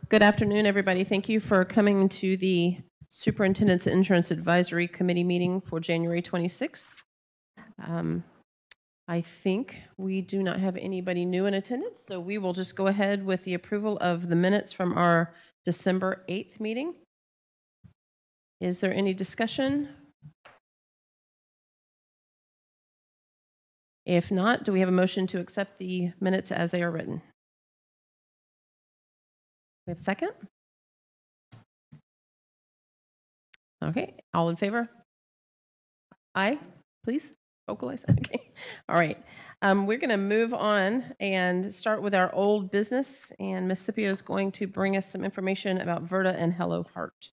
Good afternoon, everybody. Thank you for coming to the Superintendent's Insurance Advisory Committee meeting for January 26th. I think we do not have anybody new in attendance, so we will just go ahead with the approval of the minutes from our December 8th meeting. Is there any discussion? If not, do we have a motion to accept the minutes as they are written? We have a second? Okay, all in favor? Aye, please vocalize. Okay, all right. We're going to move on and start with our old business, and Ms. Scipio is going to bring us some information about Verta and Hello Heart.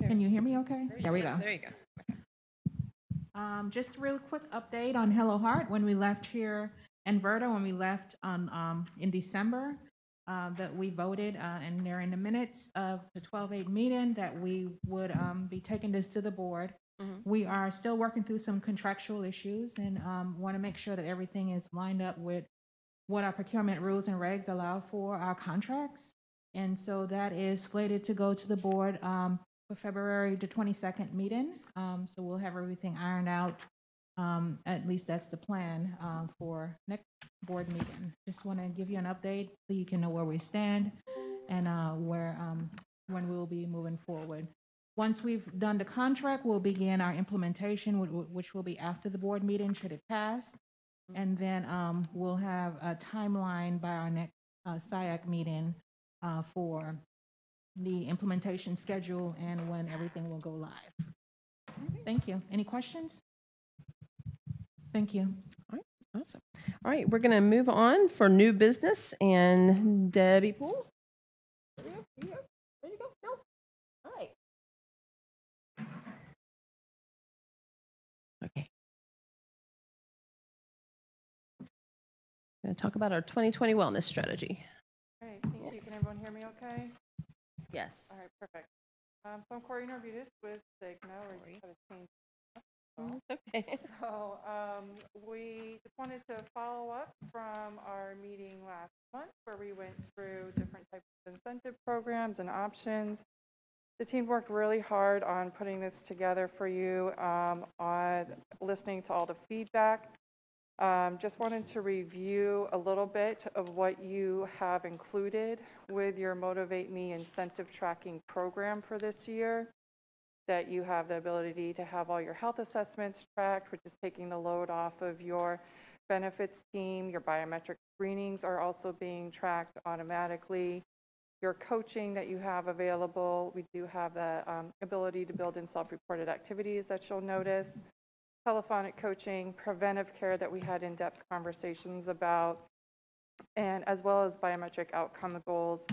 Can you hear me okay? There we go. There you go. Just a real quick update on Hello Heart. When we left here in Verta, when we left on in December, that we voted, and they're in the minutes of the 12/8 meeting, that we would be taking this to the board. We are still working through some contractual issues and want to make sure that everything is lined up with what our procurement rules and regs allow for our contracts. And so that is slated to go to the board for February the 22nd meeting. So we'll have everything ironed out. At least that's the plan for next board meeting. Just want to give you an update so you can know where we stand and when we will be moving forward. Once we've done the contract, we'll begin our implementation, which will be after the board meeting should it pass. And then we'll have a timeline by our next Siac meeting for the implementation schedule and when everything will go live. Thank you. Any questions? Thank you. All right, awesome. All right, we're going to move on for new business, and Debbie Poole. There you go. There you go. No. All right. Okay. Going to talk about our 2020 wellness strategy. All right, thank you. Can everyone hear me okay? Yes. All right, perfect. So I'm Corey Norvitas with Siac. We're just going to change. Okay. So we just wanted to follow up from our meeting last month where we went through different types of incentive programs and options. The team worked really hard on putting this together for you, on listening to all the feedback. Just wanted to review a little bit of what you have included with your Motivate Me incentive tracking program for this year. That you have the ability to have all your health assessments tracked, which is taking the load off of your benefits team. Your biometric screenings are also being tracked automatically. Your coaching that you have available, we do have the ability to build in self-reported activities that you'll notice. Telephonic coaching, preventive care that we had in-depth conversations about, and as well as biometric outcome goals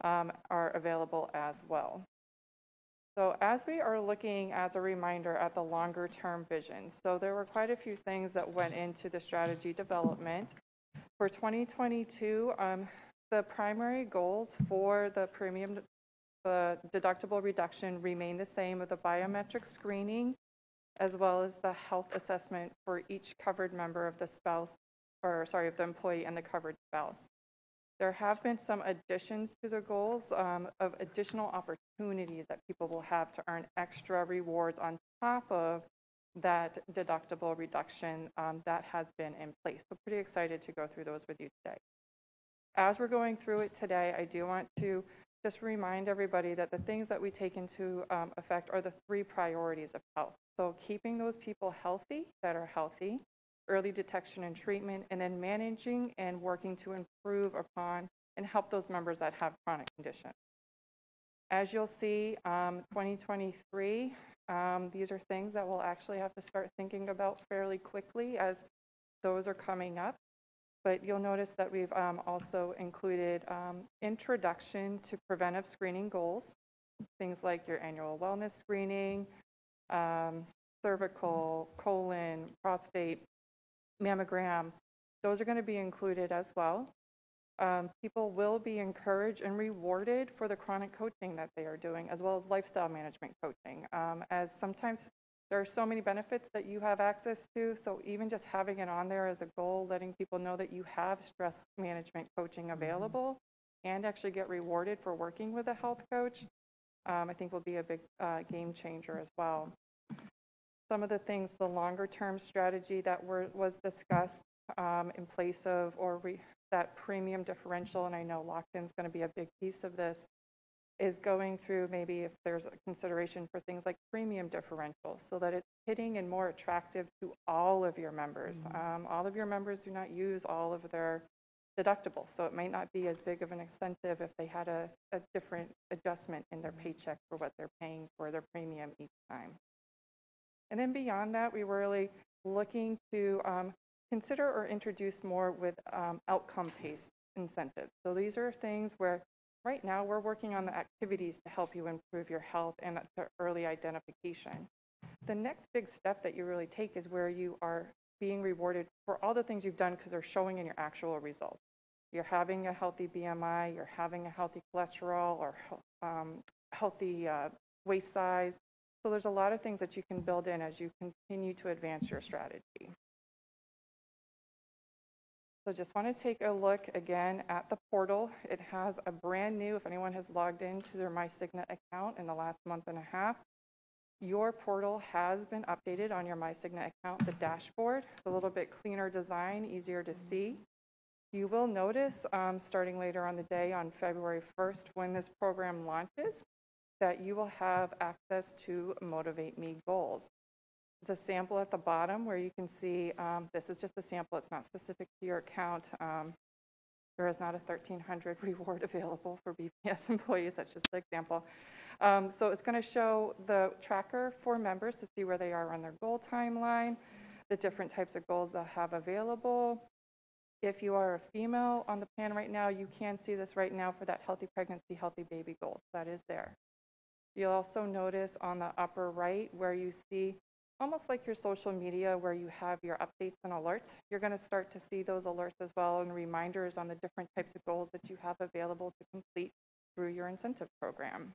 are available as well. So as we are looking as a reminder at the longer term vision, so there were quite a few things that went into the strategy development. For 2022, the primary goals for the the deductible reduction remain the same with the biometric screening, as well as the health assessment for each covered member of the of the employee and the covered spouse. There have been some additions to the goals of additional opportunities that people will have to earn extra rewards on top of that deductible reduction that has been in place. So pretty excited to go through those with you today. As we're going through it today, I do want to just remind everybody that the things that we take into effect are the 3 priorities of health. So keeping those people healthy that are healthy, early detection and treatment, and then managing and working to improve upon and help those members that have chronic conditions. As you'll see, 2023, these are things that we'll actually have to start thinking about fairly quickly as those are coming up. But you'll notice that we've also included introduction to preventive screening goals, things like your annual wellness screening, cervical, colon, prostate, mammogram. Those are going to be included as well. People will be encouraged and rewarded for the chronic coaching that they are doing, as well as lifestyle management coaching. As sometimes there are so many benefits that you have access to, so even just having it on there as a goal, letting people know that you have stress management coaching available and actually get rewarded for working with a health coach, I think will be a big game changer as well. Some of the things, the longer term strategy that was discussed in place of that premium differential, and I know locked-in is going to be a big piece of this, is going through maybe if there's a consideration for things like premium differential so that it's hitting and more attractive to all of your members. All of your members do not use all of their deductibles, so it might not be as big of an incentive if they had a different adjustment in their paycheck for what they're paying for their premium each time. And then beyond that, we were really looking to consider or introduce more with outcome-based incentives. So these are things where right now we're working on the activities to help you improve your health and to early identification. The next big step that you really take is where you are being rewarded for all the things you've done because they're showing in your actual results. You're having a healthy BMI, you're having a healthy cholesterol or healthy waist size. So there's a lot of things that you can build in as you continue to advance your strategy. So just want to take a look again at the portal. It has a brand new, if anyone has logged into their MyCigna account in the last month and a half, your portal has been updated on your MyCigna account, the dashboard, a little bit cleaner design, easier to see. You will notice starting later on the day on February 1st when this program launches that you will have access to Motivate Me goals. It's a sample at the bottom where you can see, this is just a sample, it's not specific to your account. There is not a 1,300 reward available for BPS employees, that's just an example. So it's going to show the tracker for members to see where they are on their goal timeline, the different types of goals they'll have available. If you are a female on the plan right now, you can see this right now for that healthy pregnancy, healthy baby goals. That is there. You'll also notice on the upper right where you see almost like your social media where you have your updates and alerts. You're going to start to see those alerts as well and reminders on the different types of goals that you have available to complete through your incentive program.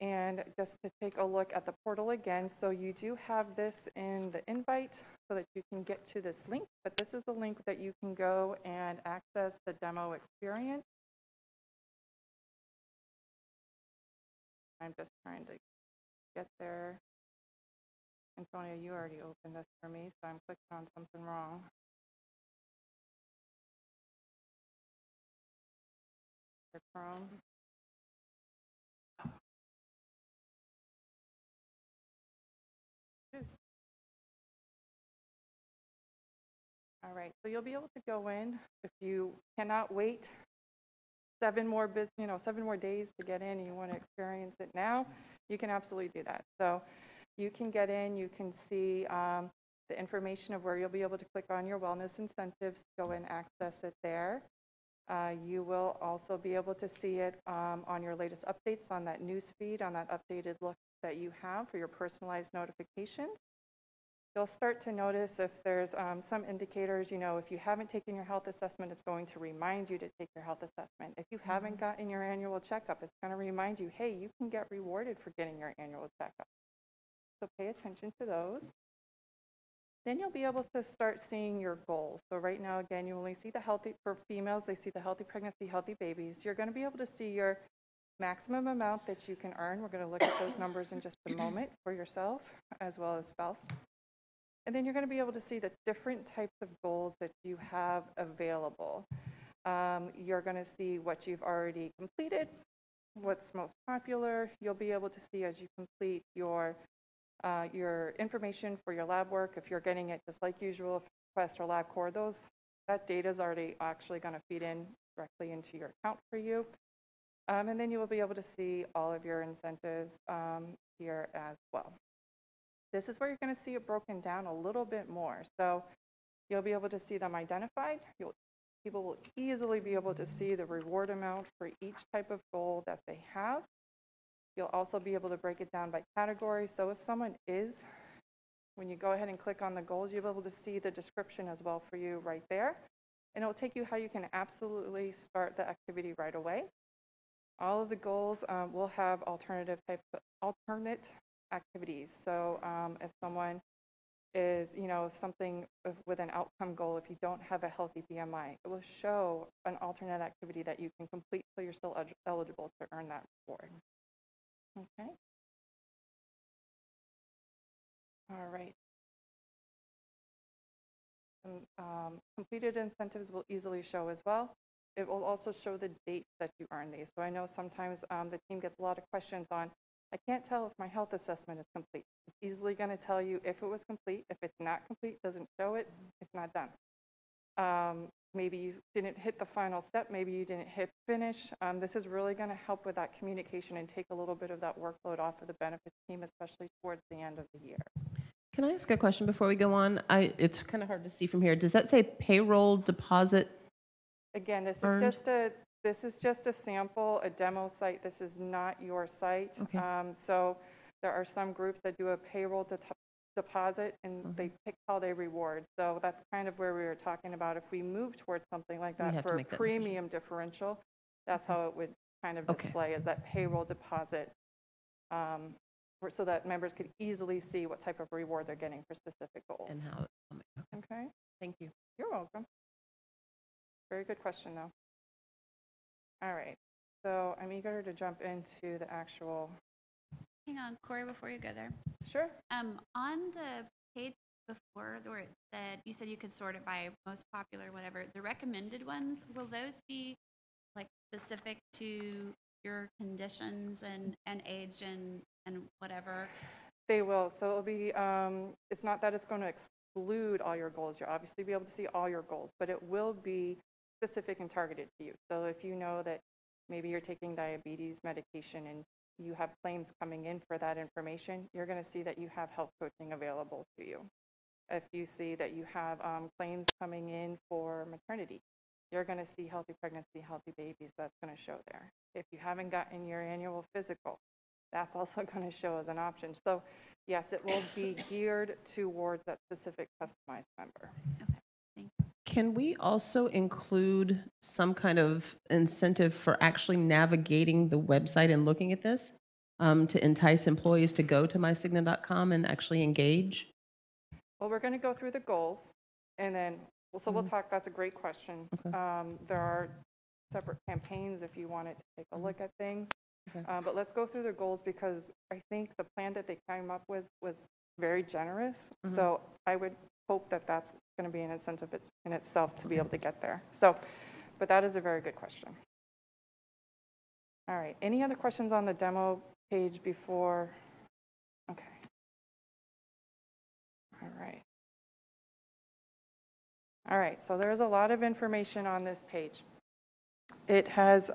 And just to take a look at the portal again, so you do have this in the invite so that you can get to this link, but this is the link that you can go and access the demo experience. I'm just trying to get there. Antonia, you already opened this for me, so I'm clicking on something wrong. The Chrome. All right, so you'll be able to go in if you cannot wait 7 more days to get in and you want to experience it now, you can absolutely do that. So you can get in, you can see the information of where you'll be able to click on your wellness incentives, go and access it there. You will also be able to see it on your latest updates on that news feed, on that updated look that you have for your personalized notifications. You'll start to notice if there's some indicators, if you haven't taken your health assessment, it's going to remind you to take your health assessment. If you haven't gotten your annual checkup, it's going to remind you, hey, you can get rewarded for getting your annual checkup. So pay attention to those. Then you'll be able to start seeing your goals. So right now, again, you only see the healthy, for females, they see the healthy pregnancy, healthy babies. You're going to be able to see your maximum amount that you can earn. We're going to look at those numbers in just a moment for yourself as well as spouse. And then you're going to be able to see the different types of goals that you have available. You're going to see what you've already completed, what's most popular. You'll be able to see as you complete your information for your lab work. If you're getting it just like usual, Quest or LabCorp, that data is already actually going to feed in directly into your account for you. And then you will be able to see all of your incentives here as well. This is where you're going to see it broken down a little bit more. So you'll be able to see them identified. People will easily be able to see the reward amount for each type of goal that they have. You'll also be able to break it down by category. So if someone is When you go ahead and click on the goals, you'll be able to see the description as well for you right there. And it'll take you how you can absolutely start the activity right away. All of the goals will have alternate activities. So if someone is, if something with an outcome goal, if you don't have a healthy BMI, it will show an alternate activity that you can complete so you're still eligible to earn that reward. Okay. All right. Completed incentives will easily show as well. It will also show the dates that you earn these. So I know sometimes the team gets a lot of questions on, I can't tell if my health assessment is complete. It's easily going to tell you if it was complete. If it's not complete, doesn't show it, it's not done. Maybe you didn't hit the final step. Maybe you didn't hit finish. This is really going to help with that communication and take a little bit of that workload off of the benefits team, especially towards the end of the year. Can I ask a question before we go on? It's kind of hard to see from here. Does that say payroll deposit? Again, this earned? is just a sample, a demo site. This is not your site. Okay. So there are some groups that do a payroll deposit, and they pick how they reward. So that's kind of where we were talking about. If we move towards something like We that have to for a make that premium differential, that's how it would kind of Okay. display, as that payroll deposit, so that members could easily see what type of reward they're getting for specific goals. And how? Okay. Thank you. You're welcome. Very good question, though. All right. So I'm eager to jump into the actual. Hang on, Corey, before you go there. Sure. On the page before where it said, you said you could sort it by most popular, whatever, the recommended ones, will those be like specific to your conditions and age and whatever? They will. So it'll be, it's not that it's going to exclude all your goals. You'll obviously be able to see all your goals, but it will be specific and targeted to you. So if you know that maybe you're taking diabetes medication and you have claims coming in for that information, you're going to see that you have health coaching available to you. If you see that you have claims coming in for maternity, you're going to see healthy pregnancy, healthy babies. That's going to show there. If you haven't gotten your annual physical, that's also going to show as an option. So yes, it will be geared towards that specific customized member. Okay, thank you. Can we also include some kind of incentive for actually navigating the website and looking at this to entice employees to go to mysigna.com and actually engage? Well, we're going to go through the goals, and then, we'll talk. That's a great question. Okay. There are separate campaigns if you wanted to take a look at things. Okay. But let's go through the goals, because I think the plan that they came up with was very generous. So I would hope that that's going to be an incentive in itself to be able to get there. So, but that is a very good question. All right. Any other questions on the demo page before? Okay. All right. All right. So there's a lot of information on this page. It has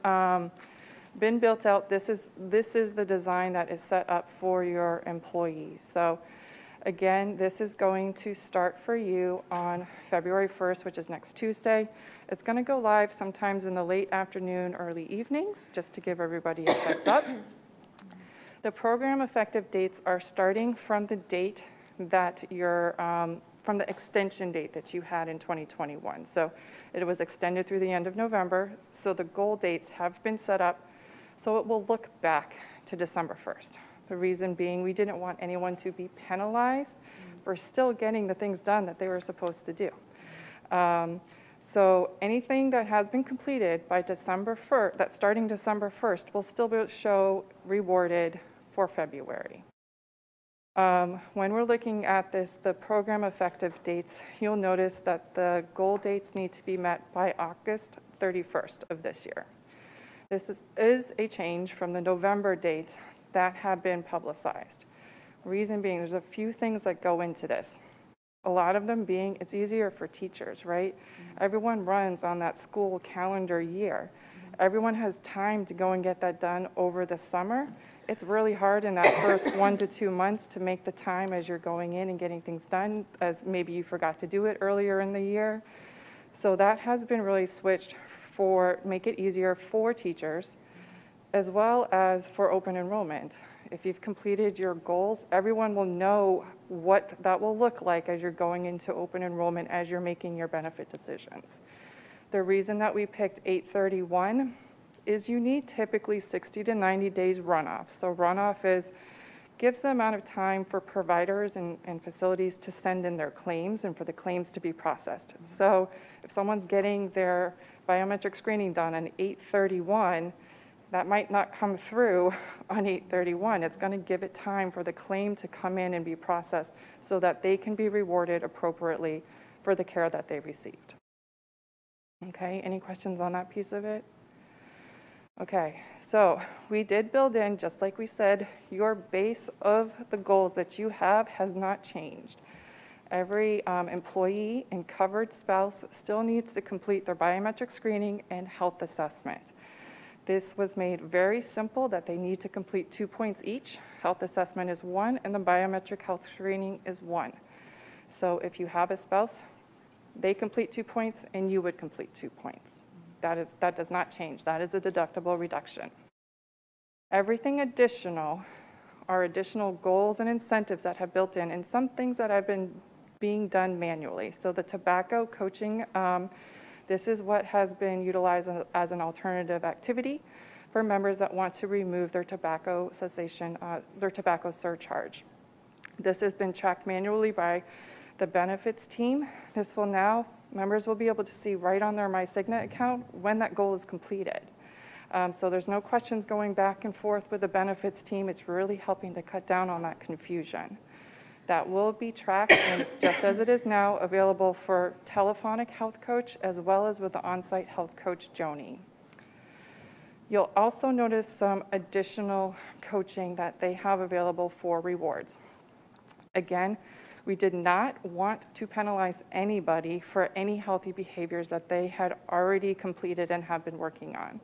been built out. This is the design that is set up for your employees. So again, this is going to start for you on February 1st, which is next Tuesday. It's going to go live sometimes in the late afternoon, early evenings, just to give everybody a heads up. The program effective dates are starting from the date that from the extension date that you had in 2021. So it was extended through the end of November. So the goal dates have been set up. So it will look back to December 1st. The reason being, we didn't want anyone to be penalized for still getting the things done that they were supposed to do. So anything that has been completed by December 1st, that's starting December 1st, will still be show rewarded for February. When we're looking at this, the program effective dates, you'll notice that the goal dates need to be met by August 31st of this year. This is a change from the November dates that have been publicized. Reason being, there's a few things that go into this. A lot of them being, it's easier for teachers, right? Everyone runs on that school calendar year. Everyone has time to go and get that done over the summer. It's really hard in that first 1 to 2 months to make the time as you're going in and getting things done, as maybe you forgot to do it earlier in the year. So that has been really switched for make it easier for teachers, as well as for open enrollment. If you've completed your goals, everyone will know what that will look like as you're going into open enrollment, as you're making your benefit decisions. The reason that we picked 8/31 is you need typically 60 to 90 days runoff. So runoff gives the amount of time for providers and facilities to send in their claims and for the claims to be processed. So if someone's getting their biometric screening done on 8/31, that might not come through on 8/31. It's going to give it time for the claim to come in and be processed so that they can be rewarded appropriately for the care that they received. Okay, any questions on that piece of it? Okay, so we did build in, just like we said, your base of the goals that you have has not changed. Every employee and covered spouse still needs to complete their biometric screening and health assessment. This was made very simple that they need to complete 2 points each. Health assessment is 1 and the biometric health screening is 1. So if you have a spouse, they complete 2 points and you would complete 2 points. That does not change. That is a deductible reduction. Everything additional are additional goals and incentives that have built in, and some things that have been being done manually. So the tobacco coaching, this is what has been utilized as an alternative activity for members that want to remove their tobacco cessation, their tobacco surcharge. This has been tracked manually by the benefits team. This will now, members will be able to see right on their MyCigna account when that goal is completed. So there's no questions going back and forth with the benefits team. It's really helping to cut down on that confusion. That will be tracked, and just as it is now, available for telephonic health coach as well as with the on-site health coach, Joni. You'll also notice some additional coaching that they have available for rewards. Again, we did not want to penalize anybody for any healthy behaviors that they had already completed and have been working on.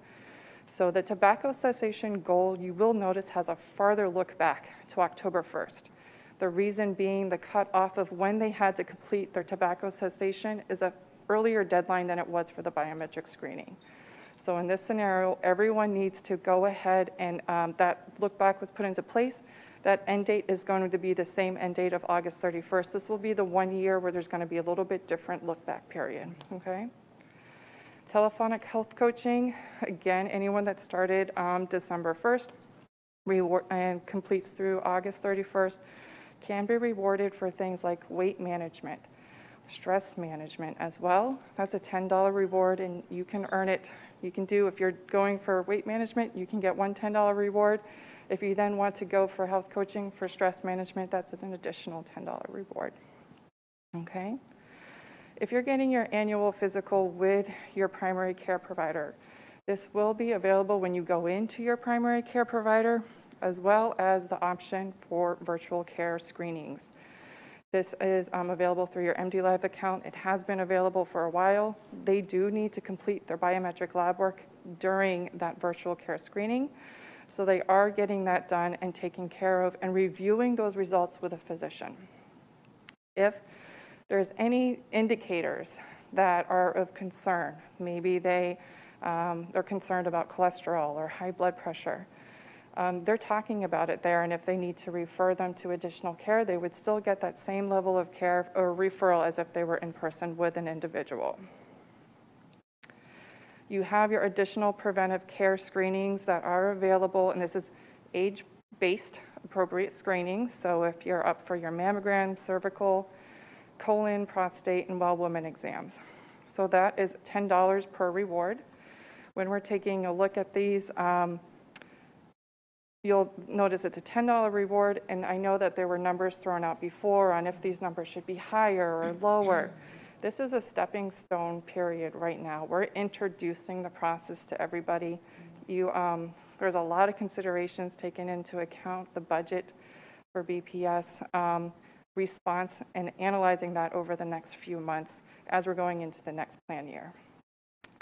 So the tobacco cessation goal, you will notice, has a farther look back to October 1st. The reason being the cutoff of when they had to complete their tobacco cessation is an earlier deadline than it was for the biometric screening. So in this scenario, everyone needs to go ahead and that look back was put into place. That end date is going to be the same end date of August 31st. This will be the 1 year where there's going to be a little bit different look back period, okay? Telephonic health coaching, again, anyone that started December 1st and completes through August 31st can be rewarded for things like weight management, stress management as well. That's a $10 reward, and you can earn it. You can do, if you're going for weight management, you can get one $10 reward. If you then want to go for health coaching for stress management, that's an additional $10 reward. Okay? If you're getting your annual physical with your primary care provider, this will be available when you go into your primary care provider, as well as the option for virtual care screenings. This is available through your MD Live account. It has been available for a while. They do need to complete their biometric lab work during that virtual care screening. So they are getting that done and taken care of and reviewing those results with a physician. If there's any indicators that are of concern, maybe they're concerned about cholesterol or high blood pressure, they're talking about it there, and if they need to refer them to additional care, they would still get that same level of care or referral as if they were in person with an individual. You have your additional preventive care screenings that are available, and this is age-based appropriate screening. So if you're up for your mammogram, cervical, colon, prostate, and well woman exams. So that is $10 per reward. When we're taking a look at these, you'll notice it's a $10 reward, and I know that there were numbers thrown out before on if these numbers should be higher or lower. This is a stepping stone period right now. We're introducing the process to everybody. There's a lot of considerations taken into account, the budget for BPS, response, and analyzing that over the next few months as we're going into the next plan year.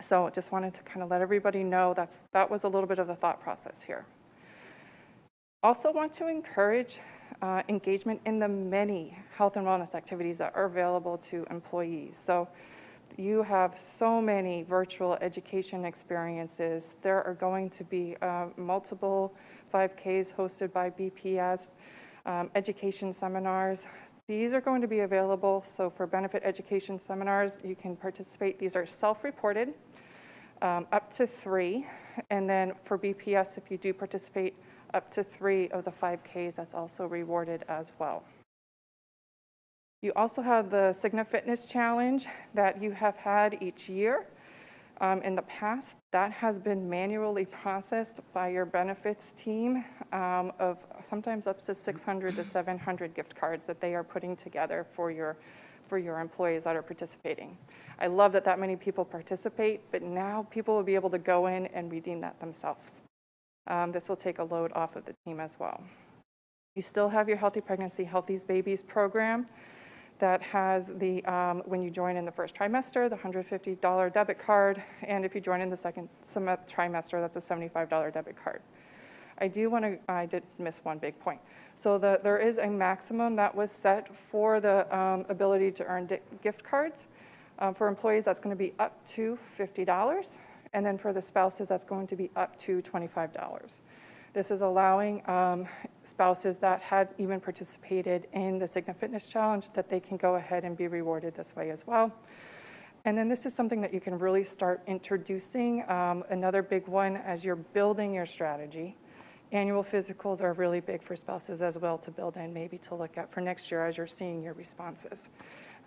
So just wanted to kind of let everybody know that was a little bit of the thought process here. Also want to encourage engagement in the many health and wellness activities that are available to employees. So You have so many virtual education experiences. There are going to be multiple 5Ks hosted by BPS, education seminars. These are going to be available. So for benefit education seminars, you can participate. These are self-reported, up to 3. And then for BPS, if you do participate up to 3 of the 5Ks, that's also rewarded as well. You also have the Cigna Fitness Challenge that you have had each year. In the past, that has been manually processed by your benefits team of sometimes up to 600 to 700 gift cards that they are putting together for your employees that are participating. I love that that many people participate, but now people will be able to go in and redeem that themselves. This will take a load off of the team as well. You still have your Healthy Pregnancy, Healthy Babies program that has the, when you join in the first trimester, the $150 debit card, and if you join in the second trimester, that's a $75 debit card. I did miss one big point. So there is a maximum that was set for the ability to earn gift cards. For employees, that's going to be up to $50, and then for the spouses, that's going to be up to $25. This is allowing spouses that had even participated in the Cigna Fitness Challenge that they can go ahead and be rewarded this way as well. And then this is something that you can really start introducing. Another big one as you're building your strategy. Annual physicals are really big for spouses as well to build in, maybe to look at for next year as you're seeing your responses.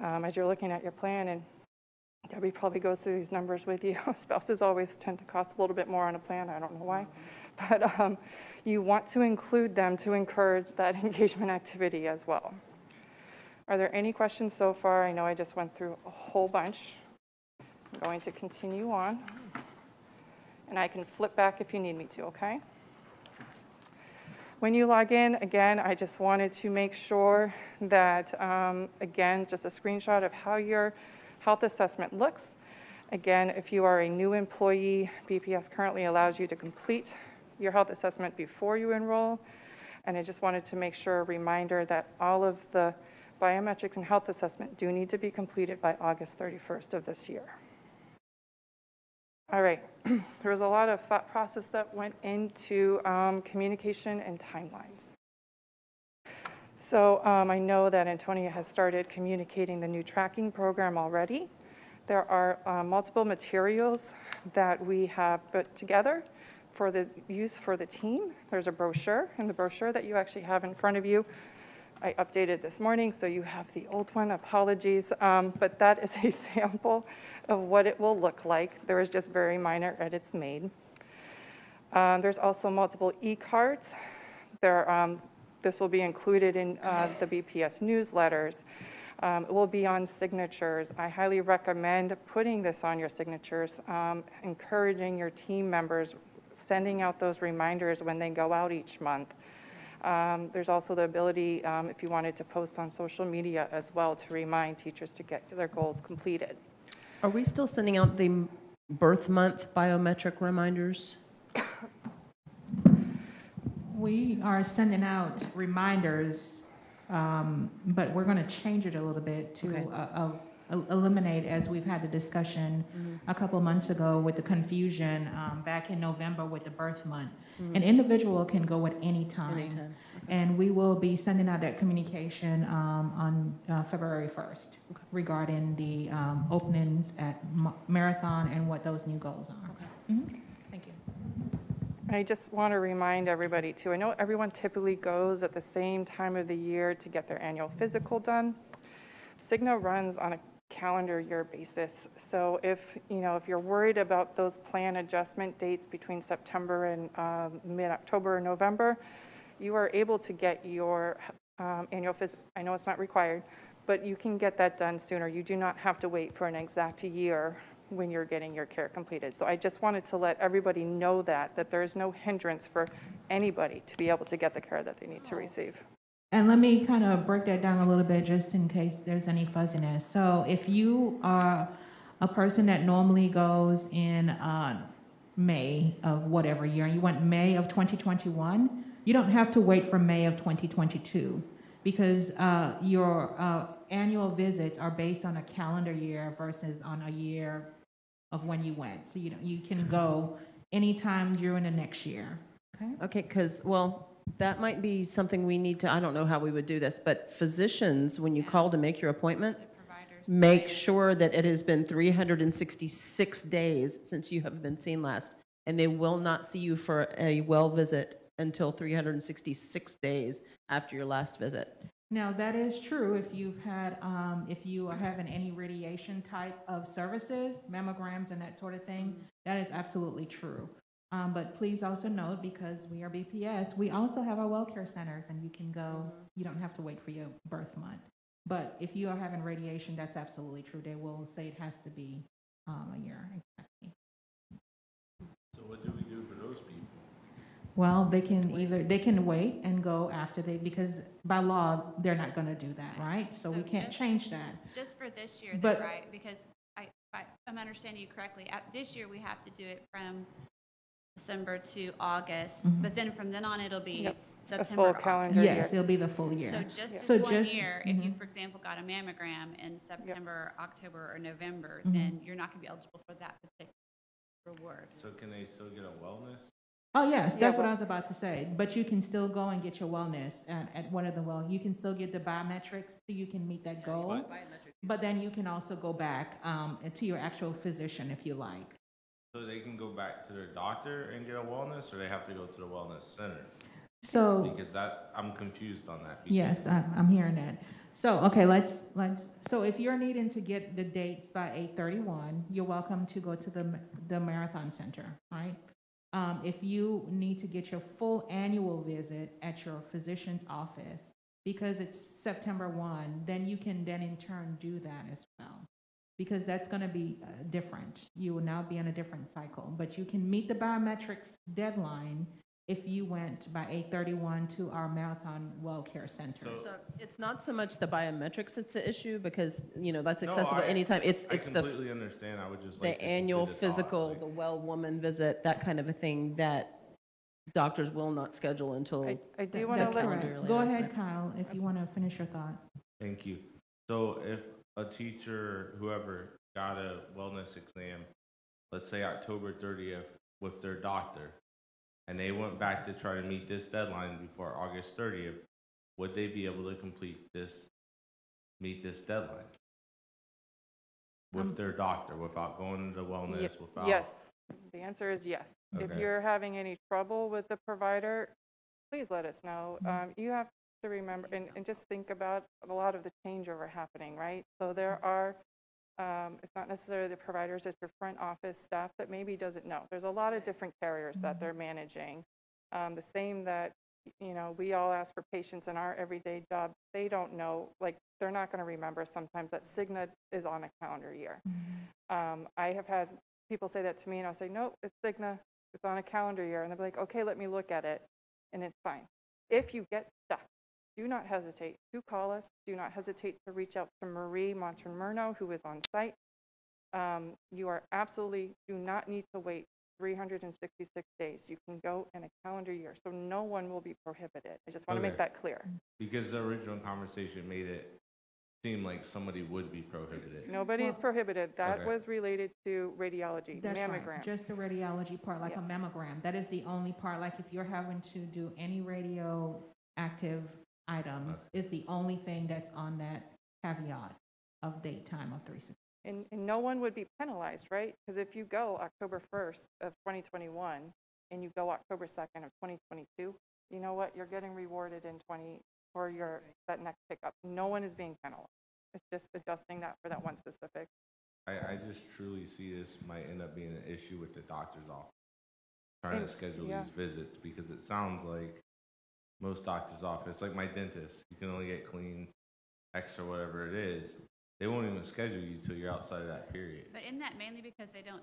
As you're looking at your plan, and Debbie probably goes through these numbers with you. Spouses always tend to cost a little bit more on a plan. I don't know why. But you want to include them to encourage that engagement activity as well. Are there any questions so far? I know I just went through a whole bunch. I'm going to continue on. And I can flip back if you need me to, okay? When you log in, again, I just wanted to make sure that, again, just a screenshot of how your health assessment looks. Again, if you are a new employee, BPS currently allows you to complete your health assessment before you enroll. And I just wanted to make sure a reminder that all of the biometrics and health assessment do need to be completed by August 31st of this year. All right, there was a lot of thought process that went into communication and timelines. So I know that Antonia has started communicating the new tracking program already. There are multiple materials that we have put together for the use for the team. There's a brochure, and the brochure that you actually have in front of you, I updated this morning, so you have the old one, apologies, but that is a sample of what it will look like. There is just very minor edits made. There's also multiple e-cards. This will be included in the BPS newsletters. It will be on signatures. I highly recommend putting this on your signatures, encouraging your team members, sending out those reminders when they go out each month. There's also the ability, if you wanted to post on social media as well, to remind teachers to get their goals completed. Are we still sending out the birth month biometric reminders? We are sending out reminders, but we're going to change it a little bit to eliminate, as we've had the discussion a couple months ago with the confusion back in November with the birth month. An individual can go at any time. And we will be sending out that communication on February 1st regarding the openings at Marathon and what those new goals are. Thank you. I just want to remind everybody too, I know everyone typically goes at the same time of the year to get their annual physical done. Cigna runs on a calendar year basis. So if you're worried about those plan adjustment dates between September and mid-October or November, you are able to get your annual physical. I know it's not required, but you can get that done sooner. You do not have to wait for an exact year when you're getting your care completed. So I just wanted to let everybody know that there is no hindrance for anybody to be able to get the care that they need to receive. And let me kind of break that down a little bit just in case there's any fuzziness. So if you are a person that normally goes in May of whatever year, and you want May of 2021, you don't have to wait for May of 2022. because your annual visits are based on a calendar year versus on a year of when you went. So you can go anytime during the next year. Okay. Okay, because, well, that might be something we need to, I don't know how we would do this, but physicians, when you call to make your appointment, The providers. make sure that it has been 366 days since you have been seen last, and they will not see you for a well visit until 366 days after your last visit. Now, that is true if you've had, if you are having any radiation type of services, mammograms and that sort of thing, that is absolutely true. But please also note, because we are BPS, we also have our well care centers, and you can go, you don't have to wait for your birth month. But if you are having radiation, that's absolutely true. They will say it has to be a year, exactly. So what do we do for those people? Well, they can wait and go after because by law, they're not going to do that, right? So we can't change that. Just for this year, But- though, right? Because I'm understanding you correctly. This year, we have to do it from December to August, but then from then on, it'll be Yep. September. full August. calendar Yes, year. it'll be the full year. So just this So one just- year, if you, mhm. for example, got a mammogram in September, October, or November, Mhm. then you're not going to be eligible for that particular reward. So can they still get a wellness? Oh, yes, Yeah, that's what well- I was about to say. But you can still go and get your wellness at one of the you can still get the biometrics so you can meet that goal. What? But then you can also go back to your actual physician if you like. So they can go back to their doctor and get a wellness, or they have to go to the wellness center? So, Because I'm confused on that. yes, I'm hearing that. So, okay, so if you're needing to get the dates by 8/31, you're welcome to go to the Marathon Center, right? If you need to get your full annual visit at your physician's office, because it's September 1, then you can then in turn do that as well. Because that's going to be different. You will now be on a different cycle. But you can meet the biometrics deadline if you went by 8/31 to our Marathon Well Care Center. So it's not so much the biometrics that's the issue, because, that's No, accessible I- anytime. It's I the completely understand. I would just like the to annual complete the thought, physical, like- the well woman visit, that kind of a thing that doctors will not schedule until. I do want to That's let, calendar correct. later, Go ahead, right? Kyle, if you want to finish your thought. Thank you. So if a teacher, whoever, got a wellness exam, let's say October 30th with their doctor, and they went back to try to meet this deadline before August 30th, would they be able to meet this deadline? With their doctor, without going to wellness, without? yes, the answer is yes. If Okay. you're having any trouble with the provider, please let us know. You have to remember, and just think about a lot of the changeover happening, right? So there are, it's not necessarily the providers, it's your front office staff that maybe doesn't know. There's a lot of different carriers that they're managing. The same that, we all ask for patients in our everyday job. They don't know, like, they're not going to remember sometimes that Cigna is on a calendar year. I have had people say that to me, and I'll say, nope, it's Cigna, it's on a calendar year. And they'll be like, okay, let me look at it, and it's fine. If you get stuck, do not hesitate to call us. Do not hesitate to reach out to Marie Montemurno, who is on site. You are absolutely, do not need to wait 366 days. You can go in a calendar year, so no one will be prohibited. I just want to make Okay. that clear. Because the original conversation made it seem like somebody would be prohibited. Nobody is prohibited. That Okay. was related to radiology, That's mammogram. right, just the radiology part, like a Yes. mammogram. That is the only part, like if you're having to do any radioactive items, is the only thing that's on that caveat of date time of 360. And no one would be penalized, right? Because if you go October 1st of 2021 and you go October 2nd of 2022, you know what? You're getting rewarded in for that next pickup. No one is being penalized. It's just adjusting that for that one specific. I just truly see this might end up being an issue with the doctor's office, trying to schedule yeah. these visits, because it sounds like most doctor's office, like my dentist, you can only get clean X or whatever it is. They won't even schedule you till you're outside of that period. But isn't that mainly because they don't,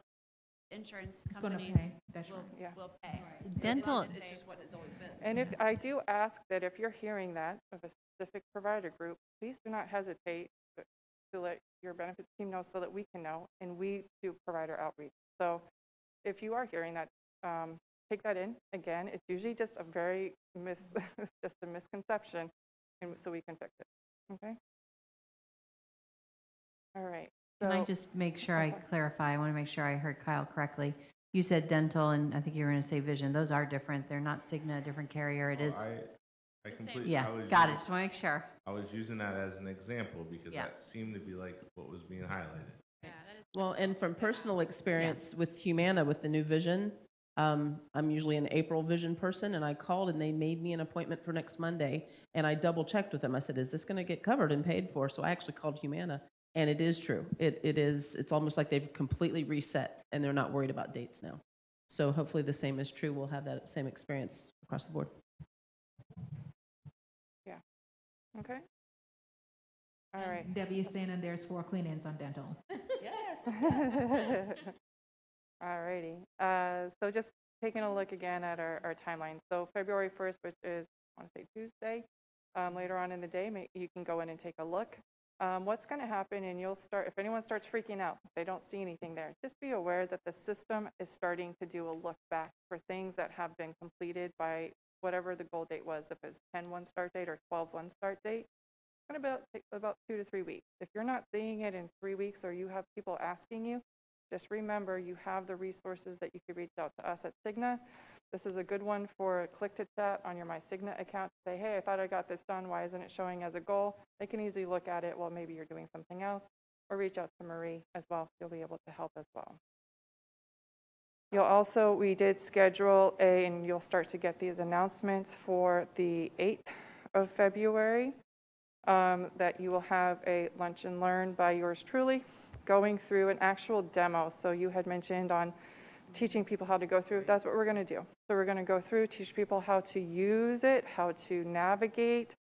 insurance It's going to companies pay, that's right. Yeah. will pay? Dental, It's just what it's always been. And if I do ask that if you're hearing that of a specific provider group, please do not hesitate to let your benefits team know so that we can know, and we do provider outreach. So if you are hearing that, take that in. Again, it's usually just a very just a misconception, and so we can fix it. Okay? All right. Can I So- just make sure Oh, I sorry. clarify? I want to make sure I heard Kyle correctly. You said dental, and I think you were going to say vision. Those are different. They're not Cigna, a different carrier. It is. I completely. Yeah, I was got it. using- Just want to make sure. I was using that as an example because Yeah. that seemed to be like what was being highlighted. Well, and from personal experience with Humana, with the new vision, I'm usually an April vision person, and I called and they made me an appointment for next Monday, and I double checked with them. I said, is this going to get covered and paid for? So I actually called Humana, and it is true. It is, it's almost like they've completely reset, and they're not worried about dates now. So hopefully the same is true. We'll have that same experience across the board. Okay? All right. Debbie is saying that there's 4 clean-ins on dental. Yes. All righty. So just taking a look again at our timeline. So February 1st, which is, I want to say Tuesday, later on in the day, you can go in and take a look. What's going to happen, and you'll start, if anyone starts freaking out, if they don't see anything there, just be aware that the system is starting to do a look back for things that have been completed by whatever the goal date was, if it's 10/1 start date or 12/1 start date. It's going to take about 2 to 3 weeks. If you're not seeing it in 3 weeks or you have people asking you, just remember you have the resources that you could reach out to us at Cigna. This is a good one for click to chat on your My Cigna account to say, hey, I thought I got this done. Why isn't it showing as a goal? They can easily look at it. Well, maybe you're doing something else. Or reach out to Marie as well. She'll be able to help as well. You'll also, we did schedule and you'll start to get these announcements for the 8th of February, that you will have a lunch and learn by yours truly, going through an actual demo. So you had mentioned on teaching people how to go through, that's what we're going to do. So we're going to go through, teach people how to use it, how to navigate.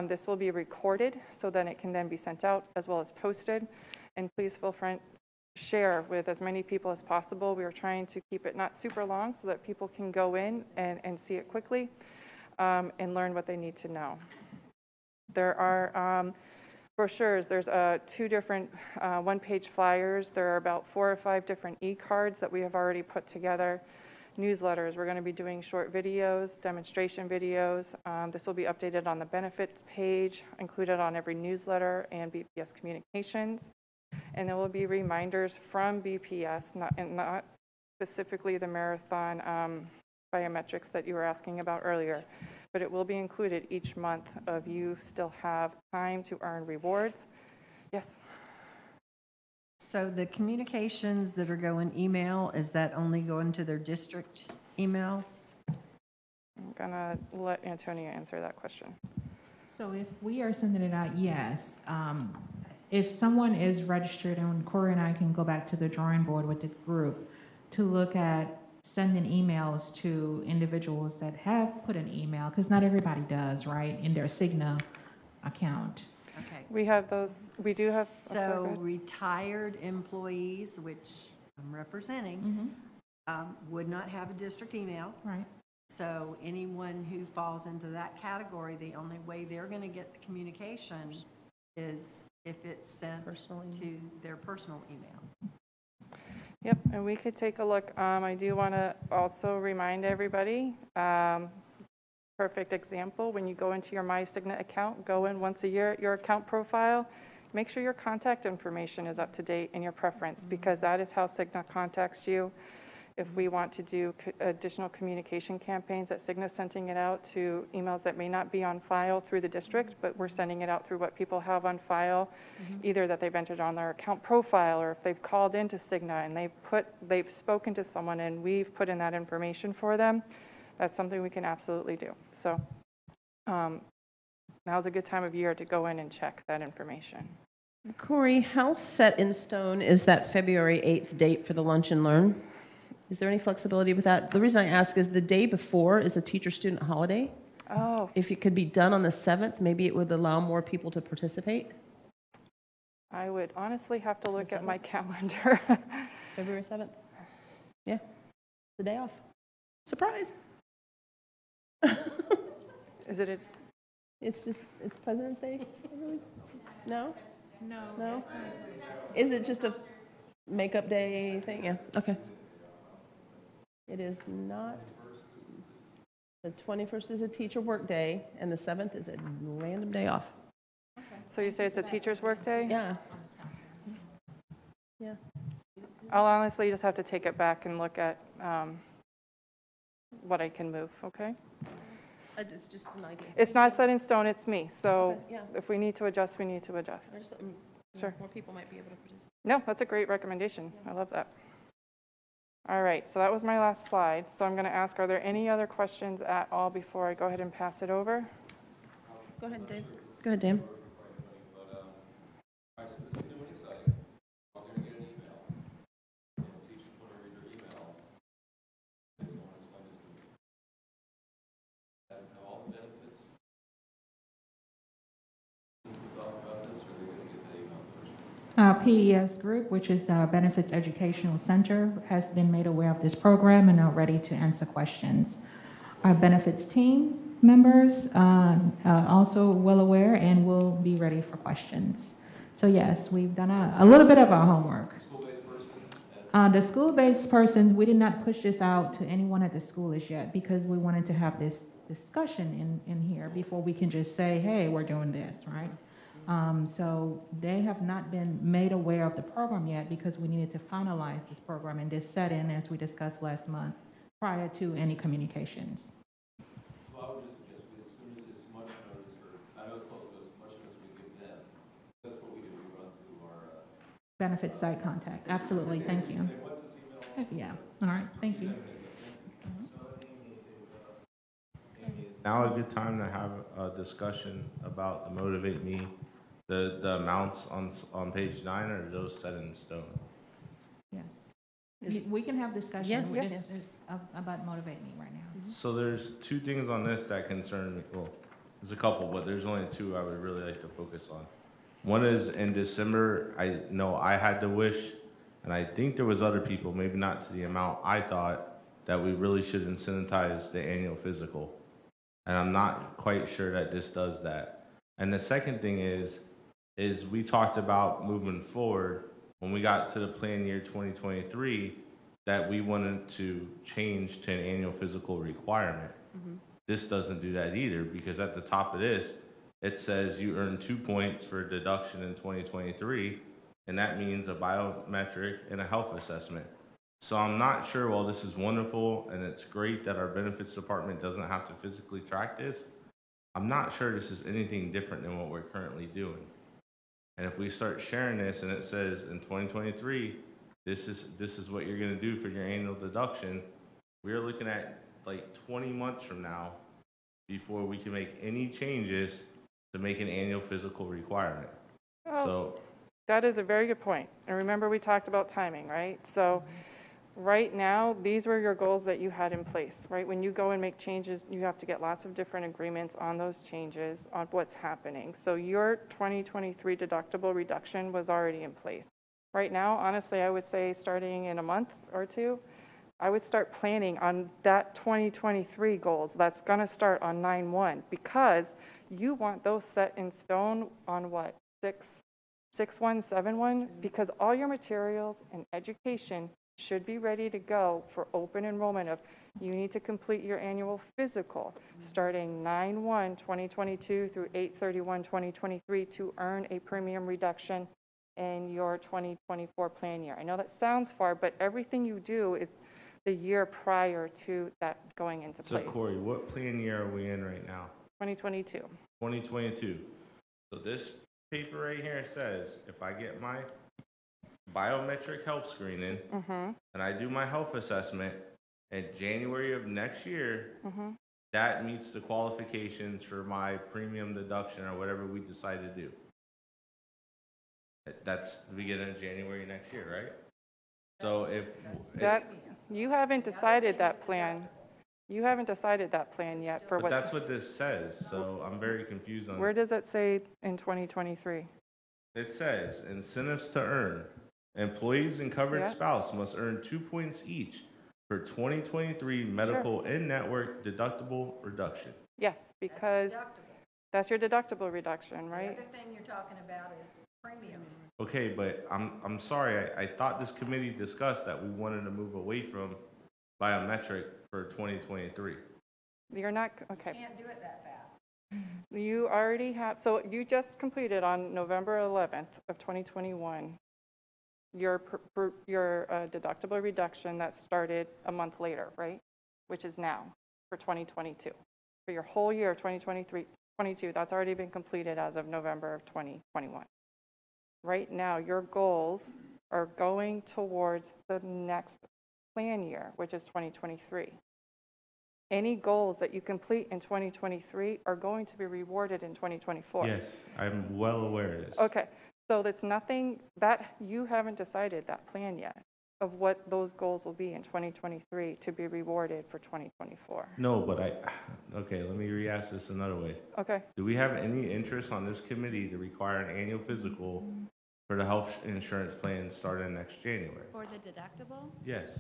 This will be recorded so then it can then be sent out as well as posted. And please feel free share with as many people as possible. We are trying to keep it not super long so that people can go in and see it quickly and learn what they need to know. There are brochures. There's 2 different one-page flyers. There are about 4 or 5 different e-cards that we have already put together. Newsletters. We're going to be doing short videos, demonstration videos. This will be updated on the benefits page, included on every newsletter and BPS communications. And there will be reminders from BPS, not specifically the marathon biometrics that you were asking about earlier, but it will be included each month of you still have time to earn rewards. Yes? So the communications that are going email, is that only going to their district email? I'm going to let Antonia answer that question. So if we are sending it out, yes. If someone is registered, and Corey and I can go back to the drawing board with the group to look at sending emails to individuals that have put an email, because not everybody does, right, in their Cigna account. Okay. We have those, we do have. oh, sorry, go So ahead. retired employees, which I'm representing, would not have a district email. Right. So anyone who falls into that category, the only way they're going to get the communication is if it's sent Personal email. to their personal email. Yep, and we could take a look. I do want to also remind everybody, perfect example, when you go into your My Cigna account, go in once a year at your account profile, make sure your contact information is up to date in your preference, because that is how Cigna contacts you. If we want to do additional communication campaigns, that Cigna's sending it out to emails that may not be on file through the district, but we're sending it out through what people have on file, either that they've entered on their account profile, or if they've called into Cigna and they've spoken to someone and we've put in that information for them. That's something we can absolutely do. So now's a good time of year to go in and check that information. Corey, how set in stone is that February 8th date for the lunch and learn? Is there any flexibility with that? The reason I ask is the day before is a teacher-student holiday. Oh, If it could be done on the 7th, maybe it would allow more people to participate. I would honestly have to look at my calendar. February 7th? Yeah, the day off. Surprise. Is it It's President's Day? No? No. No? Is it just a makeup day thing? Yeah, okay. It is not The 21st is a teacher work day, and the 7th is a random day off. So you say it's a teacher's workday? Yeah. Yeah. I'll honestly just have to take it back and look at what I can move, okay? It's just an idea. It's not set in stone, it's me. So Okay, yeah. if we need to adjust, we need to adjust. There's, Sure. More people might be able to participate. No, that's a great recommendation. I love that. All right, so that was my last slide. So I'm going to ask, are there any other questions at all before I go ahead and pass it over? Go ahead, Dave. Go ahead, Dan. PES Group, which is Benefits Educational Center, has been made aware of this program and are ready to answer questions. Our benefits team members also well aware and will be ready for questions. So yes, we've done a little bit of our homework. The school-based person, we did not push this out to anyone at the school as yet because we wanted to have this discussion in here before we can just say, hey, we're doing this, right? So they have not been made aware of the program yet because we needed to finalize this program in this setting as we discussed last month prior to any communications. So I would just suggest we, as soon as it's much notice, or I know it's supposed to go as much notice we give them, that's what we do, we run through our. Benefit site contact, absolutely, thank you. What's his email? Yeah, all right, thank you. Now a good time to have a discussion about the Motivate Me. The amounts on page 9, are those set in stone? Yes. We can have discussion Yes. with Yes. this, about Motivate Me right now. So there's two things on this that concern me. Well, there's a couple, but there's only two I would really like to focus on. One is in December, I know I had to wish, and I think there was other people, maybe not to the amount I thought, that we really should incentivize the annual physical. And I'm not quite sure that this does that. And the second thing is we talked about moving forward when we got to the plan year 2023 that we wanted to change to an annual physical requirement. This doesn't do that either because at the top of this, it says you earn 2 points for deduction in 2023, and that means a biometric and a health assessment. So I'm not sure, while this is wonderful and it's great that our benefits department doesn't have to physically track this, I'm not sure this is anything different than what we're currently doing. And if we start sharing this and it says in 2023, this is what you're going to do for your annual deduction, we're looking at like 20 months from now before we can make any changes to make an annual physical requirement. Oh, So that is a very good point. And remember, we talked about timing, right? So right now, these were your goals that you had in place, right? When you go and make changes, you have to get lots of different agreements on those changes, on what's happening. So your 2023 deductible reduction was already in place. Right now, honestly, I would say starting in a month or two, I would start planning on that 2023 goals. That's going to start on 9/1 because you want those set in stone on what, 6/1/7/1? Because all your materials and education should be ready to go for open enrollment of you need to complete your annual physical starting 9/1/2022 through 8/31/2023 to earn a premium reduction in your 2024 plan year. I know that sounds far, but everything you do is the year prior to that going into place. So Corey, what plan year are we in right now? 2022. 2022. So this paper right here says if I get my biometric health screening and I do my health assessment in January of next year, that meets the qualifications for my premium deduction or whatever we decide to do. That's the beginning of January next year, right? So if That, you haven't decided that plan. You haven't decided that plan yet for but what's. that's what this says, so I'm very confused on. Where does it say in 2023? It says incentives to earn. Employees and covered Yeah. spouse must earn 2 points each for 2023 medical in-network deductible reduction. Yes, because that's your deductible reduction, The right? other thing you're talking about is premium. Okay, but I'm sorry, I thought this committee discussed that we wanted to move away from biometric for 2023. You're not, okay. Can't do it that fast. You already have, so you just completed on November 11th of 2021, your deductible reduction that started a month later, right? Which is now for 2022. For your whole year of 2022, that's already been completed as of November of 2021. Right now, your goals are going towards the next plan year, which is 2023. Any goals that you complete in 2023 are going to be rewarded in 2024. Yes, I'm well aware of this. Okay, so that's nothing that you haven't decided that plan yet of what those goals will be in 2023 to be rewarded for 2024. No, but okay, let me re-ask this another way. Okay, Do we have any interest on this committee to require an annual physical for the health insurance plan starting next January? For the deductible? Yes.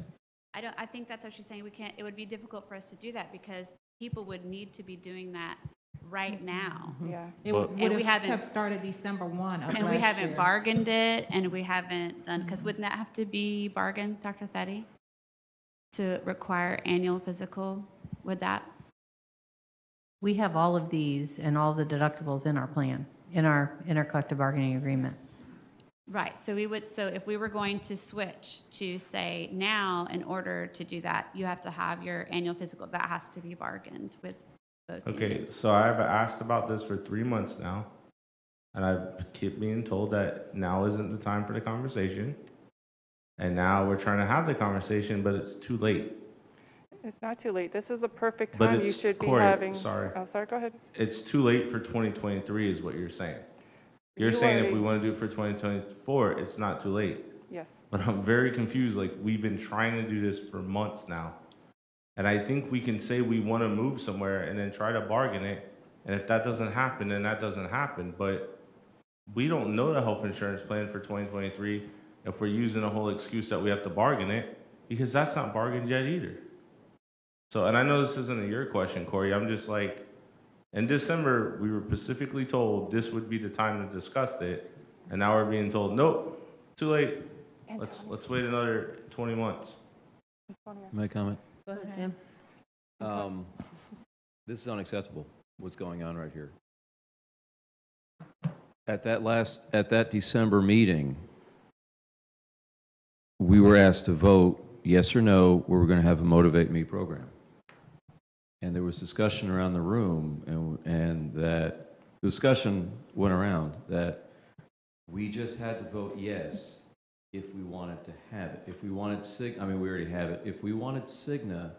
I think that's what she's saying. We can't, it would be difficult for us to do that because people would need to be doing that right now. yeah. It But- would And we have haven't- started December 1 of And we last haven't year. bargained it, and we haven't done, because wouldn't that have to be bargained, Dr. Theddy? To require annual physical, would that? We have all of these and all the deductibles in our plan, in our collective bargaining agreement. Right, so if we were going to switch to say now, in order to do that, you have to have your annual physical, that has to be bargained with both Okay, unions. so I've asked about this for 3 months now, and I keep being told that now isn't the time for the conversation. And now we're trying to have the conversation, but it's too late. It's not too late. This is the perfect But time you it's, should be Corey, having. sorry. Oh, sorry, go ahead. It's too late for 2023 is what you're saying. You're You saying if already- we want to do it for 2024, it's not too late. Yes. But I'm very confused, like, we've been trying to do this for months now. And I think we can say we want to move somewhere and then try to bargain it. And if that doesn't happen, then that doesn't happen. But we don't know the health insurance plan for 2023 if we're using a whole excuse that we have to bargain it, because that's not bargained yet either. So, and I know this isn't a your question, Corey. I'm just like, in December, we were specifically told this would be the time to discuss it. And now we're being told, nope, too late. Let's wait another 20 months. May I comment? Go ahead, Okay. Tim. This is unacceptable, what's going on right here. At that December meeting, we were asked to vote yes or no, where we're going to have a Motivate Me program. And there was discussion around the room, and that discussion went around that we just had to vote yes if we wanted to have it. If we wanted we already have it. If we wanted Cigna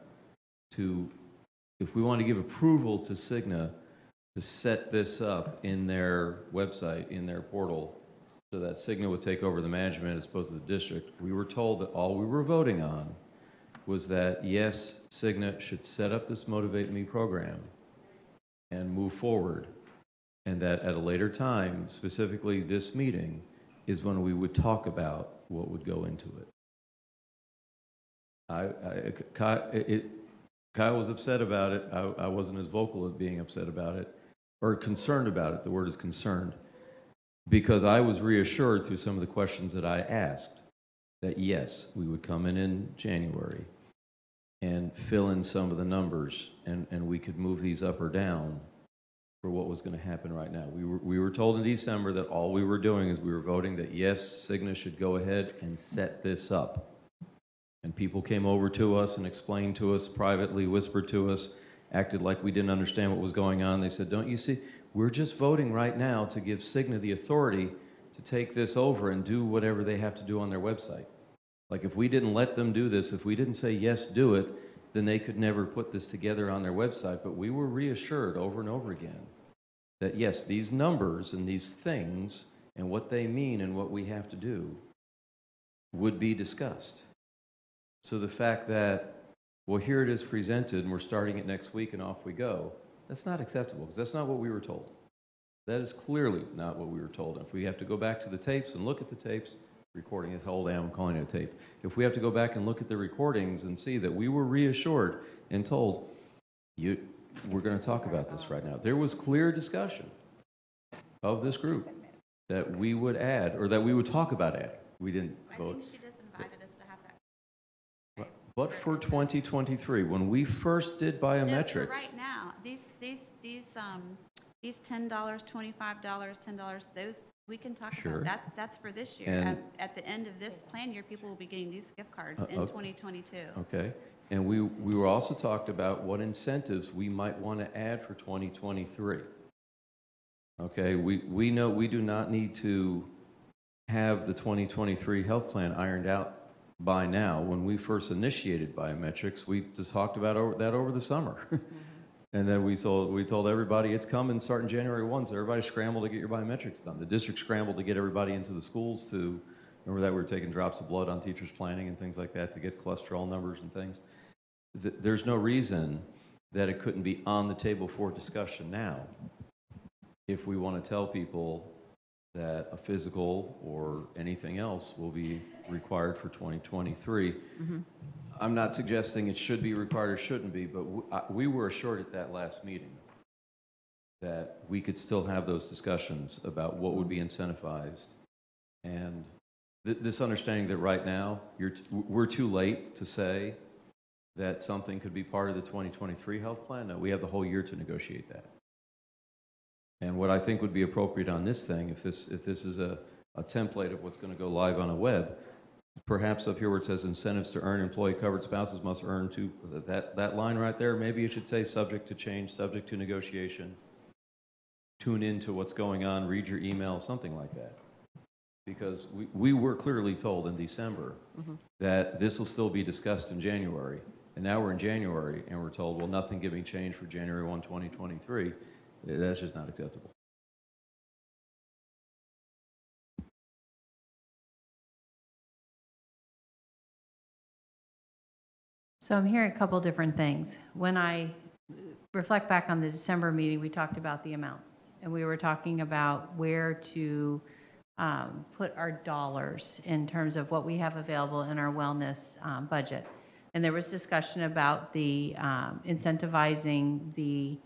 if we wanted to give approval to Cigna to set this up in their website, in their portal, so that Cigna would take over the management as opposed to the district, we were told that all we were voting on was that, yes, Cigna should set up this Motivate Me program and move forward, and that at a later time, specifically this meeting, is when we would talk about what would go into it. Kyle was upset about it. I wasn't as vocal as being upset about it, or concerned about it. The word is concerned, because I was reassured through some of the questions that I asked that yes, we would come in January and fill in some of the numbers, and we could move these up or down for what was going to happen right now. We were told in December that all we were doing is we were voting that yes, Cigna should go ahead and set this up. And people came over to us and explained to us privately, whispered to us, acted like we didn't understand what was going on. They said, don't you see, we're just voting right now to give Cigna the authority to take this over and do whatever they have to do on their website. Like, if we didn't let them do this, if we didn't say, yes, do it, then they could never put this together on their website. But we were reassured over and over again that, yes, these numbers and these things and what they mean and what we have to do would be discussed. So the fact that, well, here it is presented and we're starting it next week and off we go, that's not acceptable, because that's not what we were told. That is clearly not what we were told. If we have to go back to the tapes and look at the tapes, recording it, hold on, I'm calling it a tape. If we have to go back and look at the recordings and see that we were reassured and told, we're going to talk about this right now. There was clear discussion of this group that we would add, or that we would talk about adding. We didn't I vote. think she just invited us to have that. But for 2023, when we first did No, biometrics. for right now, these $10, $25, $10, those, we can talk Sure. about. That's for this year. And- At the end of this plan year, people will be getting these gift cards in okay. 2022. Okay, and we were also talked about what incentives we might want to add for 2023. Okay, we know we do not need to have the 2023 health plan ironed out by now. When we first initiated biometrics, we just talked about that over the summer. And then we told everybody it's coming starting January 1, so everybody scrambled to get your biometrics done. The district scrambled to get everybody into the schools to, remember that we were taking drops of blood on teachers' planning and things like that to get cholesterol numbers and things. There's no reason that it couldn't be on the table for discussion now if we want to tell people that a physical or anything else will be required for 2023. I'm not suggesting it should be required or shouldn't be, but we were assured at that last meeting that we could still have those discussions about what would be incentivized. And this understanding that right now we're too late to say that something could be part of the 2023 health plan. No, we have the whole year to negotiate that. And what I think would be appropriate on this thing, if this is a template of what's going to go live on a web, perhaps up here where it says incentives to earn, employee covered spouses must earn to, that line right there, maybe it should say subject to change, subject to negotiation. Tune into what's going on, read your email, something like that. Because we were clearly told in December that this will still be discussed in January. And now we're in January and we're told, well, nothing giving change for January 1, 2023. That's just not acceptable. So I'm hearing a couple different things. When I reflect back on the December meeting, we talked about the amounts, and we were talking about where to put our dollars in terms of what we have available in our wellness budget. And there was discussion about the incentivizing the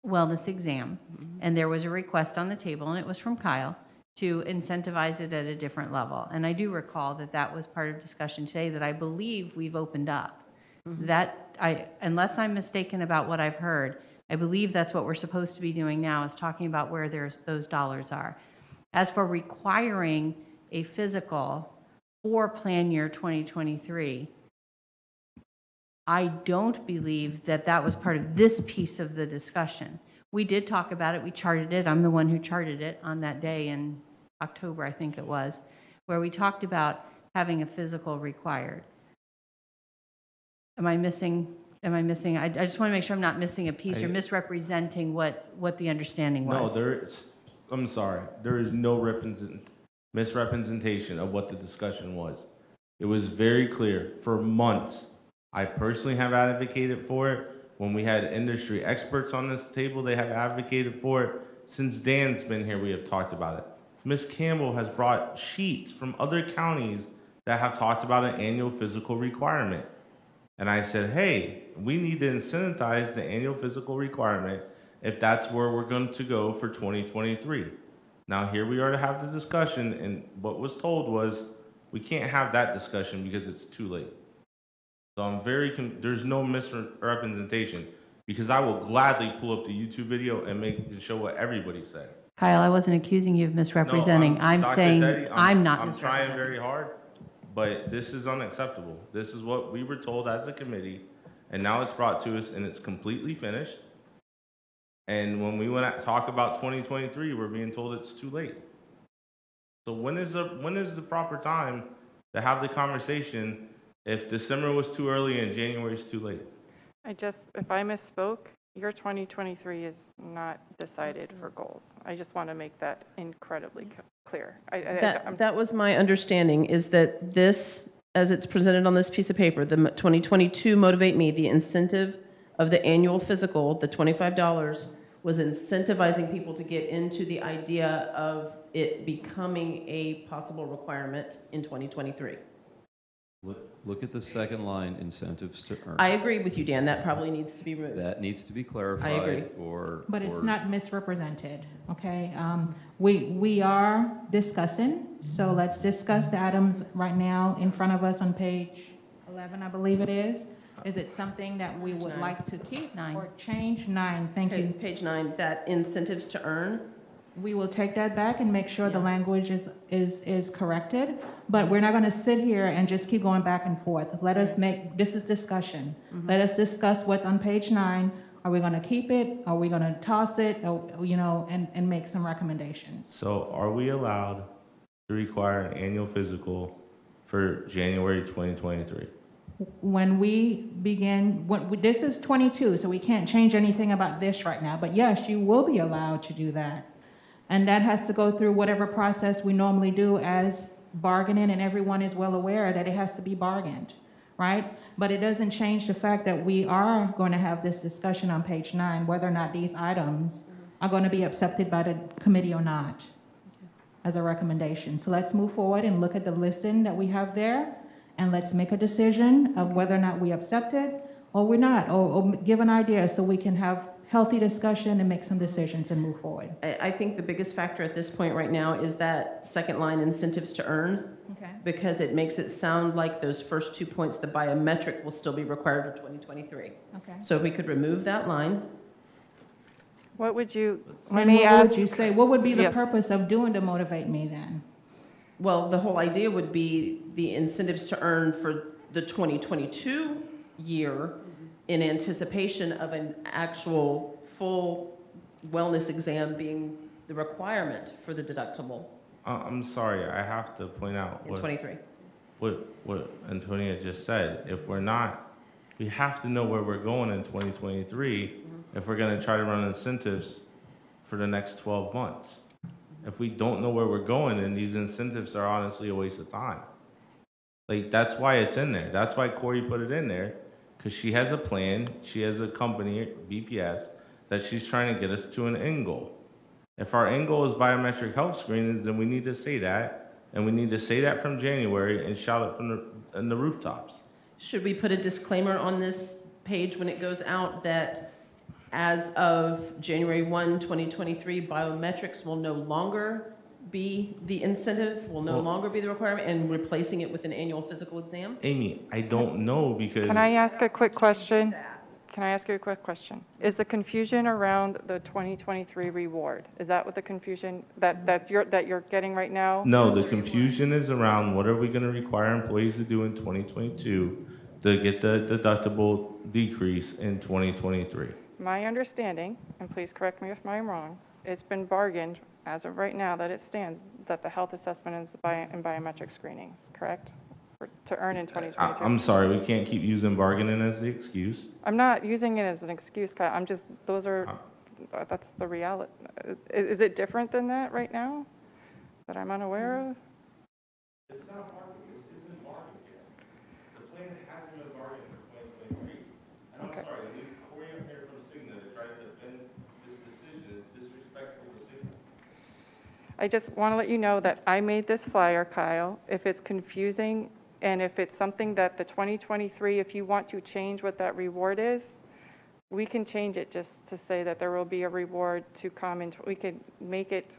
wellness exam, and there was a request on the table, and it was from Kyle, to incentivize it at a different level. And I do recall that that was part of discussion today that I believe we've opened up. That unless I'm mistaken about what I've heard, I believe that's what we're supposed to be doing now, is talking about where those dollars are. As for requiring a physical for plan year 2023, I don't believe that that was part of this piece of the discussion. We did talk about it. We charted it. I'm the one who charted it on that day in October, I think it was, where we talked about having a physical required. Am I missing? I just want to make sure I'm not missing a piece or misrepresenting what the understanding was. No, I'm sorry. There is no misrepresentation of what the discussion was. It was very clear for months. I personally have advocated for it. When we had industry experts on this table, they have advocated for it. Since Dan's been here, we have talked about it. Ms. Campbell has brought sheets from other counties that have talked about an annual physical requirement. And I said, hey, we need to incentivize the annual physical requirement if that's where we're going to go for 2023. Now here we are to have the discussion, and what was told was we can't have that discussion because it's too late. So I'm there's no misrepresentation, because I will gladly pull up the YouTube video and show what everybody said. Kyle, I wasn't accusing you of misrepresenting. No, I'm Dr. saying Detty, I'm not I'm trying misrepresenting. very hard, but this is unacceptable. This is what we were told as a committee, and now it's brought to us and it's completely finished. And when we went to talk about 2023, we're being told it's too late. So when is the proper time to have the conversation if December was too early and January is too late? If I misspoke, your 2023 is not decided for goals. I just want to make that incredibly clear. That was my understanding, is that this, as it's presented on this piece of paper, the 2022 Motivate Me, the incentive of the annual physical, the $25, was incentivizing people to get into the idea of it becoming a possible requirement in 2023. Look at the second line, incentives to earn. I agree with you, Dan. That probably needs to be removed. That needs to be clarified. I agree. But it's not misrepresented, okay? We are discussing, so let's discuss the items right now in front of us on page 11, I believe it is. Is it something that we would 9. like to keep 9. or change? 9, thank you. Page 9, that incentives to earn. We will take that back and make sure the Yeah. language is corrected, but we're not gonna sit here and just keep going back and forth. Let us this is discussion. Let us discuss what's on page 9. Are we gonna keep it? Are we gonna toss it? Or, and make some recommendations. So are we allowed to require an annual physical for January 2023? When we begin, this is 22, so we can't change anything about this right now, but yes, you will be allowed to do that. And that has to go through whatever process we normally do as bargaining, and everyone is well aware that it has to be bargained, right? But it doesn't change the fact that we are going to have this discussion on page 9, whether or not these items are going to be accepted by the committee or not as a recommendation. So let's move forward and look at the listing that we have there, and let's make a decision of whether or not we accept it or we're not, or give an idea so we can have healthy discussion and make some decisions and move forward. I think the biggest factor at this point right now is that second line, incentives to earn, Okay. because it makes it sound like those first 2 points, the biometric will still be required for 2023. Okay. So if we could remove that line. What would you, let Then me what ask, would you say? What would be the Yes. purpose of doing to motivate me then? Well, the whole idea would be the incentives to earn for the 2022 year in anticipation of an actual full wellness exam being the requirement for the deductible I'm sorry, I have to point out in 23. what Antonia just said. If we're not, we have to know where we're going in 2023 if we're going to try to run incentives for the next 12 months. If we don't know where we're going, then these incentives are honestly a waste of time. Like, that's why it's in there. That's why Corey put it in there, because she has a plan, she has a company, BPS, that she's trying to get us to an end goal. If our end goal is biometric health screenings, then we need to say that, and we need to say that from January and shout it from the rooftops. Should we put a disclaimer on this page when it goes out that as of January 1, 2023, biometrics will no longer be the incentive, will no Well- longer be the requirement, and replacing it with an annual physical exam? Amy, I don't know, because can I ask a quick question? Can I ask you a quick question? Is the confusion around the 2023 reward, is that what the confusion that you're getting right now? no, the confusion is around what are we going to require employees to do in 2022 to get the deductible decrease in 2023. My understanding, and please correct me if I'm wrong, it's been bargained as of right now that it stands that the health assessment and biometric screenings, correct? To earn in 2022. I'm sorry, we can't keep using bargaining as the excuse. I'm not using it as an excuse, Kyle. I'm just, that's the reality. Is it different than that right now that I'm unaware of? It's not bargaining, this isn't bargaining yet. The plan hasn't been bargained for 2023. And I'm Okay. sorry, to leave Corey up here from Cigna to try to defend this decision is disrespectful to Cigna. I just want to let you know that I made this flyer, Kyle. If it's confusing and if it's something that the 2023, if you want to change what that reward is, we can change it just to say that there will be a reward to come in. We could make it,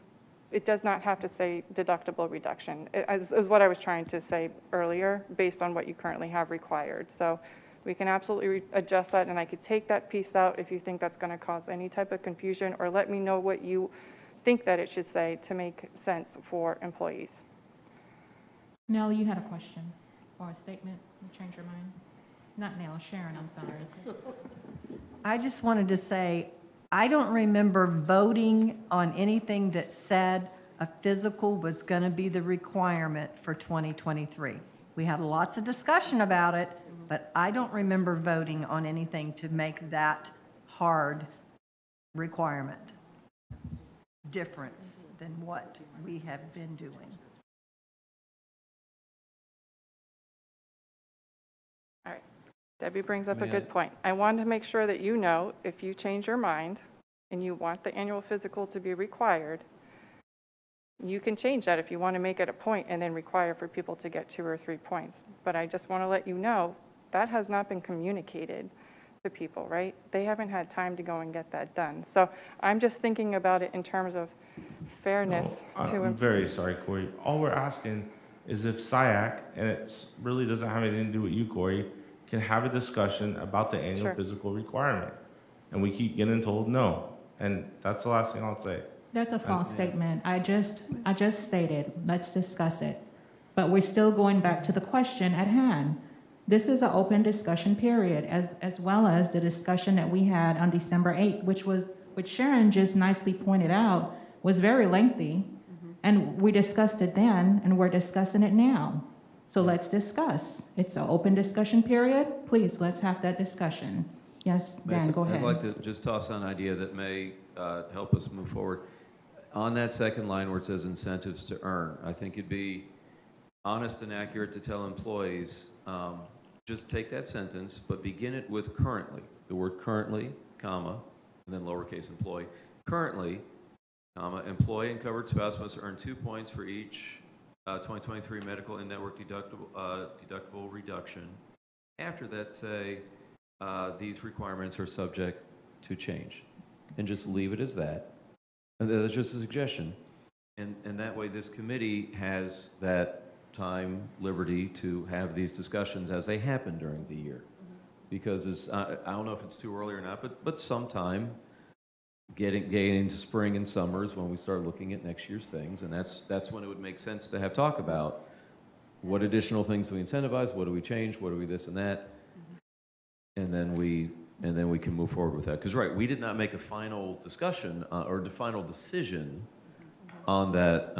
it does not have to say deductible reduction, is what I was trying to say earlier, based on what you currently have required. So we can absolutely adjust that, and I could take that piece out if you think that's going to cause any type of confusion, or let me know what you think that it should say to make sense for employees. Nell, you had a question or a statement? You changed your mind? Not Nell, Sharon, I'm sorry. I just wanted to say, I don't remember voting on anything that said a physical was going to be the requirement for 2023. We had lots of discussion about it, but I don't remember voting on anything to make that hard requirement difference than what we have been doing. All right. Debbie brings up a May good I- point. I wanted to make sure that you know, if you change your mind and you want the annual physical to be required, you can change that if you want to make it a point and then require for people to get 2 or 3 points. But I just want to let you know, that has not been communicated to people, right? They haven't had time to go and get that done. So I'm just thinking about it in terms of fairness No, to I'm very sorry, Corey. All we're asking is if Siac, and it really doesn't have anything to do with you, Corey, can have a discussion about the annual Sure. physical requirement. And we keep getting told no. And that's the last thing I'll say. That's a false statement. I just stated, let's discuss it. But we're still going back to the question at hand. This is an open discussion period, as well as the discussion that we had on December 8th, which Sharon just nicely pointed out, was very lengthy. And we discussed it then, and we're discussing it now. So let's discuss. It's an open discussion period. Please, let's have that discussion. Yes, Dan, go ahead. I'd like to just toss out an idea that may help us move forward. On that second line where it says incentives to earn, I think it'd be honest and accurate to tell employees, just take that sentence, but begin it with currently. The word currently, comma, and then lowercase employee. Currently, comma, employee and covered spouse must earn 2 points for each 2023 medical and network deductible reduction. After that, say, these requirements are subject to change. And just leave it as that. And that's just a suggestion. And that way this committee has that time, liberty to have these discussions as they happen during the year. Because it's, I don't know if it's too early or not, but sometime getting into spring and summer is when we start looking at next year's things. And that's when it would make sense to have talk about what additional things do we incentivize, what do we change, what do we this and that. And then we can move forward with that. Because, right, we did not make a final discussion or the final decision on that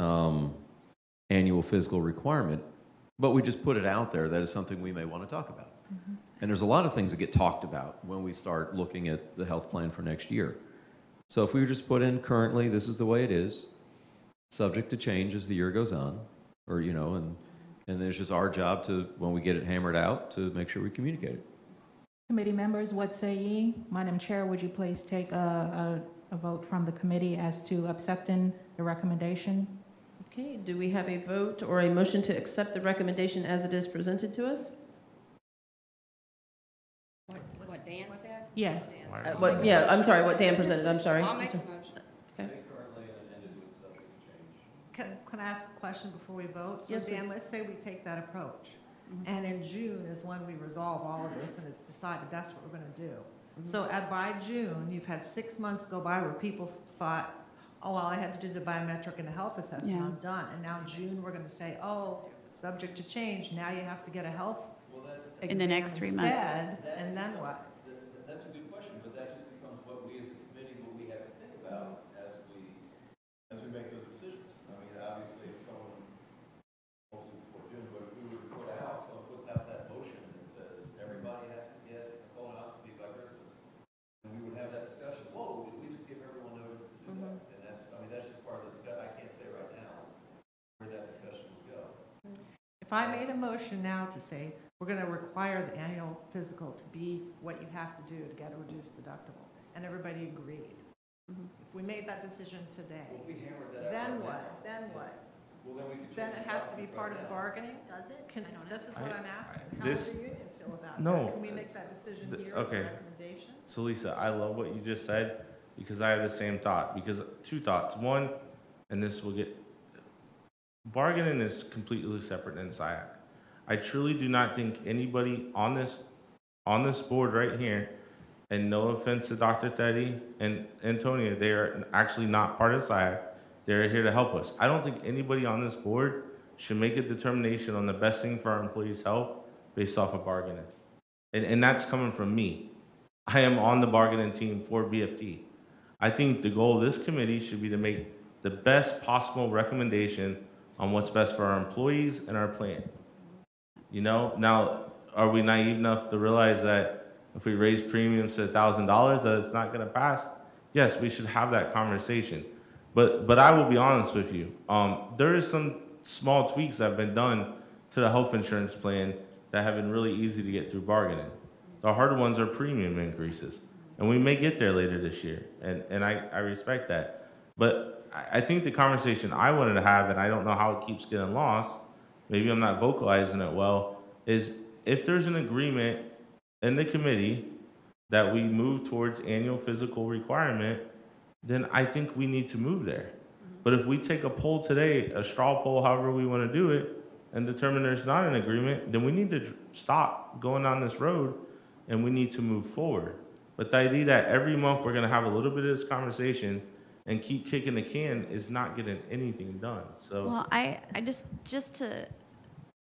annual physical requirement, but we just put it out there that is something we may want to talk about. And there's a lot of things that get talked about when we start looking at the health plan for next year. So if we just put in currently, this is the way it is, subject to change as the year goes on, or, you know, and there's just our job to, when we get it hammered out, to make sure we communicate it. Committee members, what say ye? Madam Chair, would you please take a vote from the committee as to accepting the recommendation? Okay, do we have a vote or a motion to accept the recommendation as it is presented to us? What Dan said? Yes. Yeah, I'm sorry, what Dan presented, I'm sorry. I'll make a motion. Can I ask a question before we vote? Yes, So Dan, please. let's say we take that approach, and in June is when we resolve all of this, and it's decided that's what we're going to do. So by June, you've had 6 months go by where people thought, oh, all I had to do is a biometric and a health assessment, Yeah. I'm done. And now June, we're going to say, oh, subject to change, now you have to get a health In the next 3 months. instead, and then what? That's a good question, but that just becomes what we as a committee, what we have to think about as we make those decisions. I mean, obviously, if someone, hopefully before June, but if we were to put out, someone puts out that motion that says everybody has to get a colonoscopy by Christmas, and we would have that discussion, whoa, did we just give everyone notice to do that? And that's just part of the discussion. I can't say right now where that discussion would go. If I made a motion now to say, we're going to require the annual physical to be what you have to do to get a reduced deductible, and everybody agreed. If we made that decision today, We hammered that out. then right what? now. Then what? Well, then we could Then change it has to the be topic part of right the now. bargaining? Does it? This is what I'm asking. How this- does the union feel about No. that? Can we make that decision here as a okay. recommendation? So Lisa, I love what you just said because I have the same thought. Because two thoughts. One, and this will get, bargaining is completely separate than SIAC. I truly do not think anybody on this board right here, and no offense to Dr. Teddy and Antonia, they are actually not part of SIAC. They're here to help us. I don't think anybody on this board should make a determination on the best thing for our employees' health based off of bargaining. And that's coming from me. I am on the bargaining team for BFT. I think the goal of this committee should be to make the best possible recommendation on what's best for our employees and our plan. You know, now, are we naive enough to realize that if we raise premiums to $1,000 that it's not going to pass? Yes, we should have that conversation. But I will be honest with you. There is some small tweaks that have been done to the health insurance plan that have been really easy to get through bargaining. The harder ones are premium increases. And we may get there later this year, and I respect that. But I think the conversation I wanted to have, and I don't know how it keeps getting lost, maybe I'm not vocalizing it well, is if there's an agreement in the committee that we move towards annual physical requirement, then I think we need to move there. But if we take a poll today, a straw poll, however we want to do it, and determine there's not an agreement, then we need to stop going down this road and we need to move forward. But the idea that every month we're going to have a little bit of this conversation and keep kicking the can is not getting anything done. So Well, I just to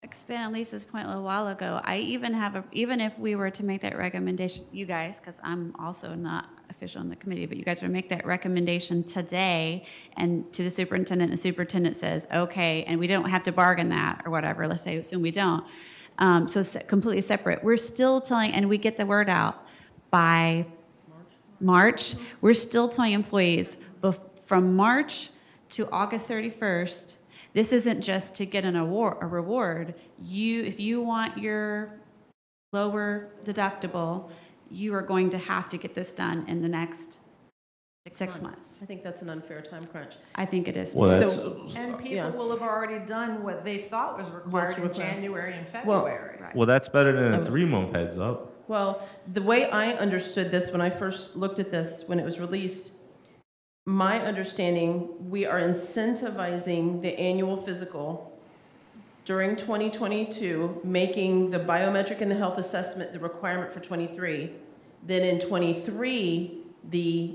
expand on Lisa's point a little while ago, I even even if we were to make that recommendation, you guys, because I'm also not official in the committee, but you guys were to make that recommendation today and to the superintendent says, okay, and we don't have to bargain that or whatever, let's say, assume we don't. Completely separate. We're still telling, and we get the word out by March, we're still telling employees from March to August 31st, this isn't just to get a reward. If you want your lower deductible, you are going to have to get this done in the next 6 months. I think that's an unfair time crunch. I think it is too. Well, that's, And people Yeah. will have already done what they thought was required in January and Well, February. well, that's better than a 3-month heads up. Well, the way I understood this when I first looked at this, when it was released, my understanding, we are incentivizing the annual physical during 2022, making the biometric and the health assessment the requirement for 23. Then in 23, the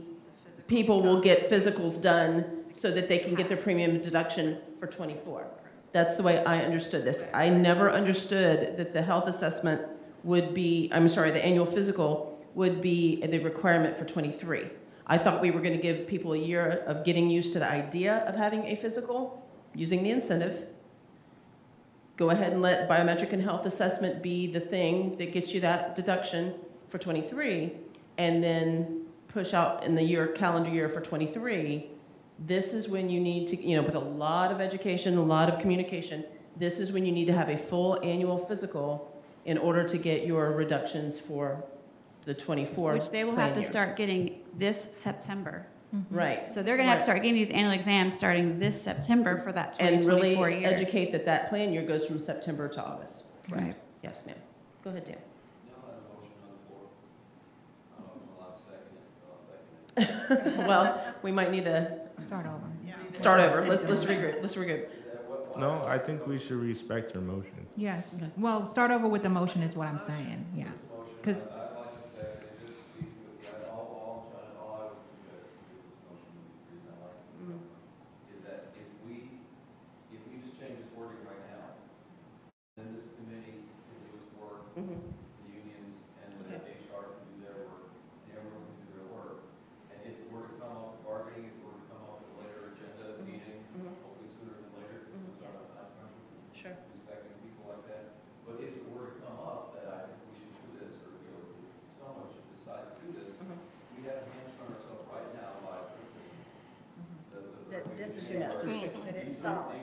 people will get physicals done so that they can get their premium deduction for 24. That's the way I understood this. I never understood that the health assessment would be, the annual physical would be the requirement for 23. I thought we were going to give people a year of getting used to the idea of having a physical, using the incentive. Go ahead and let biometric and health assessment be the thing that gets you that deduction for 23, and then push out in the calendar year for 23. This is when you need to, with a lot of education, a lot of communication, this is when you need to have a full annual physical in order to get your reductions for the 24 Which they will plan have to year. start getting this September. Right. So they're going to have to start getting these annual exams starting this September for that And 2024 really year. educate that plan year goes from September to August. Right. Yes, ma'am. Go ahead, Dan. Well, we might need to Start over. start over. Let's regroup. Let's regroup. No, I think we should respect her motion. Yes. Well, start over with the motion is what I'm saying, yeah. Because, Sure. This is that it's solid.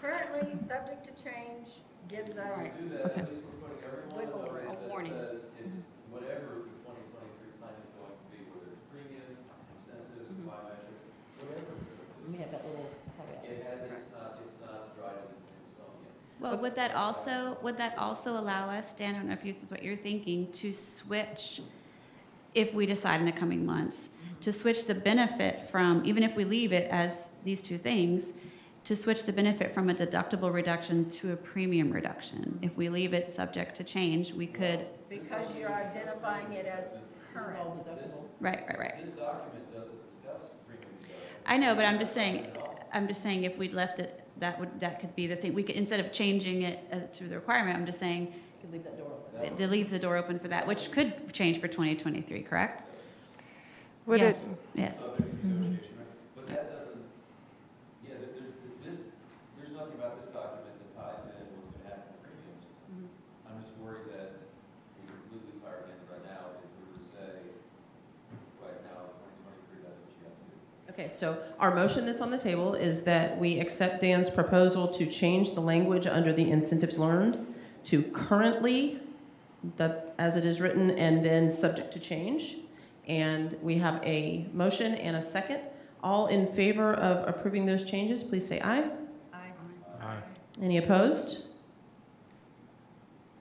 Currently, subject to change gives us wiggle room. A warning. Whatever the 2023 plan is going to be, whether it's premium, incentives, biometrics, whatever it's going to be. We have that little It's not dried in stone yet. Well, would that also allow us, Dan, I don't know if this is what you're thinking, to switch, if we decide in the coming months, to switch the benefit from, even if we leave it as these two things, to switch the benefit from a deductible reduction to a premium reduction. If we leave it subject to change, we could. Because you're identifying it as current. Right. This document doesn't discuss premium deduction. I know, but I'm just saying if we'd left it, that could be the thing. We could, instead of changing it to the requirement, I'm just saying leave that door open. it leaves the door open for that, which could change for 2023, correct? Would yes. Yes. But that doesn't, there's nothing about this document that ties in what's going to happen with premiums. I'm just worried that we completely tie our hands right now if we were to say, right now, 2023, that's what you have to do. Okay, so our motion that's on the table is that we accept Dan's proposal to change the language under the incentives learned to currently, that as it is written, and then subject to change. And we have a motion and a second. All in favor of approving those changes, please say aye. Aye. Any opposed?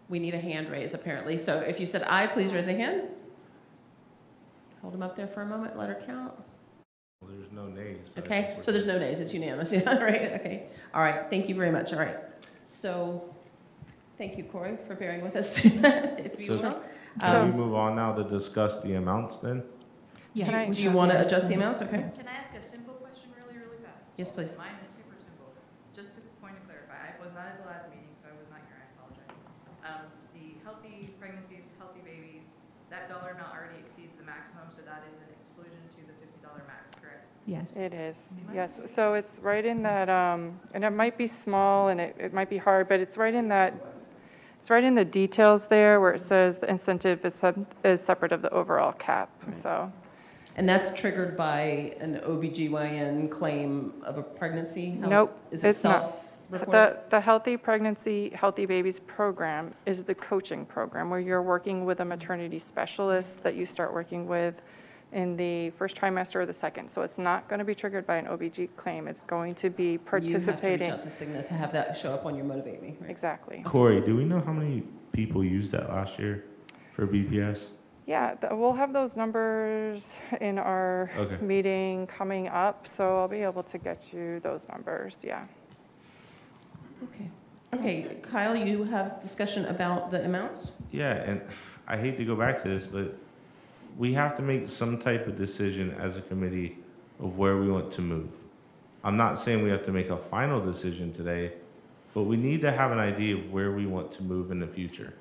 We need a hand raise, apparently. So if you said aye, please raise a hand. Hold them up there for a moment, let her count. Well, there's no nays. So I think Okay, we're so there's good. no nays, it's unanimous, yeah, all right, okay. All right, thank you very much, all right. So, thank you, Corey, for bearing with us, if you So- will. Can we move on now to discuss the amounts then? Can I- Do you want to adjust the amounts, okay? Yes. Can I ask a simple question really, really fast? Yes, please. Mine is super simple. Just to point to clarify, I was not at the last meeting, so I was not here, I apologize. The healthy pregnancies, healthy babies, that dollar amount already exceeds the maximum, so that is an exclusion to the $50 max, correct? Yes. It is, yes. So it's right in that, and it might be small and it might be hard, but it's right in that, it's right in the details there where it says the incentive is separate of the overall cap, so. And that's triggered by an OBGYN claim of a pregnancy? How- Nope, Is it it's not. self-reported? The Healthy Pregnancy, Healthy Babies program is the coaching program where you're working with a maternity specialist that you start working with in the first trimester or the second. So it's not going to be triggered by an OBG claim. It's going to be participating. You have to reach out to Cigna to have that show up on your Motivate Me, right? Exactly. Corey, do we know how many people used that last year for BPS? Yeah, we'll have those numbers in our Okay. meeting coming up, so I'll be able to get you those numbers, yeah. Okay. Okay, Kyle, you have discussion about the amounts? Yeah, and I hate to go back to this, but we have to make some type of decision as a committee of where we want to move. I'm not saying we have to make a final decision today, but we need to have an idea of where we want to move in the future.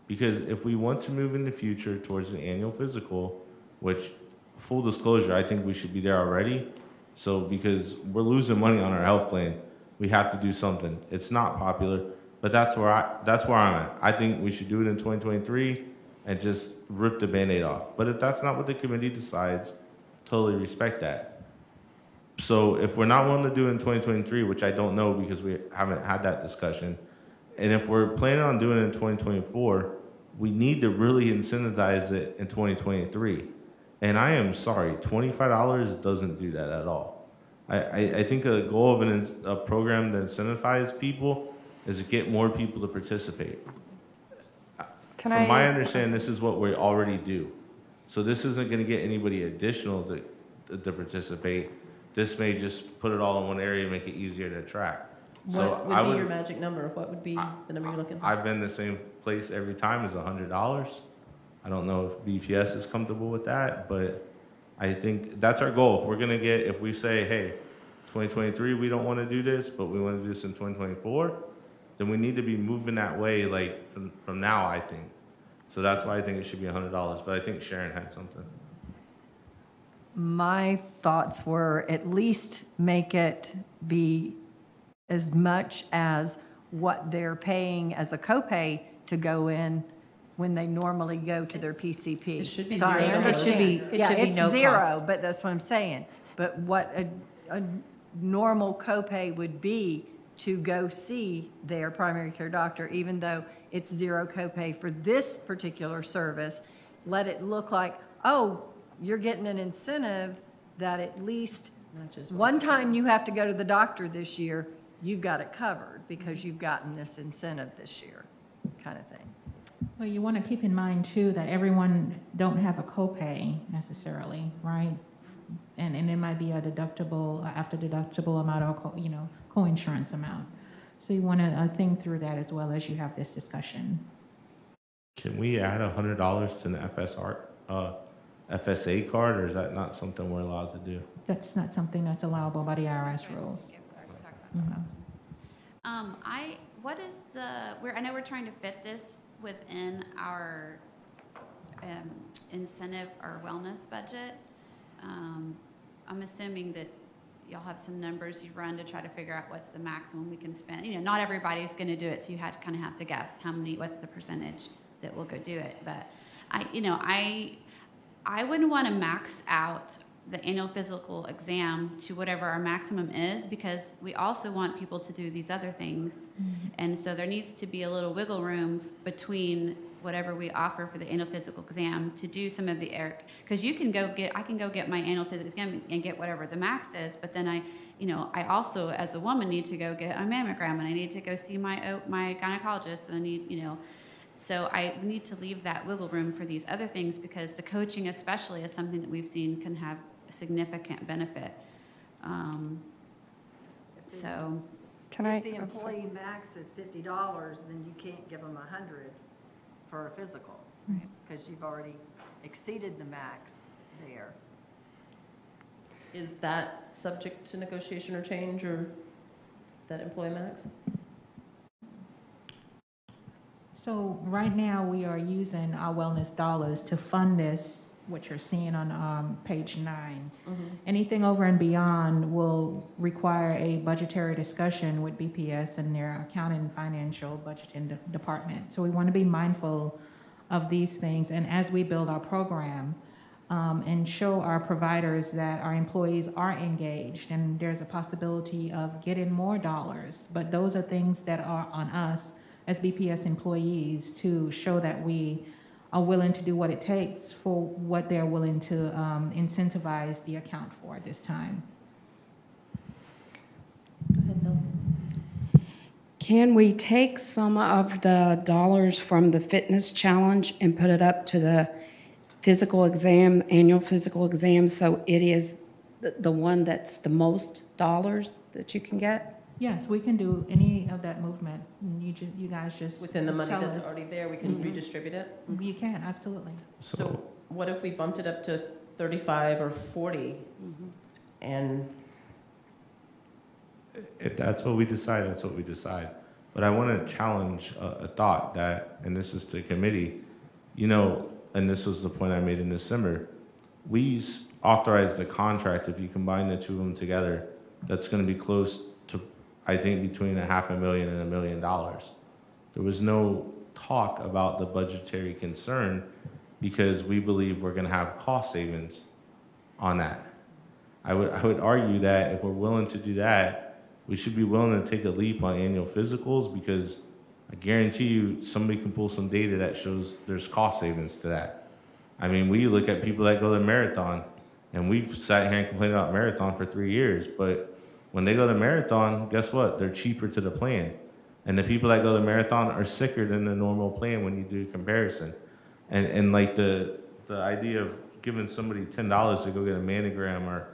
Because if we want to move in the future towards an annual physical, which, full disclosure, I think we should be there already. So because we're losing money on our health plan, we have to do something. It's not popular, but that's where I'm at. I think we should do it in 2023 and just rip the Band-Aid off. But if that's not what the committee decides, totally respect that. So if we're not willing to do it in 2023, which I don't know because we haven't had that discussion, and if we're planning on doing it in 2024, we need to really incentivize it in 2023. And I am sorry, $25 doesn't do that at all. I think a goal of a program that incentivizes people is to get more people to participate. Can From my I, understanding, this is what we already do. So this isn't going to get anybody additional to participate. This may just put it all in one area and make it easier to track. So What would be your magic number? What would be the number you're looking for? I've been the same place every time as $100. I don't know if BPS is comfortable with that, but I think that's our goal. If we say, hey, 2023, we don't want to do this, but we want to do this in 2024, then we need to be moving that way, like from now, I think. So that's why I think it should be $100. But I think Sharon had something. My thoughts were at least make it be as much as what they're paying as a copay to go in when they normally go to their PCP. It should be So I $0. understand. It Yeah, should be it's no zero, cost. but that's what I'm saying. But what a normal copay would be to go see their primary care doctor, even though it's zero copay for this particular service, let it look like, oh, you're getting an incentive that at least one time you have to go to the doctor this year, you've got it covered because you've gotten this incentive this year, kind of thing. Well, you want to keep in mind too that everyone don't have a copay necessarily, right? And it might be a deductible, after deductible amount or co-insurance amount. So you want to think through that as well as you have this discussion. Can we add $100 to an FSA card, or is that not something we're allowed to do? That's not something that's allowable by the IRS rules. What is I know we're trying to fit this within our incentive or wellness budget. I'm assuming that y'all have some numbers you run to try to figure out what's the maximum we can spend. You know, not everybody's going to do it, so you kind of have to guess what's the percentage that will go do it. But I wouldn't want to max out the annual physical exam to whatever our maximum is, because we also want people to do these other things. Mm-hmm. And so there needs to be a little wiggle room between whatever we offer for the annual physical exam to do some of the because I can go get my annual physical exam and get whatever the max is, but then I also as a woman need to go get a mammogram, and I need to go see my gynecologist, and I need, so I need to leave that wiggle room for these other things, because the coaching especially is something that we've seen can have significant benefit. So, If the employee max is $50, then you can't give them 100 for a physical, because you've already exceeded the max there. Is that subject to negotiation or change, or that employee max? So right now, we are using our wellness dollars to fund this, what you're seeing on page 9. Anything over and beyond will require a budgetary discussion with BPS and their accounting and financial budgeting department. So we want to be mindful of these things, and as we build our program, and show our providers that our employees are engaged and there's a possibility of getting more dollars. But those are things that are on us as BPS employees to show that we are willing to do what it takes for what they're willing to incentivize the account for at this time. Go ahead, Bill. Can we take some of the dollars from the fitness challenge and put it up to the physical exam, annual physical exam, so it is the one that's the most dollars that you can get? Yes, we can do any of that movement. You guys just Within the money tell that's us. already there, we can redistribute it? You can, absolutely. So what if we bumped it up to 35 or 40? And If that's what we decide, that's what we decide. But I want to challenge a thought that, and this is to the committee, and this was the point I made in December, we authorized the contract, if you combine the two of them together, that's going to be close to, I think, between $500,000 and $1 million. There was no talk about the budgetary concern because we believe we're going to have cost savings on that. I would argue that if we're willing to do that, we should be willing to take a leap on annual physicals, because I guarantee you somebody can pull some data that shows there's cost savings to that. I mean, we look at people that go to marathon, and we've sat here and complained about marathon for 3 years, but when they go to marathon, guess what? They're cheaper to the plan. And the people that go to marathon are sicker than the normal plan when you do a comparison. And like the idea of giving somebody $10 to go get a mammogram or,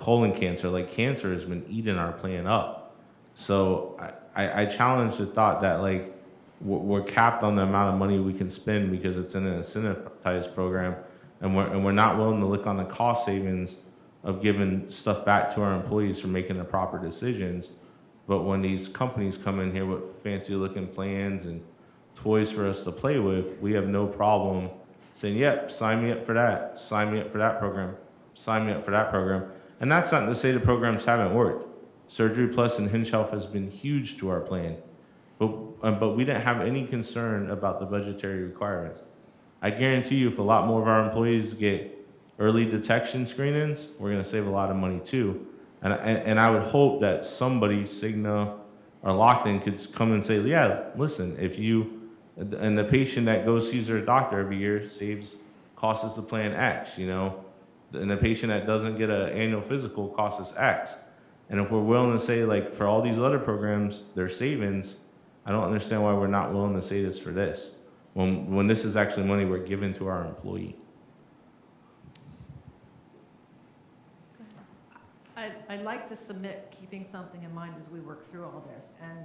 colon cancer, like cancer has been eating our plan up. So I challenge the thought that like we're capped on the amount of money we can spend because it's in an incentivized program, and we're not willing to look on the cost savings of giving stuff back to our employees for making the proper decisions. But when these companies come in here with fancy looking plans and toys for us to play with, we have no problem saying, yep, sign me up for that, sign me up for that program, sign me up for that program. And that's not to say the programs haven't worked. Surgery Plus and Hinge Health has been huge to our plan. But we didn't have any concern about the budgetary requirements. I guarantee you if a lot more of our employees get early detection screenings, we're going to save a lot of money too. And I would hope that somebody, Cigna or Lockton, could come and say, yeah, listen, if you, and the patient that goes sees their doctor every year costs us the plan X, and the patient that doesn't get an annual physical costs us X. And if we're willing to say, like, for all these other programs, there's savings, I don't understand why we're not willing to say this for this, when this is actually money we're giving to our employee. I'd like to submit keeping something in mind as we work through all this, and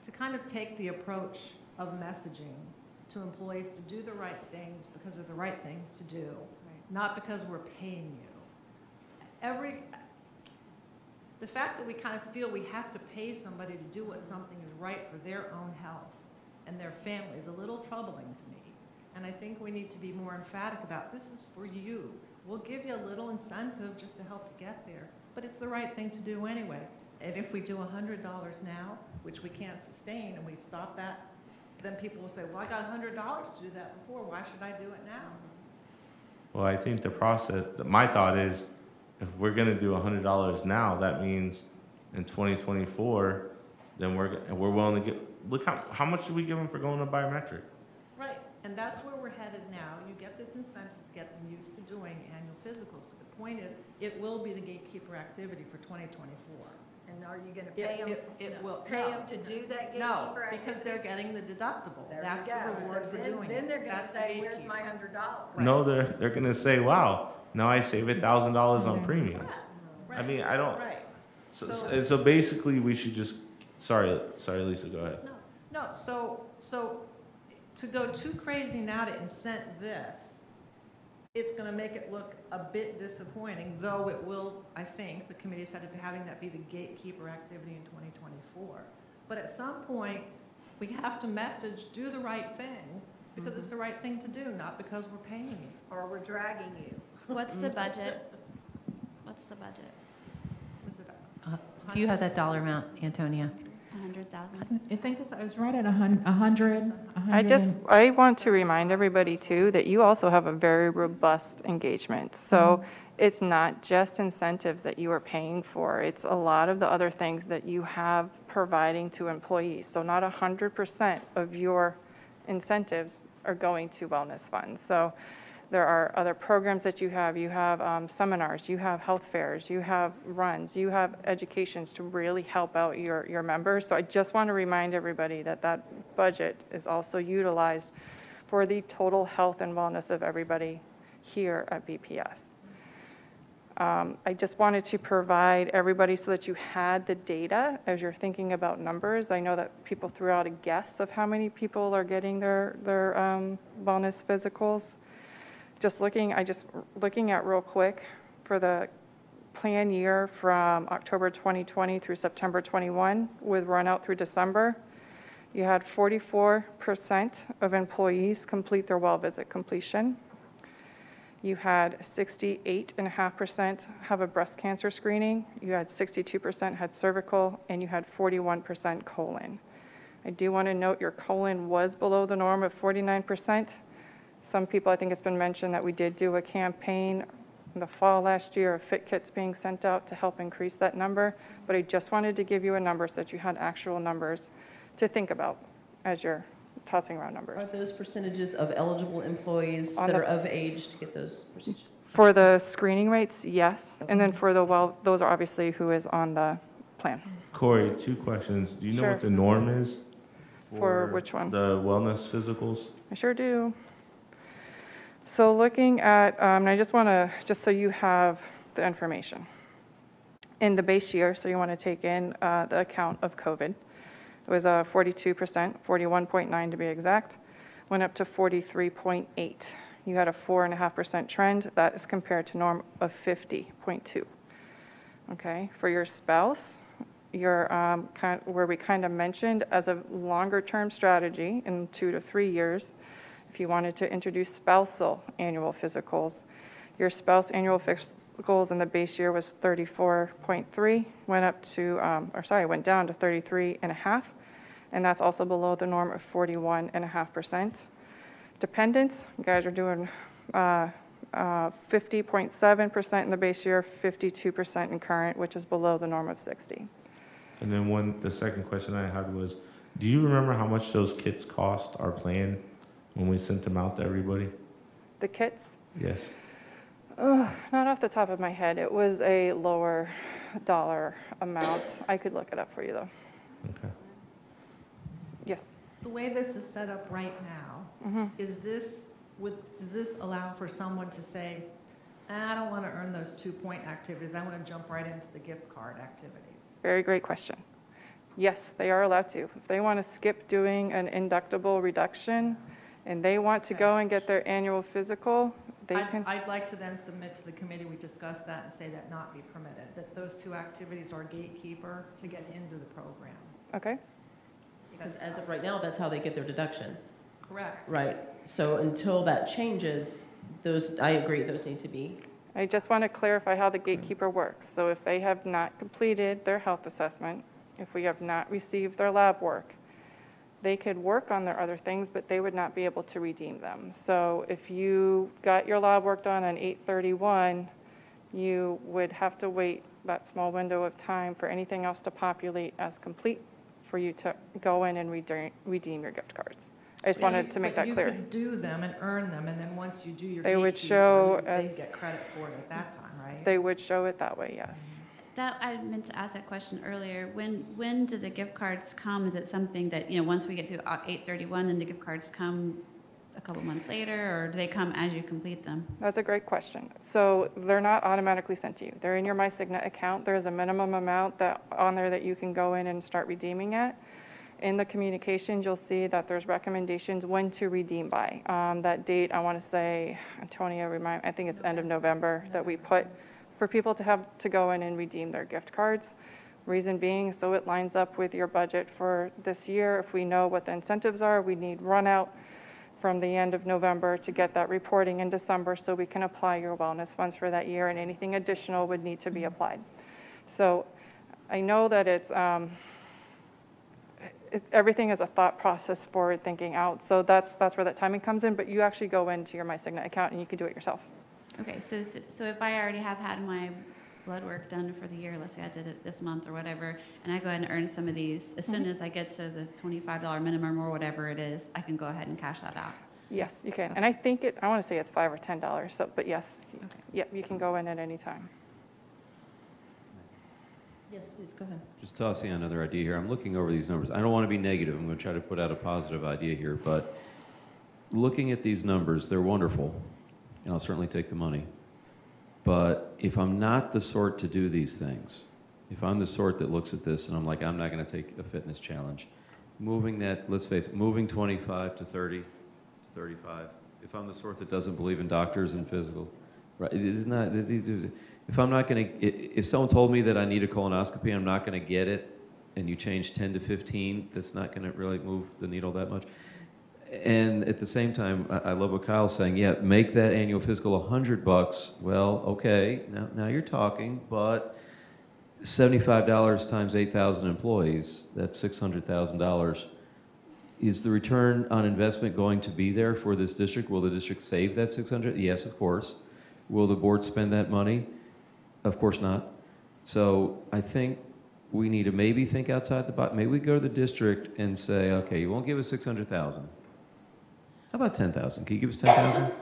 to kind of take the approach of messaging to employees to do the right things because they're the right things to do, not because we're paying you. The fact that we kind of feel we have to pay somebody to do what something is right for their own health and their family is a little troubling to me. And I think we need to be more emphatic about this is for you. We'll give you a little incentive just to help you get there, but it's the right thing to do anyway. And if we do $100 now, which we can't sustain, and we stop that, then people will say, well, I got $100 to do that before, why should I do it now? Well, I think the process, my thought is, if we're going to do $100 now, that means in 2024, then we're willing to look how much did we give them for going to biometric? Right, and that's where we're headed now. You get this incentive to get them used to doing annual physicals, but the point is, it will be the gatekeeper activity for 2024. And are you going to pay them? It will Pay them to do that gatekeeper No, activity? because they're getting the deductible. There That's you the go. reward So for doing it. then they're going to That's the say, where's gatekeeper. my $100? No, they're going to say, wow, Now I save $1,000 on premiums. I mean, I don't. So basically, we should just. Sorry, Lisa, go ahead. No, so to go too crazy now to incent this, it's going to make it look a bit disappointing, though it will, I think, the committee's headed to having that be the gatekeeper activity in 2024. But at some point, we have to message, do the right things, because it's the right thing to do, not because we're paying you. Or we're dragging you. What's the budget? What's the budget? Is it Do you have that dollar amount, Antonia? 100,000? I think it was right at 100. I want to remind everybody too that you also have a very robust engagement. So it's not just incentives that you are paying for. It's a lot of the other things that you have providing to employees. So not 100% of your incentives are going to wellness funds. So there are other programs that you have. You have seminars, you have health fairs, you have runs, you have educations to really help out your members. So I just want to remind everybody that that budget is also utilized for the total health and wellness of everybody here at BPS. I just wanted to provide everybody so that you had the data as you're thinking about numbers. I know that people threw out a guess of how many people are getting their wellness physicals. Looking at real quick for the plan year from October 2020 through September 21 with run out through December, you had 44% of employees complete their well visit completion. You had 68.5% have a breast cancer screening. You had 62% had cervical, and you had 41% colon. I do want to note your colon was below the norm of 49%. Some people, I think it's been mentioned that we did do a campaign in the fall last year of fit kits being sent out to help increase that number. But I just wanted to give you a number so that you had actual numbers to think about as you're tossing around numbers. Are those percentages of eligible employees that are of age to get those procedures? For the screening rates, yes. And then for the those are obviously who is on the plan. Corey, 2 questions. Do you know Sure. what the norm is? For which one? The wellness physicals? I sure do. So looking at, and I just want to, just so you have the information. In the base year, so you want to take in the account of COVID, it was 42%, 41.9 to be exact, went up to 43.8. You had a 4.5% trend. That is compared to norm of 50.2. Okay, for your spouse, your where we kind of mentioned as a longer term strategy in 2 to 3 years, if you wanted to introduce spousal annual physicals, your spouse annual physicals in the base year was 34.3, went down to 33.5, and that's also below the norm of 41.5%. Dependents, you guys are doing 50.7% in the base year, 52% in current, which is below the norm of 60. And then the second question I had was, do you remember how much those kits cost our plan when we sent them out to everybody? The kits? Yes. Not off the top of my head. It was a lower dollar amount. I could look it up for you though. Okay. Yes. The way this is set up right now, does this allow for someone to say, I don't want to earn those 2-point activities, I want to jump right into the gift card activities? Very great question. Yes, they are allowed to. If they want to skip doing an inductible reduction and they want to go and get their annual physical, they can. I'd like to then submit to the committee, we discussed that, and say that not be permitted, that those 2 activities are gatekeeper to get into the program. Okay. Because as of right now, that's how they get their deduction. Correct. Right. So until that changes, I agree, those need to be. I just want to clarify how the gatekeeper works. So if they have not completed their health assessment, if we have not received their lab work, they could work on their other things, but they would not be able to redeem them. So if you got your lab work done on 8/31, you would have to wait that small window of time for anything else to populate as complete for you to go in and redeem your gift cards. I just wanted to make that clear. But you could do them and earn them, and then once you do your They would gatekeeper, show they as- get credit for it at that time, right? They would show it that way, yes. That, I meant to ask that question earlier. When do the gift cards come? Is it something that, once we get to 8/31, then the gift cards come couple months later, or do they come as you complete them? That's a great question. So they're not automatically sent to you. They're in your MyCigna account. There's a minimum amount that on there that you can go in and start redeeming at. In the communications, you'll see that there's recommendations when to redeem by. That date, I want to say, Antonia, I think it's end of November that we put for people to have to go in and redeem their gift cards. Reason being, so it lines up with your budget for this year. If we know what the incentives are, we need run out from the end of November to get that reporting in December so we can apply your wellness funds for that year, and anything additional would need to be applied. So I know that everything is a thought process forward thinking out. So that's where that timing comes in, but you actually go into your MyCigna account and you can do it yourself. Okay, so if I already have had my blood work done for the year, let's say I did it this month or whatever, and I go ahead and earn some of these, as soon as I get to the $25 minimum or whatever it is, I can go ahead and cash that out. Yes, you can. Okay. And I think I want to say it's $5 or $10. So, but yes, Okay. yep, you can go in at any time. Yes, please, go ahead. Just tossing out another idea here. I'm looking over these numbers. I don't want to be negative. I'm going to try to put out a positive idea here. But looking at these numbers, they're wonderful. And I'll certainly take the money. But if I'm not the sort to do these things, if I'm the sort that looks at this and I'm like, I'm not going to take a fitness challenge, moving that, let's face it, moving 25 to 30 to 35, if I'm the sort that doesn't believe in doctors and physical, right, it is not, if I'm not going to, if someone told me that I need a colonoscopy, I'm not going to get it, and you change 10 to 15, that's not going to really move the needle that much. And at the same time, I love what Kyle's saying. Yeah, make that annual physical $100. Well, okay, now you're talking, but $75 times 8,000 employees, that's $600,000. Is the return on investment going to be there for this district? Will the district save that $600? Yes, of course. Will the board spend that money? Of course not. So I think we need to maybe think outside the box. Maybe we go to the district and say, okay, you won't give us $600,000. How about 10,000? Can you give us 10,000?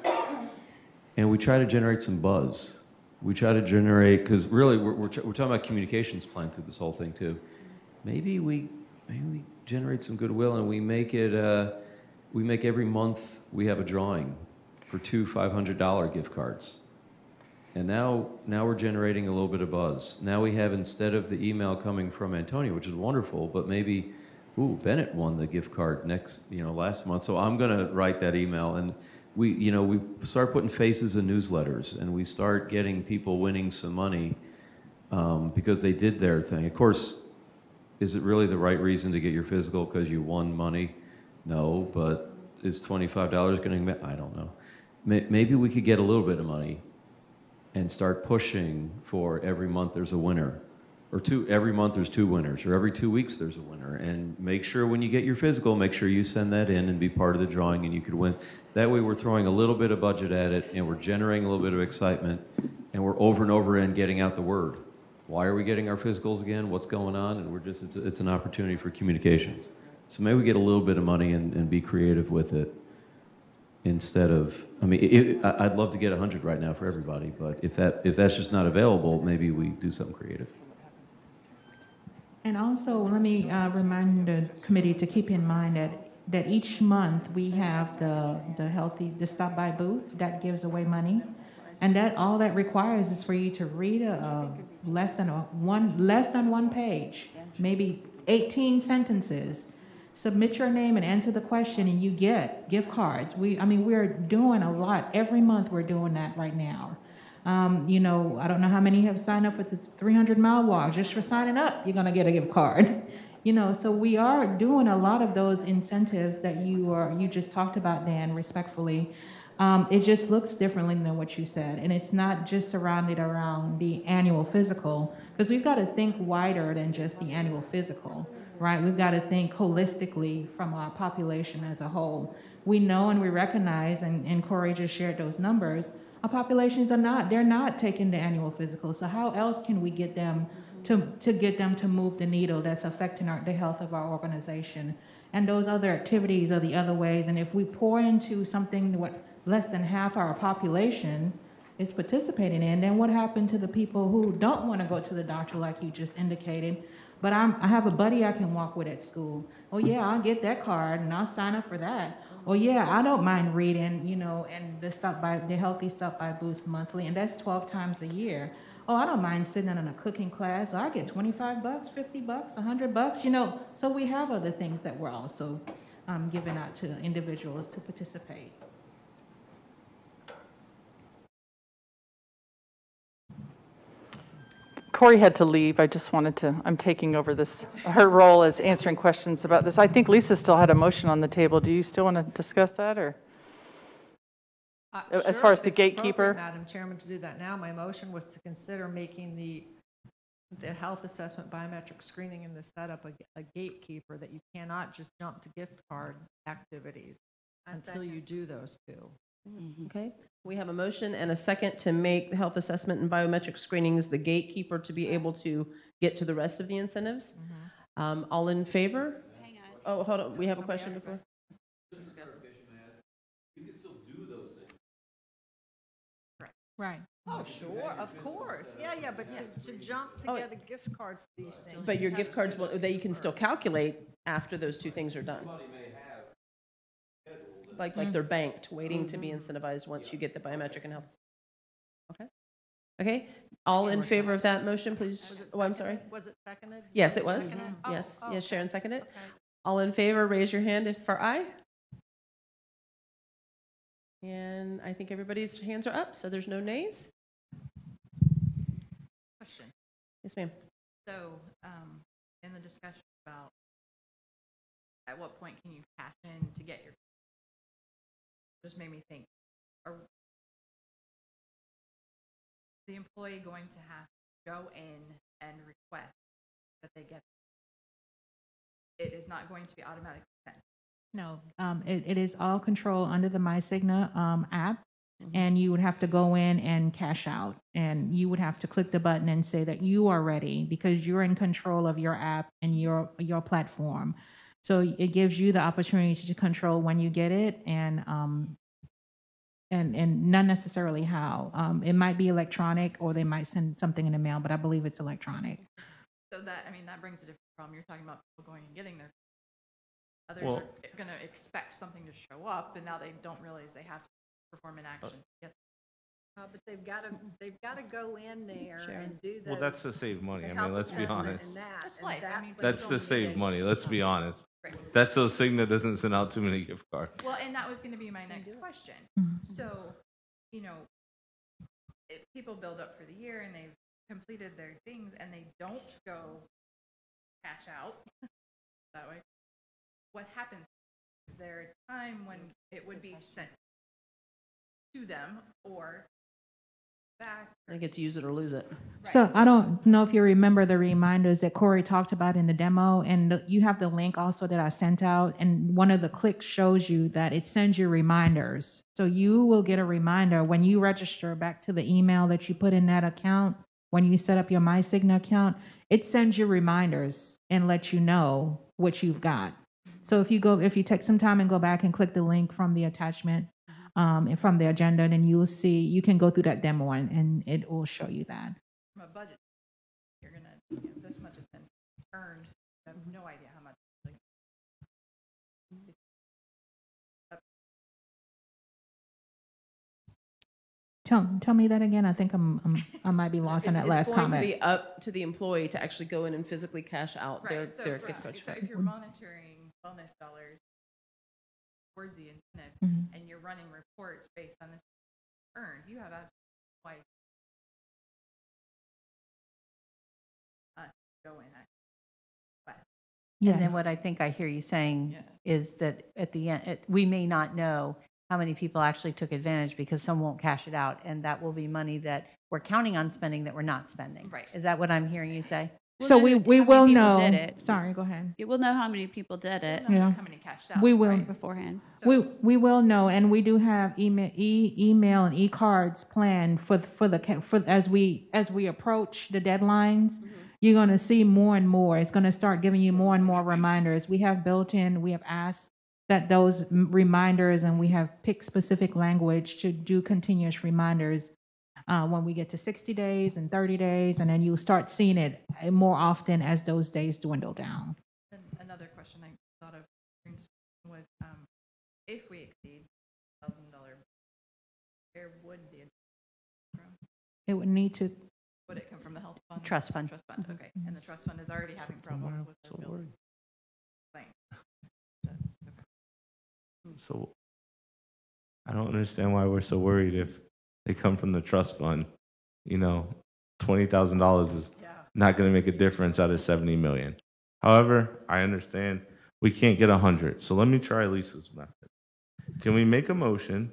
And we try to generate some buzz. We try to generate, because really we're talking about communications plan through this whole thing too. Maybe we generate some goodwill and we make it, we make every month we have a drawing for 2 $500 gift cards. And now we're generating a little bit of buzz. Now we have, instead of the email coming from Antonio, which is wonderful, but maybe, ooh, Bennett won the gift card last month, so I'm gonna write that email. And we start putting faces in newsletters, and we start getting people winning some money because they did their thing. Of course, is it really the right reason to get your physical because you won money? No, but is $25 gonna, I don't know. Maybe we could get a little bit of money and start pushing for every month there's a winner. Or every month there's 2 winners, or every 2 weeks there's a winner. And make sure when you get your physical, make sure you send that in and be part of the drawing and you could win. That way we're throwing a little bit of budget at it and we're generating a little bit of excitement and we're over and over and getting out the word. Why are we getting our physicals again? What's going on? And it's an opportunity for communications. So maybe we get a little bit of money and be creative with it instead of, I'd love to get 100 right now for everybody, but if that's just not available, maybe we do something creative. And also, let me remind the committee to keep in mind that each month we have the stop by booth that gives away money, and that all that requires is for you to read less than one page, maybe 18 sentences. Submit your name and answer the question, and you get gift cards. We're doing a lot every month. We're doing that right now. I don't know how many have signed up for the 300-mile walk. Just for signing up, you're going to get a gift card. So we are doing a lot of those incentives that you just talked about, Dan, respectfully. It just looks differently than what you said. And it's not just surrounded around the annual physical, because we've got to think wider than just the annual physical, right? We've got to think holistically from our population as a whole. We know and we recognize, and Corey just shared those numbers, our populations they're not taking the annual physical. So how else can we get them to move the needle that's affecting the health of our organization? And those other activities are the other ways. And if we pour into something less than half our population is participating in. Then what happened to the people who don't want to go to the doctor, like you just indicated? But I have a buddy I can walk with at school. Oh yeah, I'll get that card and I'll sign up for that. Oh yeah, I don't mind reading, and the healthy stop by booth monthly, and that's 12 times a year. Oh, I don't mind sitting in a cooking class. Oh, I get $25, $50, $100, So we have other things that we're also giving out to individuals to participate. Corey had to leave. I just wanted to, I'm taking over her role as answering questions about this. I think Lisa still had a motion on the table. Do you still want to discuss that, or? As far as the gatekeeper? Madam Chairman, to do that now, my motion was to consider making the health assessment biometric screening and the setup a gatekeeper, that you cannot just jump to gift card activities until you do those two. Okay, we have a motion and a second to make the health assessment and biometric screenings the gatekeeper to be able to get to the rest of the incentives. All in favor? Hang on. Oh, hold on, we have a question before. You can still do those things. Right. Oh, sure, of course. Yeah, but to jump to get a gift card for these things. But your gift cards, they can still calculate after those two things are done. Like they're banked, waiting to be incentivized once you get the biometric and health. Okay. All in favor of that motion, please? Oh, I'm sorry. Was it seconded? Yes, it was. Seconded? Yes, Oh, yes, Sharon seconded it. okay. All in favor, raise your hand if for aye. And I think everybody's hands are up, so there's no nays. Question. Yes, ma'am. So, in the discussion about at what point can you cash in to get your, just made me think, are the employee going to have to go in and request that they get it is not going to be automatically sent? No, it is all control under the MyCigna app, and you would have to go in and cash out, and you would have to click the button and say that you are ready because you're in control of your app and your platform. So it gives you the opportunity to control when you get it and not necessarily how. It might be electronic or they might send something in the mail, but I believe it's electronic. So that brings a different problem. You're talking about people going and getting their, others are going to expect something to show up, and now they don't realize they have to perform an action. But they've got to go in there and do those. Well, that's to save money. I mean, let's be honest. That's life. That's to save money. Let's be honest. That's so Cigna doesn't send out too many gift cards. Well, and that was going to be my next question. So, if people build up for the year and they've completed their things and they don't go cash out that way, what happens? Is there a time when it would be sent to them or back? They get to use it or lose it. So I don't know if you remember the reminders that Corey talked about in the demo, and you have the link also that I sent out, and one of the clicks shows you that it sends you reminders. So you will get a reminder when you register back to the email that you put in that account. When you set up your MyCigna account, it sends you reminders and lets you know what you've got. So if you take some time and go back and click the link from the attachment and from the agenda, then you will see, you can go through that demo and it will show you that. From a budget, you're going to, this much has been earned. I have no idea how much. Tell me that again. I think I might be lost on that last comment. It's going to be up to the employee to actually go in and physically cash out their gift card. So if you're monitoring wellness dollars towards the incentive and you're running reports based on this earned, you have a go in. And then what I think I hear you saying is that at the end, we may not know how many people actually took advantage because some won't cash it out, and that will be money that we're counting on spending that we're not spending. Right. Is that what I'm hearing you say? So we will know. Did it. Sorry, go ahead. You will know how many people did it. Yeah. How many cashed out? We will right beforehand. We will know, and we do have email and e-cards planned for as we approach the deadlines. You're going to see more and more. It's going to start giving you more and more reminders. We have asked that those reminders, and we have picked specific language to do continuous reminders when we get to 60 days and 30 days, and then you'll start seeing it more often as those days dwindle down. And another question I thought of was, if we exceed $1,000, where would the from? It would need to, Would it come from the health fund? Trust fund. Trust fund, okay. And the trust fund is already having problems with their billing. Claim. That's, okay. So I don't understand why we're so worried if they come from the trust fund. You know, $20,000 is not going to make a difference out of 70 million. However, I understand we can't get 100. So let me try Lisa's method. Can we make a motion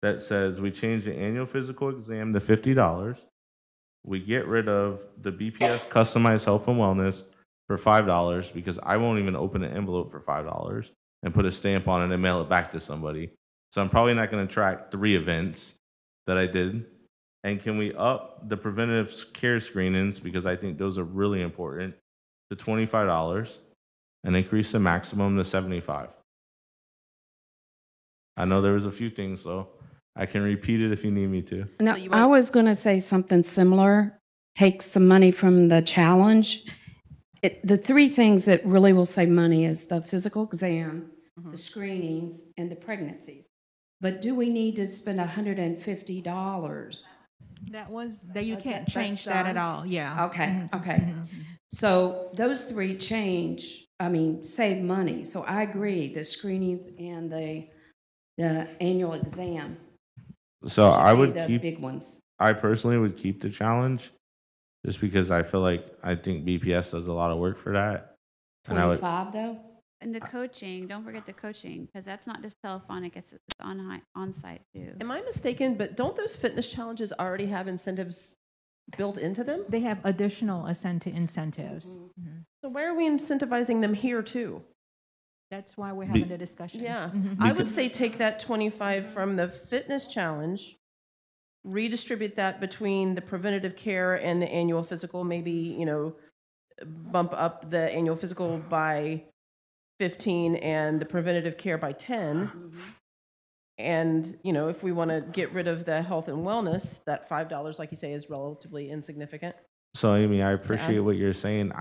that says we change the annual physical exam to $50? We get rid of the BPS customized health and wellness for $5 because I won't even open an envelope for $5 and put a stamp on it and mail it back to somebody. So I'm probably not going to track 3 events that I did. And can we up the preventative care screenings, because I think those are really important, to $25 and increase the maximum to $75? I know there was a few things, so I can repeat it if you need me to. No, So you I want- was going to say something similar. Take some money from the challenge. The 3 things that really will save money is the physical exam, the screenings, and the pregnancies. But do we need to spend $150? that you Okay, can't that's change that at done? all, yeah. Okay, okay. So those 3 save money. So I agree, the screenings and the annual exam. So I should be would the keep, big ones. I personally would keep the challenge just because I think BPS does a lot of work for that. And I would, 25 though? And the coaching, don't forget the coaching, because that's not just telephonic, it's on-site too. Am I mistaken, but don't those fitness challenges already have incentives built into them? They have additional incentives. So why are we incentivizing them here too? That's why we're having the discussion. Yeah, Mhm. I would say take that 25 from the fitness challenge, redistribute that between the preventative care and the annual physical, maybe, bump up the annual physical by 15 and the preventative care by 10. And, if we want to get rid of the health and wellness, that $5, like you say, is relatively insignificant. so Amy, I appreciate what you're saying.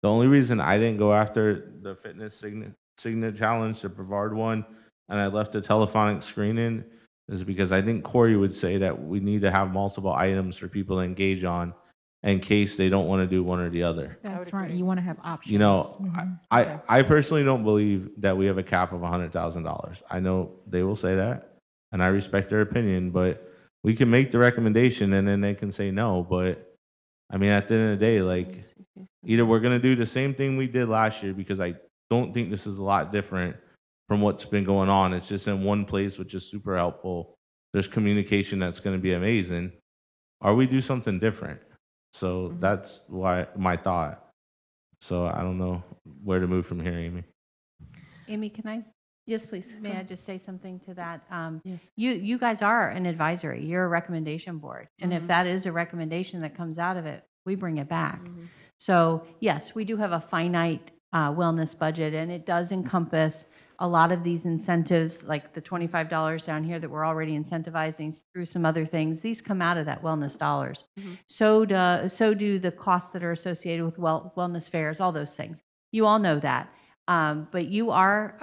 The only reason I didn't go after the fitness signet challenge, the Brevard one, and I left the telephonic screening is because I think Corey would say that we need to have multiple items for people to engage on in case they don't want to do one or the other. That's right, you want to have options. Mm-hmm. I personally don't believe that we have a cap of $100,000. I know they will say that, and I respect their opinion, but we can make the recommendation and then they can say no. But I mean, at the end of the day, either we're going to do the same thing we did last year, because I don't think this is a lot different from what's been going on. It's just in one place, which is super helpful. There's communication that's going to be amazing. Or we do something different. So that's why my thought. So I don't know where to move from here, Amy. Amy, can I? Yes, please. May I just say something to that? Yes. You guys are an advisory. You're a recommendation board. And if that is a recommendation that comes out of it, we bring it back. So yes, we do have a finite wellness budget, and it does encompass a lot of these incentives, like the $25 down here that we're already incentivizing through some other things. These come out of that wellness dollars. So do the costs that are associated with wellness fairs, all those things. You all know that. But you are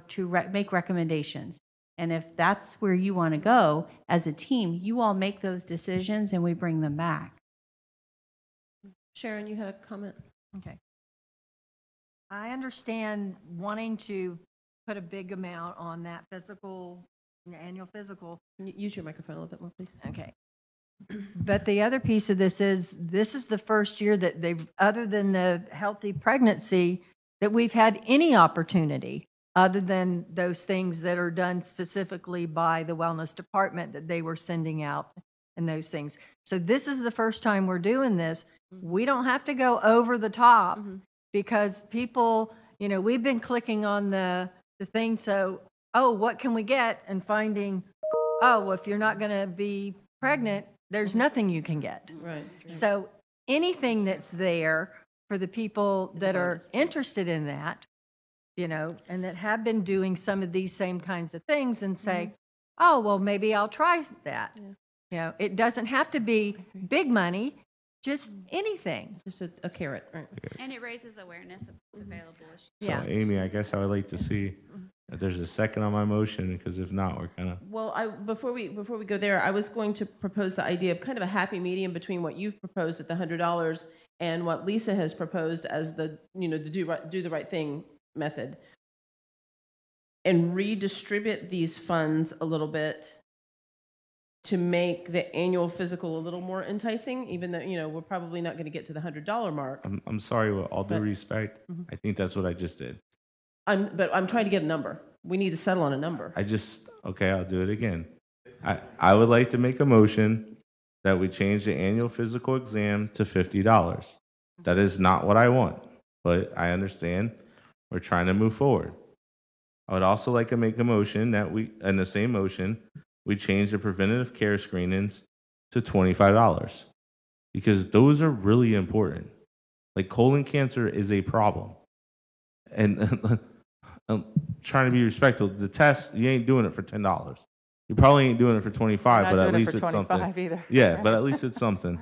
to make recommendations. And if that's where you want to go as a team, you all make those decisions and we bring them back. Sharon, you had a comment? Okay. I understand wanting to put a big amount on that annual physical. Can you use your microphone a little bit more, please? Okay. But the other piece of this is the first year that other than the healthy pregnancy, that we've had any opportunity other than those things that are done specifically by the wellness department that they were sending out and those things. So this is the first time we're doing this. We don't have to go over the top because people, we've been clicking on the thing. So, what can we get? And finding, well, if you're not going to be pregnant, there's nothing you can get. Right. So anything that's there for the people that are interested in that, and that have been doing some of these same kinds of things and say, oh, well, maybe I'll try that. You know, it doesn't have to be big money, just anything. Just a carrot, right? And it raises awareness of what's available. So Yeah. Amy, I guess I would like to see if there's a second on my motion, because if not, we're kind of. Well, before we go there, I was going to propose the idea of kind of a happy medium between what you've proposed at the $100 and what Lisa has proposed as the do the right thing method, and redistribute these funds a little bit to make the annual physical a little more enticing, even though we're probably not going to get to the $100 mark. I'm sorry, with all due But- respect, I think that's what I just did. But I'm trying to get a number. We need to settle on a number. Okay, I'll do it again. I would like to make a motion that we change the annual physical exam to $50. That is not what I want, but I understand we're trying to move forward. I would also like to make a motion that in the same motion, we change the preventative care screenings to $25, because those are really important. Like, colon cancer is a problem. And I'm trying to be respectful. The test, you ain't doing it for $10. You probably ain't doing it for $25, but at least it's something. Either. Yeah, but at least it's something.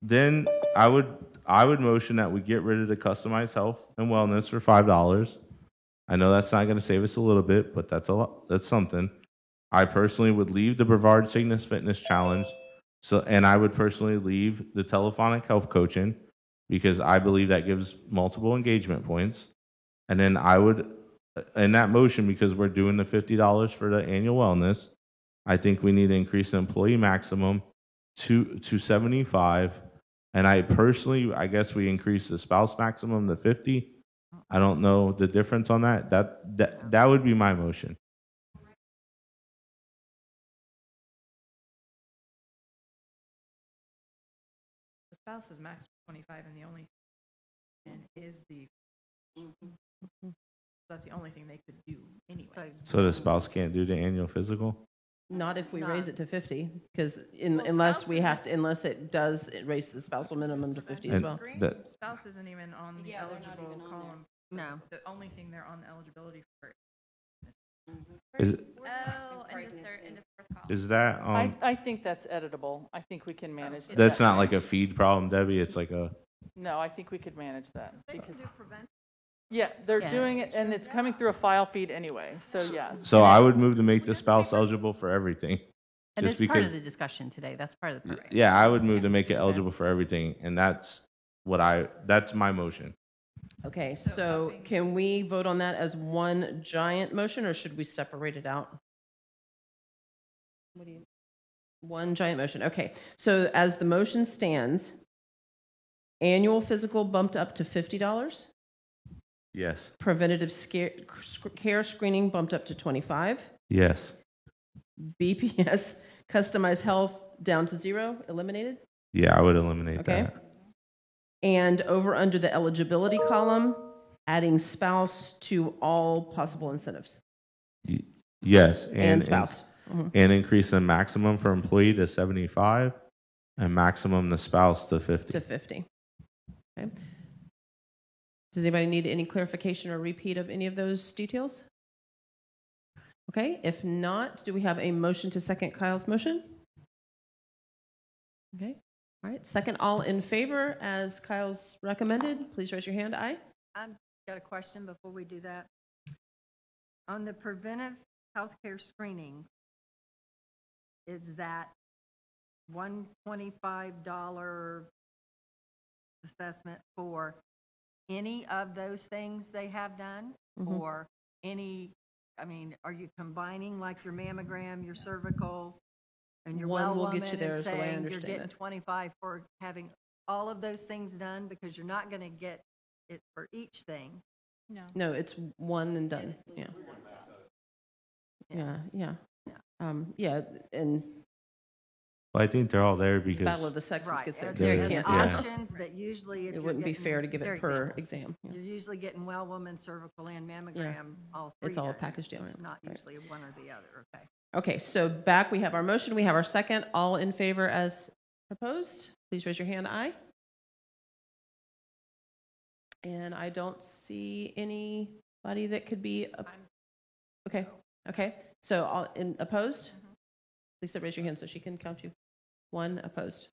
Then I would motion that we get rid of the customized health and wellness for $5. I know that's not going to save us a little bit, but that's a lot. That's something. I personally would leave the Brevard Cygnus Fitness Challenge, and I would personally leave the telephonic health coaching, because I believe that gives multiple engagement points. And then I would, in that motion, because we're doing the $50 for the annual wellness, I think we need to increase the employee maximum to 75. And I guess we increase the spouse maximum to 50. I don't know the difference on that. That would be my motion. The spouse is max 25, and the only is the that's the only thing they could do anyway. So the spouse can't do the annual physical? Not if we raise it to 50, because Well, unless spouses- it raise the spousal minimum to 50 as And well. that- Spouse isn't even on the Yeah, they're not eligible even on column. No. The only thing they're on the eligibility for. Is, Oh, in the fourth column. is that I think that's editable. I think we can manage that. that's not like a feed problem, Debbie? It's like a. No, I think we could manage that. Because, prevent. yeah, they're Yeah. doing it, and it's coming through a file feed anyway, so yes. So I would move to make the spouse eligible for everything. And Just it's part of because- the discussion today. That's part of the program. Yeah, I would move to make it eligible for everything, and that's my motion. Okay, so can we vote on that as one giant motion, or should we separate it out? One giant motion. Okay, so as the motion stands, annual physical bumped up to $50, Yes. preventative care screening bumped up to 25, Yes. BPS customized health down to 0, eliminated. Yeah, I would eliminate Okay. that. And over under the eligibility column, adding spouse to all possible incentives Yes. and spouse. And increase the maximum for employee to 75 and maximum the spouse to 50. To 50. Okay. Does anybody need any clarification or repeat of any of those details? Okay, if not, do we have a motion to second Kyle's motion? Okay, all right, second, all in favor as Kyle's recommended, please raise your hand. Aye. I've got a question before we do that. On the preventive healthcare screenings, is that $125 assessment for any of those things they have done? Mhm. Or any, I mean, are you combining like your mammogram, your cervical, and your One well will get woman you there, and so I saying you're understand getting it. 25 for having all of those things done? Because you're not going to get it for each thing. No, it's one and done, yeah. Yeah. Yeah, and Well, I think they're all there because Battle of the Sexes Right. gets there. There's You can't- yeah. options, but usually if It you're wouldn't be getting fair to give their it per examples. exam. Yeah. You're usually getting well woman, cervical, and mammogram, all three. It's all a done. package deal, It's right. not Right. usually one or the other, okay. Okay, so back, we have our motion, we have our second. All in favor as proposed, please raise your hand. Aye. And I don't see anybody that could be, okay, Okay, so all opposed? Lisa, raise your hand so she can count you. 1 opposed.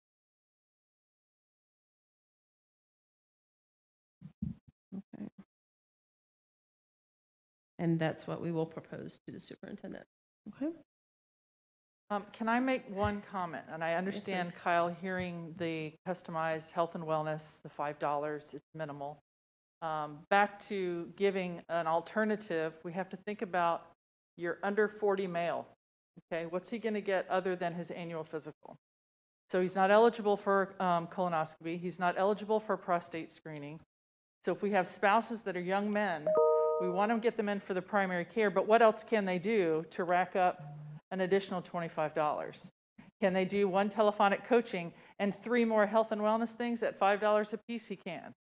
Okay. And that's what we will propose to the superintendent. Okay. Can I make one comment? And I understand, please. Kyle, hearing the customized health and wellness, the $5, it's minimal. Back to giving an alternative, we have to think about your under 40 male. Okay, what's he going to get other than his annual physical? So he's not eligible for colonoscopy. He's not eligible for prostate screening. So if we have spouses that are young men, we want to get them in for the primary care, but what else can they do to rack up an additional $25? Can they do 1 telephonic coaching and 3 more health and wellness things at $5 a piece? He can.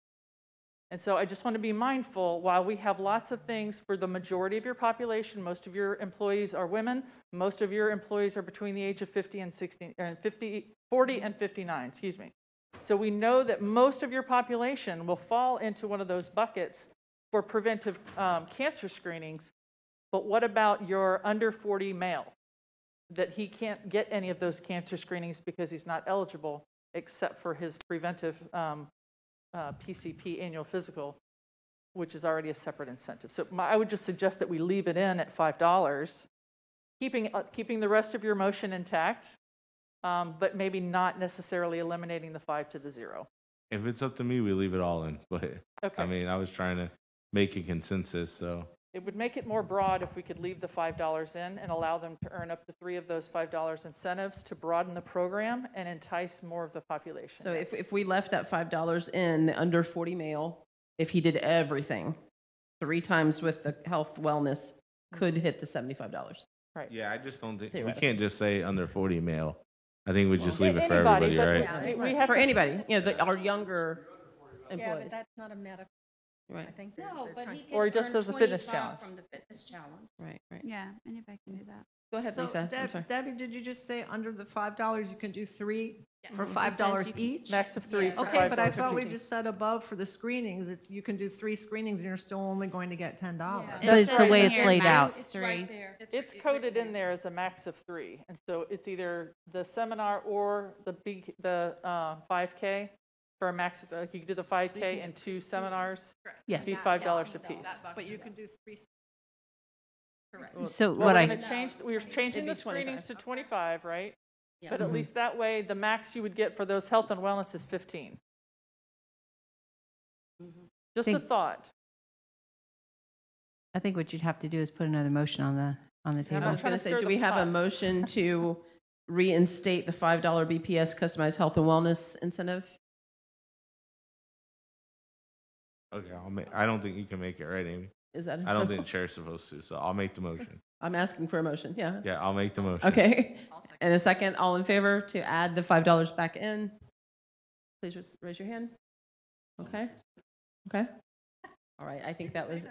And so I just want to be mindful, while we have lots of things for the majority of your population, most of your employees are women, most of your employees are between the age of 40 and 59, excuse me. So we know that most of your population will fall into one of those buckets for preventive cancer screenings, but what about your under 40 male? That he can't get any of those cancer screenings because he's not eligible except for his preventive PCP annual physical, which is already a separate incentive. So I would just suggest that we leave it in at $5, keeping the rest of your motion intact, but maybe not necessarily eliminating the 5 to the 0. If it's up to me, we leave it all in. But Okay. I mean, I was trying to make a consensus, so. It would make it more broad if we could leave the $5 in and allow them to earn up to 3 of those $5 incentives to broaden the program and entice more of the population. So if we left that $5 in, the under 40 male, if he did everything 3 times with the health wellness, could hit the $75. Right. Yeah, I just don't think, we Theoretically. can't just say under 40 male. I think we just leave it for Anybody, everybody, but right? we have For to- anybody, our younger Yeah, but employees. that's not a medical. Right, I think No, they're but trying- he can Or he just earn does a fitness 25 challenge. from the fitness challenge. right. Yeah, anybody can do that. Go ahead, So, Lisa. I'm sorry. Debbie, did you just say under the $5 you can do 3 for It says $5 you can- each? Max of 3 Yes. for Okay, but I $5 thought we fifty. just said above for the screenings, it's, you can do 3 screenings and you're still only going to get $10. Yeah. But It it's the says way in it's here, laid max out. It's right 3. there. It's coded in there as a max of 3, and so it's either the seminar or the 5K for a max. You can do the 5K and 2 seminars. Yes. Be $5 a piece. But you can do 3. Correct. So Well, what we're I, going to change. We're changing It'd the be 25. screenings to 25, right? Yeah. But at least that way, the max you would get for those health and wellness is 15. Just a Think- thought. I think what you'd have to do is put another motion on the I table. I'm was trying going to to say, stir do the we have a pot. motion to reinstate the $5 BPS customized health and wellness incentive? Okay, I don't think you can make it, right, Amy? Is that? I don't think the chair's supposed to, so I'll make the motion. I'm asking for a motion, yeah. Yeah, I'll make the motion. Okay. And a second, all in favor to add the $5 back in? Please raise your hand. Okay. Okay. All right, I think that was,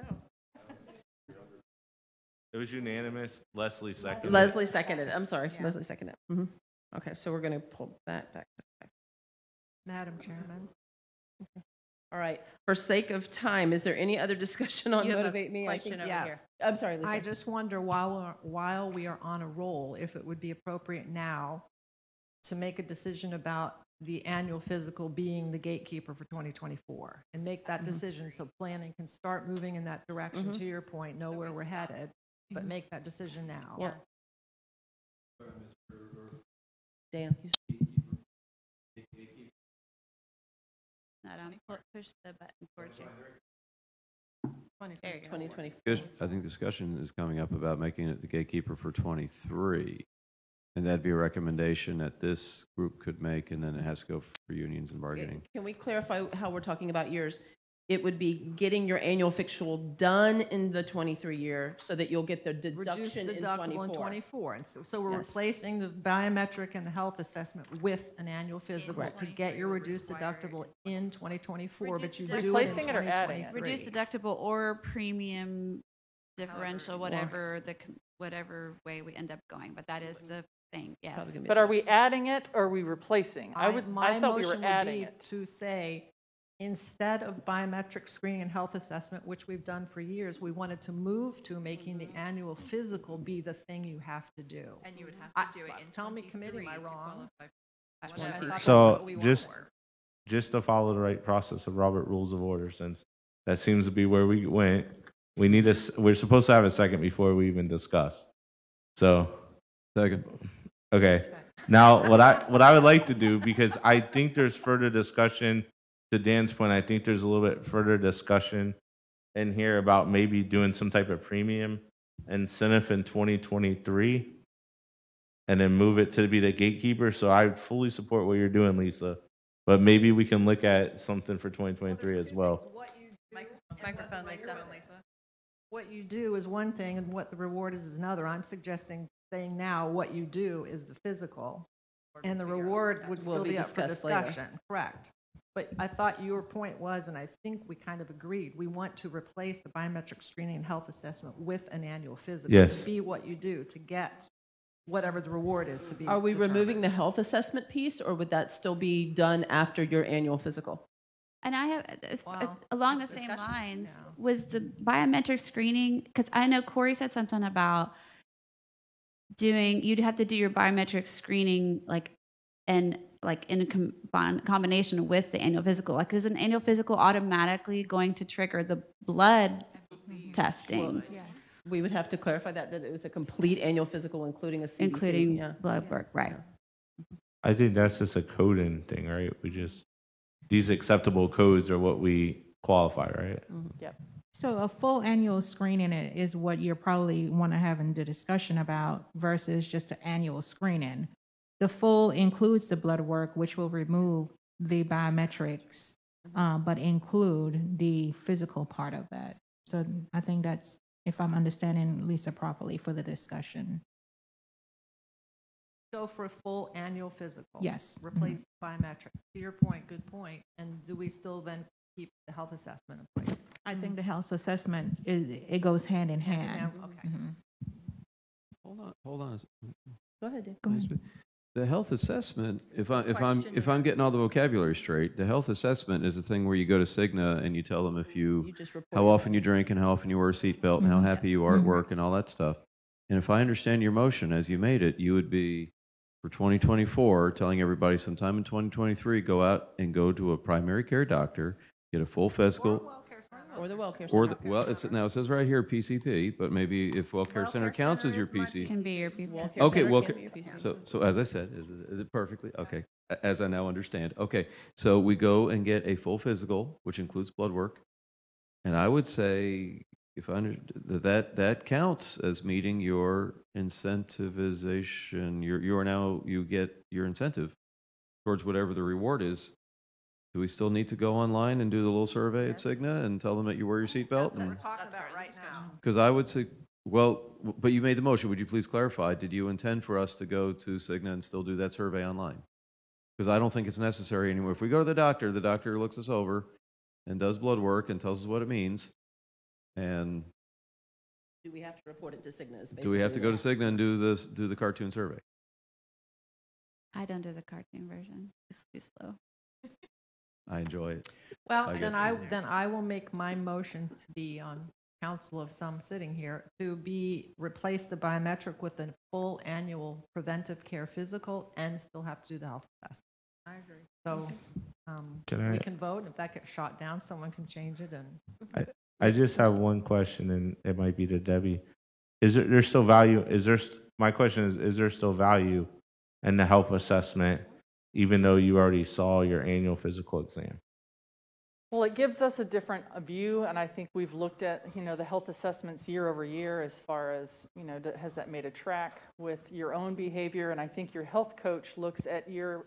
It was unanimous. Leslie seconded. Leslie seconded. I'm sorry, Yeah. Leslie seconded. Mhm. Okay, so we're going to pull that back. Madam Chairman. All right, for sake of time, is there any other discussion on You have a Motivate Me? I question think- over Yes. here. I'm sorry, Lisa. I just wonder while we are on a roll, if it would be appropriate now to make a decision about the annual physical being the gatekeeper for 2024 and make that decision so planning can start moving in that direction, to your point, know where we're headed, but make that decision now. Yeah. Dan, Not on. Push the button towards you. There you go. 2020. I think discussion is coming up about making it the gatekeeper for 23. And that'd be a recommendation that this group could make, and then it has to go for unions and bargaining. Can we clarify how we're talking about years? It would be getting your annual fictional done in the 23 year so that you'll get the Reduced deduction in deductible in 24. 24. And so we're Yes. replacing the biometric and the health assessment with an annual physical Correct. to get your reduced deductible in 2024, but Reduced you deductible. do it in Replacing it or adding it? 2023. Reduce deductible or premium differential, Or- whatever way we end up going, but that is the thing, yes. Probably gonna be But are we adding it or are we replacing? I My thought we were motion would adding be it. to say instead of biometric screening and health assessment, which we've done for years, we wanted to move to making the annual physical be the thing you have to do. And you would have I- to do it in tell me, committee, am I 23 to wrong? qualify. I Whatever. thought that's So what we wanted. just to follow the right process of Robert Rules of Order, since that seems to be where we went, we need we're supposed to have a second before we even discuss. So, Second. okay. Now, what I would like to do, because I think there's further discussion, to Dan's point, I think there's a little bit further discussion in here about maybe doing some type of premium incentive in 2023 and then move it to be the gatekeeper. So I fully support what you're doing, Lisa, but maybe we can look at something for 2023 as well. Microphone, Lisa. What you do is one thing, and what the reward is another. I'm suggesting saying now what you do is the physical, and the reward would Will still be be up for discussed later. discussion. Correct. But I thought your point was, and I think we kind of agreed, we want to replace the biometric screening and health assessment with an annual physical. Yes. To be what you do, to get whatever the reward is to be. Are we determined. removing the health assessment piece, or would that still be done after your annual physical? And I have, Wow. along the That's same discussion. lines, Yeah. was the biometric screening, because I know Corey said something about you'd have to do your biometric screening in a combination with the annual physical. Like, is an annual physical automatically going to trigger the blood testing, We would have to clarify that it was a complete annual physical, including a CBC. including Yeah. blood work, right? I think that's just a coding thing, right? These acceptable codes are what we qualify, right? So a full annual screening is what you're probably want to have in the discussion about versus just an annual screening. The full includes the blood work, which will remove the biometrics, but include the physical part of that. So I think that's, if I'm understanding Lisa properly, for the discussion. Go for a full annual physical. Yes. Replace biometric. To your point, good point. And do we still then keep the health assessment in place? I think the health assessment it goes hand in Hand in hand. hand, okay. Hold on. Go ahead, Dan. Go ahead. The health assessment, if I'm Question. getting all the vocabulary straight, the health assessment is a thing where you go to Cigna and you tell them if You just report how your often you drink and how often you wear a seatbelt and how happy you are at work and all that stuff. And if I understand your motion as you made it, you would be for 2024 telling everybody sometime in 2023 go out and go to a primary care doctor, get a full physical. or the WellCare Or Center. now it says right here PCP, but maybe if WellCare Center counts as your PC. Can be your people. WellCare Okay, Center well, can be your PCP. so as I said, is it perfectly? Okay, as I now understand. Okay, so we go and get a full physical, which includes blood work. And I would say, if I that counts as meeting your incentivization, you get your incentive towards whatever the reward is. Do we still need to go online and do the little survey at Cigna and tell them that you wear your seatbelt? That's what we're talking about right now. Because I would say, well, but you made the motion. Would you please clarify? Did you intend for us to go to Cigna and still do that survey online? Because I don't think it's necessary anymore. If we go to the doctor looks us over and does blood work and tells us what it means. And Do we have to report it to Cigna? is do we have to go to basically Cigna and do the cartoon survey? I don't do the cartoon version. It's too slow. I enjoy it. Well, I then get I will make my motion to be on council of some sitting here to replace the biometric with a full annual preventive care physical and still have to do the health assessment. I agree. So we can vote. If that gets shot down, someone can change it. And I just have one question, and it might be to Debbie. There's still value? My question is there still value in the health assessment, even though you already saw your annual physical exam? Well, it gives us a different view, and I think we've looked at, the health assessments year over year as far as, has that made a track with your own behavior? And I think your health coach looks at your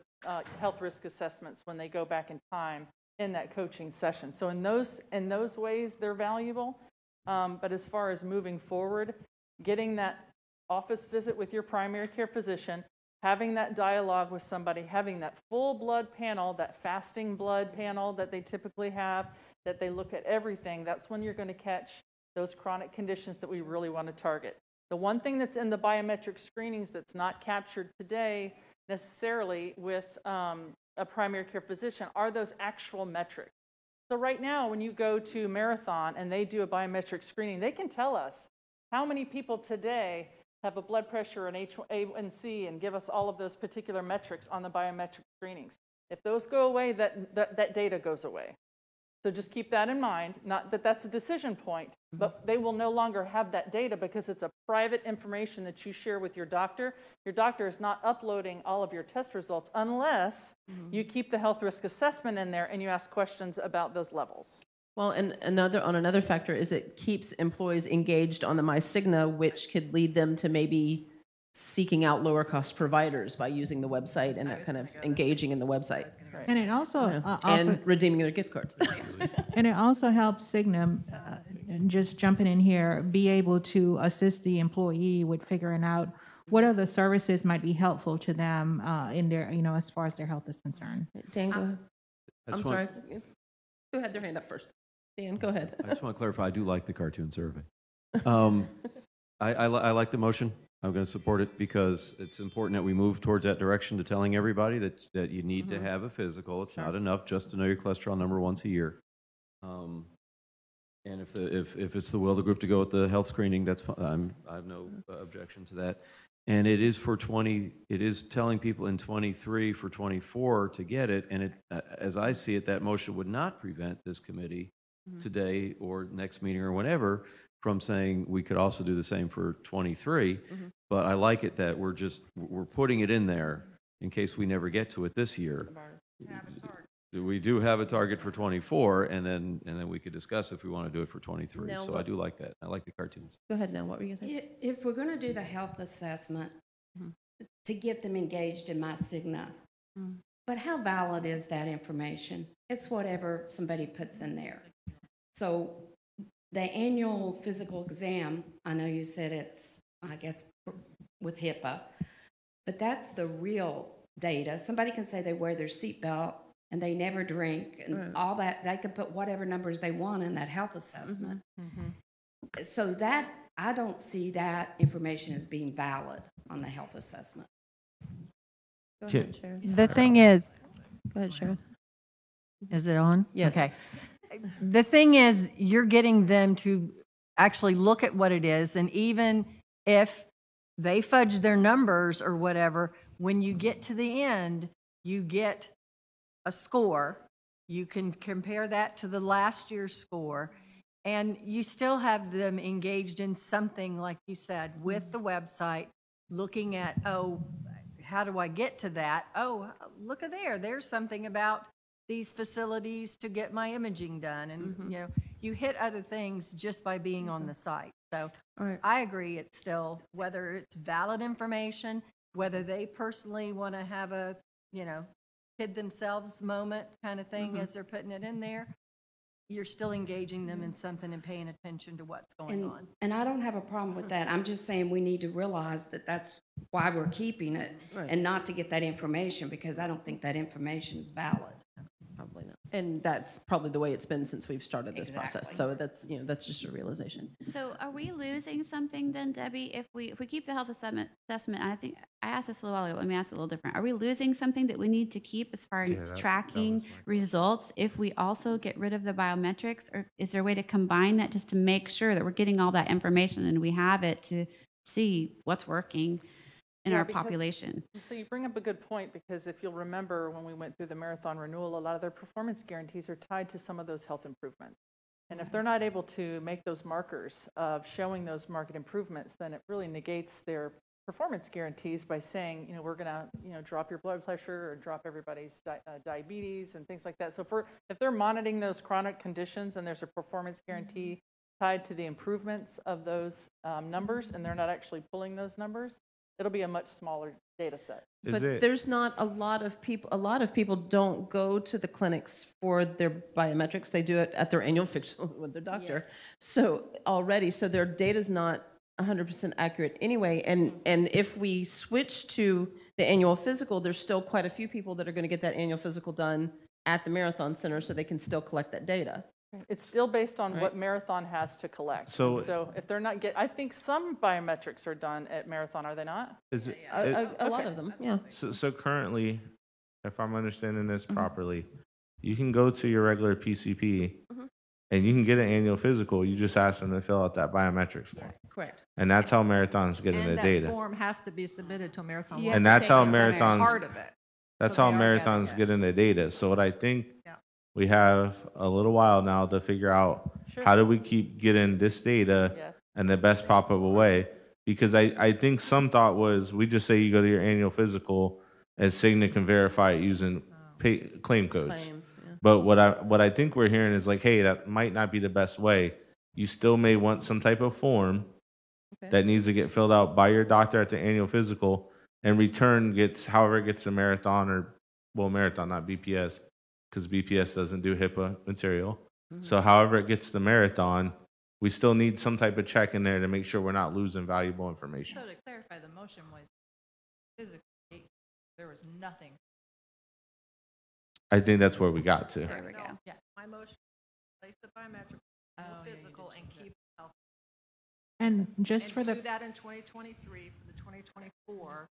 health risk assessments when they go back in time in that coaching session. So in those ways, they're valuable. But as far as moving forward, getting that office visit with your primary care physician, having that dialogue with somebody, having that full blood panel, that fasting blood panel that they typically have, that they look at everything, that's when you're going to catch those chronic conditions that we really want to target. The one thing that's in the biometric screenings that's not captured today necessarily with a primary care physician are those actual metrics. So right now, when you go to Marathon and they do a biometric screening, they can tell us how many people today have a blood pressure and A1C and give us all of those particular metrics on the biometric screenings. If those go away, that data goes away. So just keep that in mind, not that that's a decision point, but they will no longer have that data because it's a private information that you share with your doctor. Your doctor is not uploading all of your test results unless you keep the health risk assessment in there and you ask questions about those levels. Well, and another factor is it keeps employees engaged on the MyCigna, which could lead them to maybe seeking out lower cost providers by using the website and that kind of engaging in the website. And it also And redeeming their gift cards. and it also helps Cigna, just jumping in here, be able to assist the employee with figuring out what other services might be helpful to them in their, as far as their health is concerned. Dan, go ahead. I I'm just sorry. Who had their hand up first? Dan, go ahead. I just want to clarify, I do like the cartoon survey. I like the motion. I'm going to support it because it's important that we move towards that direction to telling everybody that you need to have a physical. It's not enough just to know your cholesterol number once a year. And if it's the will of the group to go with the health screening, that's fine. I have no objection to that. And it is it is telling people in 23 for 24 to get it. And it, as I see it, that motion would not prevent this committee today or next meeting or whenever from saying we could also do the same for 23. But I like it that we're putting it in there in case we never get to it this year. We do have a target for 24, and then we could discuss if we want to do it for 23. Now, so I do like that. I like the cartoons. Go ahead now. What were you going to say? If we're going to do the health assessment to get them engaged in MyCigna, but how valid is that information? It's whatever somebody puts in there. So the annual physical exam, I know you said it's, I guess, with HIPAA, but that's the real data. Somebody can say they wear their seatbelt and they never drink and all that. They can put whatever numbers they want in that health assessment. So that, I don't see that information as being valid on the health assessment. Go ahead, Sharon. The thing is, Go ahead, Sharon. is it on? Yes. Okay. The thing is, you're getting them to actually look at what it is, and even if they fudge their numbers or whatever, when you get to the end, you get a score. You can compare that to the last year's score, and you still have them engaged in something, like you said, with the website, looking at, oh, how do I get to that? Oh, look at there. There's something about these facilities to get my imaging done. And, you hit other things just by being on the site. So I agree. It's still, whether it's valid information, whether they personally want to have a, kid themselves moment kind of thing as they're putting it in there, you're still engaging them in something and paying attention to what's going on. And I don't have a problem with that. I'm just saying we need to realize that that's why we're keeping it and not to get that information, because I don't think that information is valid. Probably not. And that's probably the way it's been since we've started this process. So that's just a realization. So are we losing something then, Debbie, if we keep the health assessment, I think I asked this a little while ago, let me ask it a little different. Are we losing something that we need to keep as far as tracking results if we also get rid of the biometrics? Or is there a way to combine that just to make sure that we're getting all that information and we have it to see what's working in our population? So you bring up a good point, because if you'll remember when we went through the Marathon renewal, a lot of their performance guarantees are tied to some of those health improvements. And if they're not able to make those markers of showing those market improvements, then it really negates their performance guarantees by saying, we're going to, drop your blood pressure or drop everybody's diabetes and things like that. So if they're monitoring those chronic conditions and there's a performance guarantee tied to the improvements of those numbers, and they're not actually pulling those numbers, it'll be a much smaller data set. But there's not a lot of people don't go to the clinics for their biometrics. They do it at their annual physical with their doctor. So their data's not 100% accurate anyway. And if we switch to the annual physical, there's still quite a few people that are going to get that annual physical done at the Marathon Center, so they can still collect that data. It's still based on what Marathon has to collect. So if they're not I think some biometrics are done at Marathon, are they not? A lot of them, yeah. So currently, if I'm understanding this properly, you can go to your regular PCP Mhm. and you can get an annual physical. You just ask them to fill out that biometrics form. Correct. And that's how marathons get in the And that data. form has to be submitted to a marathon. You Walk. have And to that's take how it somewhere. marathons, Part of it. that's So how they are getting marathons it. get in the data. So what I think Yeah. we have a little while now to figure out Sure. how do we keep getting this data Yes. in the best possible way? Because I think some thought was we just say you go to your annual physical and Cigna can verify it using claim codes. Claims, yeah. But what I think we're hearing is like, hey, that might not be the best way. You still may want some type of form Okay. that needs to get filled out by your doctor at the annual physical, and return gets however it gets a marathon marathon, not BPS, because BPS doesn't do HIPAA material. So however it gets the marathon, we still need some type of check in there to make sure we're not losing valuable information. So to clarify, the motion was physically, there was nothing. I think that's where we got to. There we go. Yeah. My motion, place the biometric, Oh, yeah, you physical, did and change keep health. And just And for the, do that in 2023, for the 2024,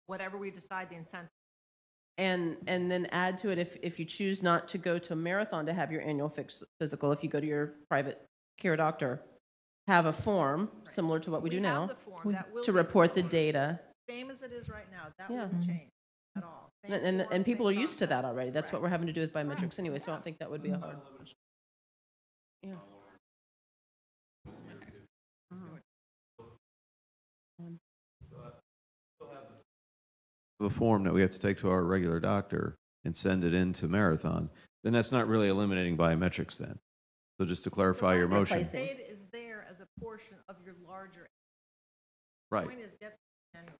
whatever we decide the incentive. And then add to it if you choose not to go to a marathon to have your annual physical, if you go to your private care doctor, have a form similar to what we do have now the form, that will to be report the form. data. Same as it is right now. That Yeah. wouldn't change at all. Same And form, people are same used to that process. already. That's what Correct. we're having to do with biometrics anyway, so I don't think that would be a hard. Yeah. A form that we have to take to our regular doctor and send it into Marathon, then that's not really eliminating biometrics then. So just to clarify your motion. Replacing. Data is there as a portion of your larger. Right, Point is get the annual.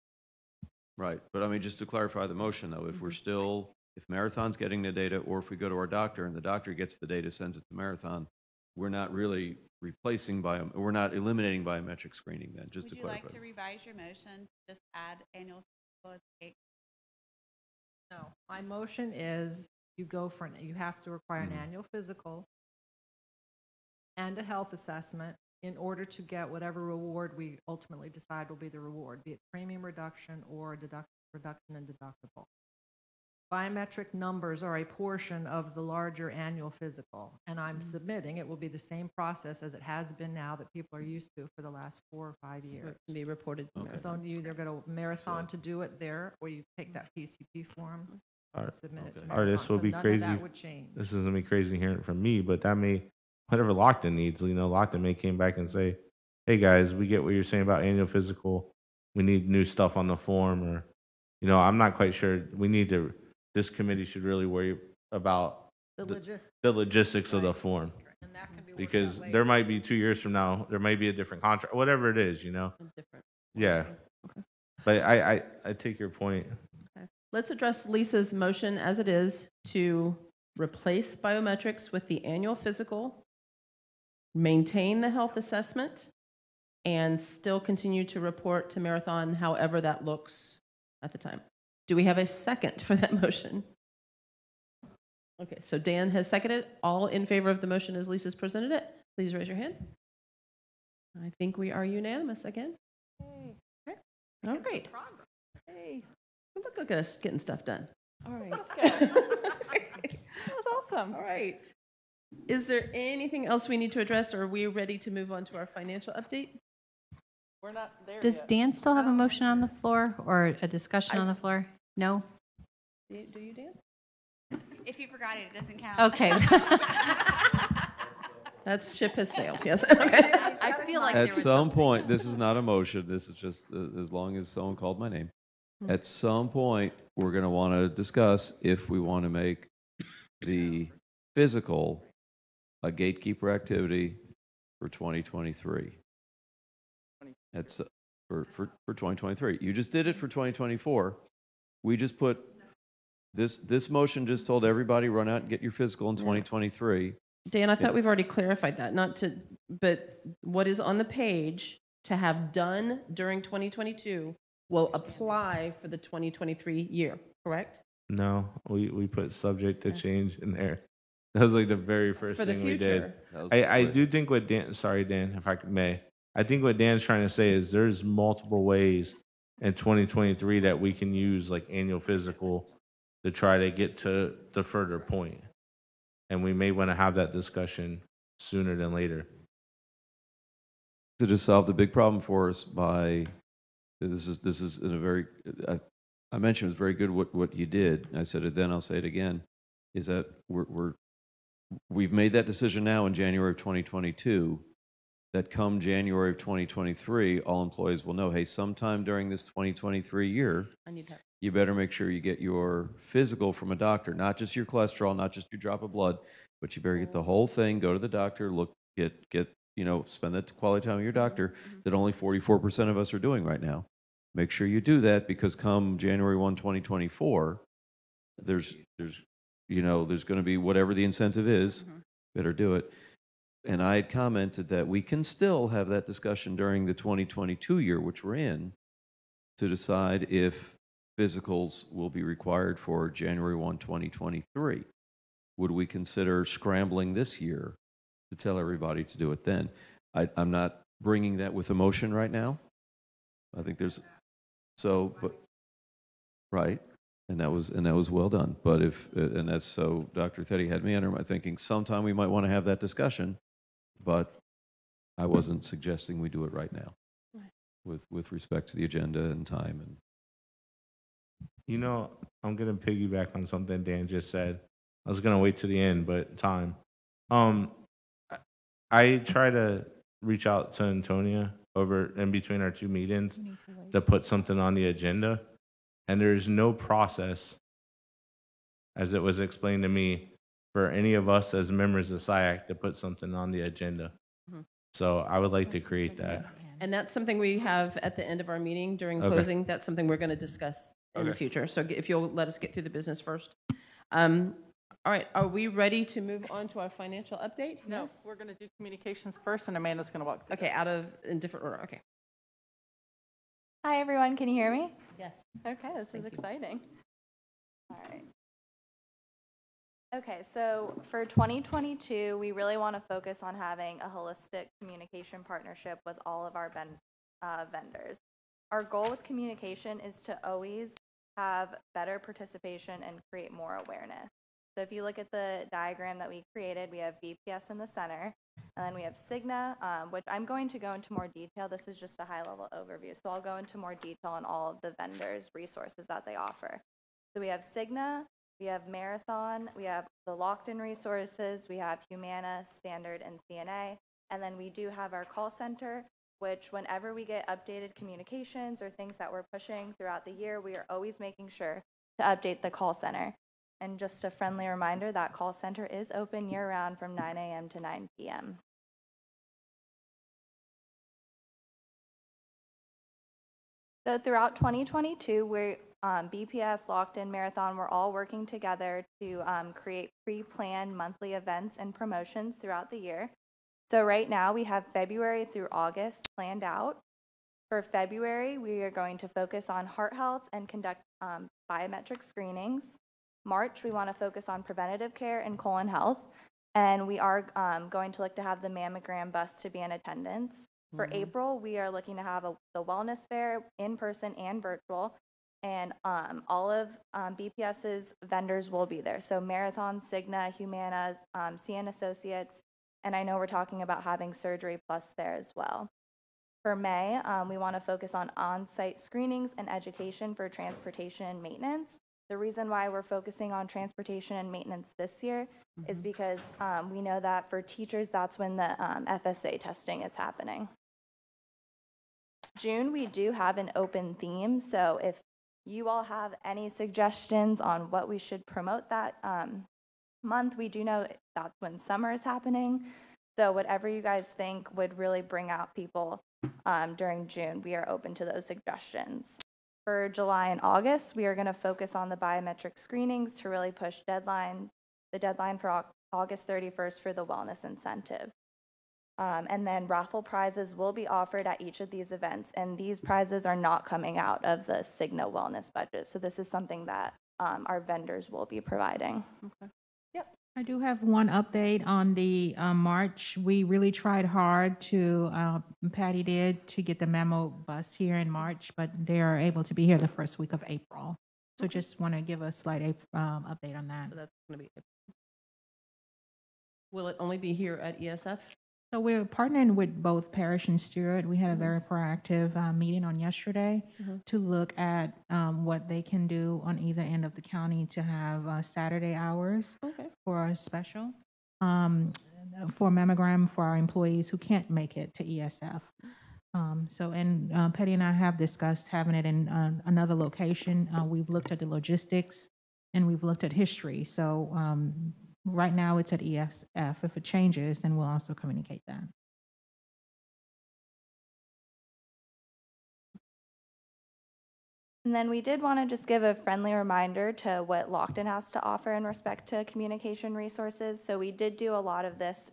right. But I mean, just to clarify the motion though, if we're still, if Marathon's getting the data, or if we go to our doctor and the doctor gets the data, sends it to Marathon, we're not really replacing we're not eliminating biometric screening then, just Would to you clarify. like to revise your motion? Just add annual physical as a No, my motion is you go for, you have to require an Mhm. annual physical and a health assessment in order to get whatever reward we ultimately decide will be the reward, be it premium reduction or reduction in deductible. Biometric numbers are a portion of the larger annual physical, and I'm submitting, it will be the same process as it has been now that people are used to for the last 4 or 5 So years. it can be reported. to Okay. Marathon. So you either go to Marathon to do it there, or you take that PCP form All and right. submit it to Okay. Marathon. All right, this will So be none of crazy. that would change. This isn't me crazy hearing it from me, but that may, whatever Lockton needs, Lockton may came back and say, hey guys, we get what you're saying about annual physical. We need new stuff on the form, or, I'm not quite sure. This committee should really worry about The the logistics of the Right. form, and that can be worked because out later. there might be 2 years from now, there might be a different contract, whatever it is, Different. Yeah. Okay. But I take your point. Let's address Lisa's motion as it is to replace biometrics with the annual physical, maintain the health assessment, and still continue to report to Marathon however that looks at the time. Do we have a second for that motion? Okay, so Dan has seconded. All in favor of the motion as Lisa's presented it, please raise your hand. I think we are unanimous again. Hey, Okay. All right. hey, Look at us getting stuff done. All right. let's go. That was awesome. All right. Is there anything else we need to address, or are we ready to move on to our financial update? We're not there Does yet. Dan still have a motion on the floor or a discussion on the floor? No? Do you, Dan? If you forgot it, it doesn't count. Okay. That ship has sailed, yes. Okay. I feel like At some point, this is not a motion, this is just as long as someone called my name. At some point, we're going to want to discuss if we want to make the physical a gatekeeper activity for 2023. That's for 2023. You just did it for 2024. We just put, this motion just told everybody run out and get your physical in 2023. Dan, I thought we've already clarified that, but what is on the page to have done during 2022 will apply for the 2023 year, correct? No, we put subject to change in there. That was like the very first For the thing we did. future. That was I what- do think what Dan, sorry Dan, if I may, I think what Dan's trying to say is there's multiple ways in 2023 that we can use like annual physical to try to get to the further point. and we may want to have that discussion sooner than later. To just solve the big problem for us by, this is in a very, I mentioned it was very good what you did. I said it then, I'll say it again, is that we've made that decision now in January of 2022, that come January of 2023, all employees will know, hey, sometime during this 2023 year, I need to. you better make sure you get your physical from a doctor, not just your cholesterol, not just your drop of blood, but you better get the whole thing, go to the doctor, look, get, spend that quality time with your doctor that only 44% of us are doing right now. Make sure you do that, because come January 1, 2024, there's going to be whatever the incentive is, better do it. And I had commented that we can still have that discussion during the 2022 year, which we're in, to decide if physicals will be required for January 1, 2023. Would we consider scrambling this year to tell everybody to do it then? I'm not bringing that with emotion right now. I think there's, but right, and that was well done. But and that's so Dr. Teddy had me under my thinking. Sometime we might want to have that discussion, but I wasn't suggesting we do it right now, with respect to the agenda and time. And I'm gonna piggyback on something Dan just said. I was gonna wait to the end, but time. I try to reach out to Antonia over in between our two meetings to put something on the agenda, and there's no process, as it was explained to me, for any of us as members of Siac to put something on the agenda. So I would like to create that. And that's something we have at the end of our meeting during closing. That's something we're going to discuss in the future. So if you'll let us get through the business first. All right, are we ready to move on to our financial update? No, Yes? we're going to do communications first, and Amanda's going to walk through. Okay, in different order. Okay. Hi, everyone. Can you hear me? Yes. Okay, this Thank is you. exciting. All right. Okay, so for 2022, we really want to focus on having a holistic communication partnership with all of our vendors. Our goal with communication is to always have better participation and create more awareness. So if you look at the diagram that we created, we have BPS in the center, and then we have Cigna, which I'm going to go into more detail. This is just a high-level overview, so I'll go into more detail on all of the vendors' resources that they offer. So we have Cigna, we have Marathon, we have the locked-in resources, we have Humana, Standard, and CNA, and then we do have our call center, which whenever we get updated communications or things that we're pushing throughout the year, we are always making sure to update the call center. And just a friendly reminder, that call center is open year-round from 9 a.m. to 9 p.m. So throughout 2022, BPS, Locked-In, Marathon, we're all working together to create pre-planned monthly events and promotions throughout the year. So right now we have February through August planned out. For February, we are going to focus on heart health and conduct biometric screenings. March, we want to focus on preventative care and colon health. And we are going to look to have the mammogram bus to be in attendance. For April, we are looking to have the wellness fair in person and virtual. And all of BPS's vendors will be there. So Marathon, Cigna, Humana, CN Associates, and I know we're talking about having Surgery Plus there as well. For May, we want to focus on on-site screenings and education for transportation and maintenance. The reason why we're focusing on transportation and maintenance this year is because we know that for teachers, that's when the FSA testing is happening. June, we do have an open theme, so if you all have any suggestions on what we should promote that month, we do know that's when summer is happening. So whatever you guys think would really bring out people during June, we are open to those suggestions. For July and August, we are going to focus on the biometric screenings to really push the deadline for August 31st for the wellness incentive. And then raffle prizes will be offered at each of these events, and these prizes are not coming out of the Cigna wellness budget. So this is something that our vendors will be providing. Okay. I do have one update on the March. We really tried hard to, Patty did, to get the memo bus here in March, but they are able to be here the first week of April. So just want to give a slight update on that. So that's going to be Will it only be here at ESF? So we're partnering with both Parish and Stewart. We had a very proactive meeting on yesterday to look at what they can do on either end of the county to have Saturday hours for a special for mammogram for our employees who can't make it to ESF. Petty and I have discussed having it in another location. We've looked at the logistics and we've looked at history. So right now it's at ESF. If it changes, then we'll also communicate that. And then we did want to just give a friendly reminder to what Lockton has to offer in respect to communication resources. So we did do a lot of this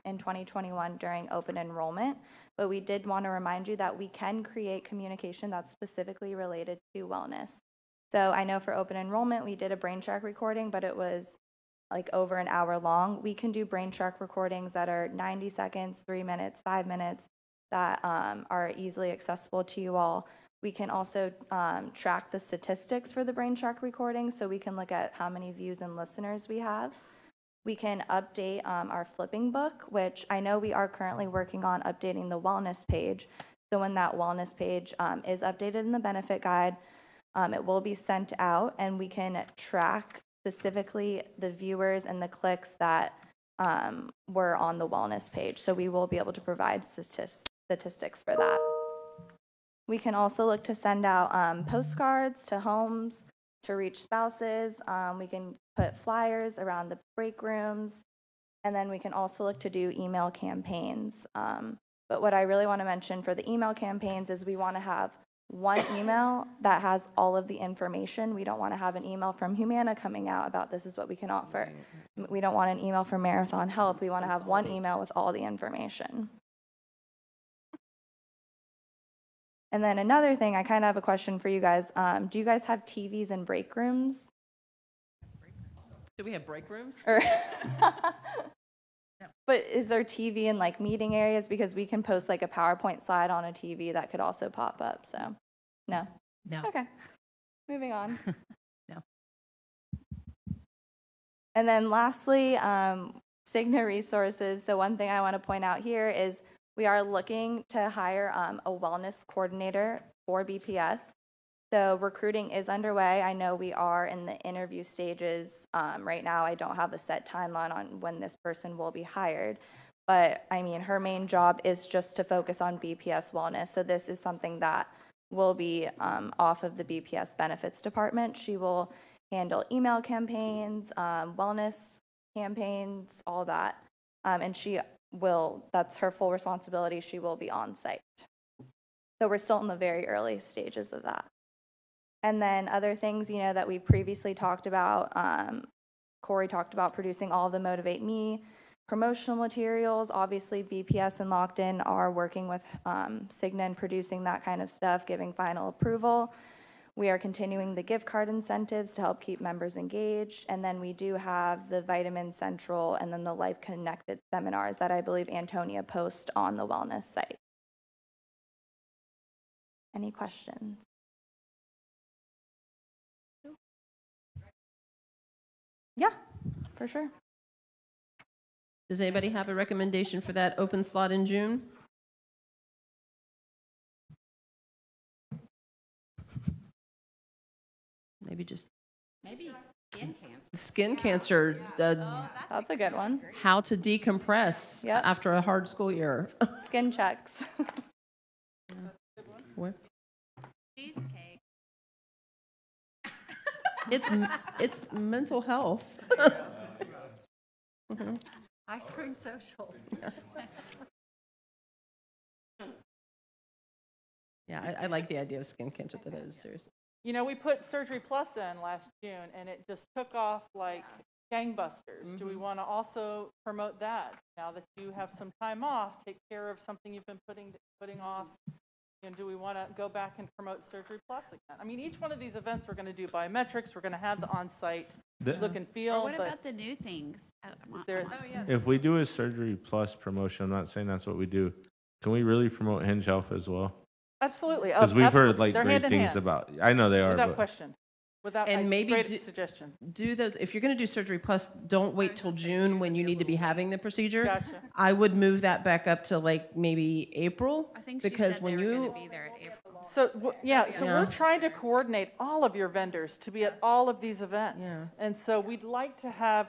in 2021 during open enrollment, but we did want to remind you that we can create communication that's specifically related to wellness. So I know for open enrollment, we did a brain shark recording, but it was like over an hour long. We can do brain shark recordings that are 90 seconds, 3 minutes, 5 minutes that are easily accessible to you all. We can also track the statistics for the brain shark recording, so we can look at how many views and listeners we have. We can update our flipping book, which I know we are currently working on updating the wellness page. So when that wellness page is updated in the benefit guide, it will be sent out, and we can track specifically the viewers and the clicks that were on the wellness page. So we will be able to provide statistics for that. We can also look to send out postcards to homes to reach spouses. We can put flyers around the break rooms, and then we can also look to do email campaigns. But what I really want to mention for the email campaigns is we want to have one email that has all of the information. We don't want to have an email from Humana coming out about this is what we can offer. We don't want an email from Marathon Health. We want to have one email with all the information. And then another thing, I kind of have a question for you guys. Do you guys have TVs in break rooms? Do we have break rooms? Or But is there TV in like meeting areas? Because we can post like a PowerPoint slide on a TV that could also pop up. So, no. No. Okay. Moving on. No. And then lastly, Cigna resources. So one thing I want to point out here is we are looking to hire a wellness coordinator for BPS. So recruiting is underway. I know we are in the interview stages right now. I don't have a set timeline on when this person will be hired. But I mean, her main job is just to focus on BPS wellness. So this is something that will be off of the BPS benefits department. She will handle email campaigns, wellness campaigns, all that. And that's her full responsibility. She will be on site. So we're still in the very early stages of that. And then other things, that we previously talked about, Corey talked about producing all of the Motivate Me promotional materials. Obviously, BPS and Lockton are working with Cigna and producing that kind of stuff, giving final approval. We are continuing the gift card incentives to help keep members engaged. And then we do have the Vitamin Central and then the Life Connected seminars that I believe Antonia posts on the wellness site. Any questions? Yeah, for sure. Does anybody have a recommendation for that open slot in June? Maybe just Maybe skin cancer. skin cancer, That's a good one. how to decompress Yep. after a hard school year. Skin checks. Where- Cheesecake. It's mental health. Mhm. Ice cream social. Yeah, I like the idea of skin cancer. That is serious. We put Surgery Plus in last June, and it just took off like gangbusters. Do we want to also promote that now that you have some time off? Take care of something you've been putting off. And do we want to go back and promote Surgery Plus again? I mean, each one of these events we're going to do biometrics. We're going to have the on-site look and feel. Or what but about the new things? is there? If we do a Surgery Plus promotion, I'm not saying that's what we do. Can we really promote Hinge Health as well? Absolutely. Because we've heard like They're great hand in things hand, about. I know they are, without but question. And maybe great suggestion. do those, if you're going to do Surgery Plus, don't wait till June when you need to be having the procedure. Gotcha. I would move that back up to like maybe April. I think she because said when they were you going to be there in April. So, we're trying to coordinate all of your vendors to be at all of these events. Yeah. And so we'd like to have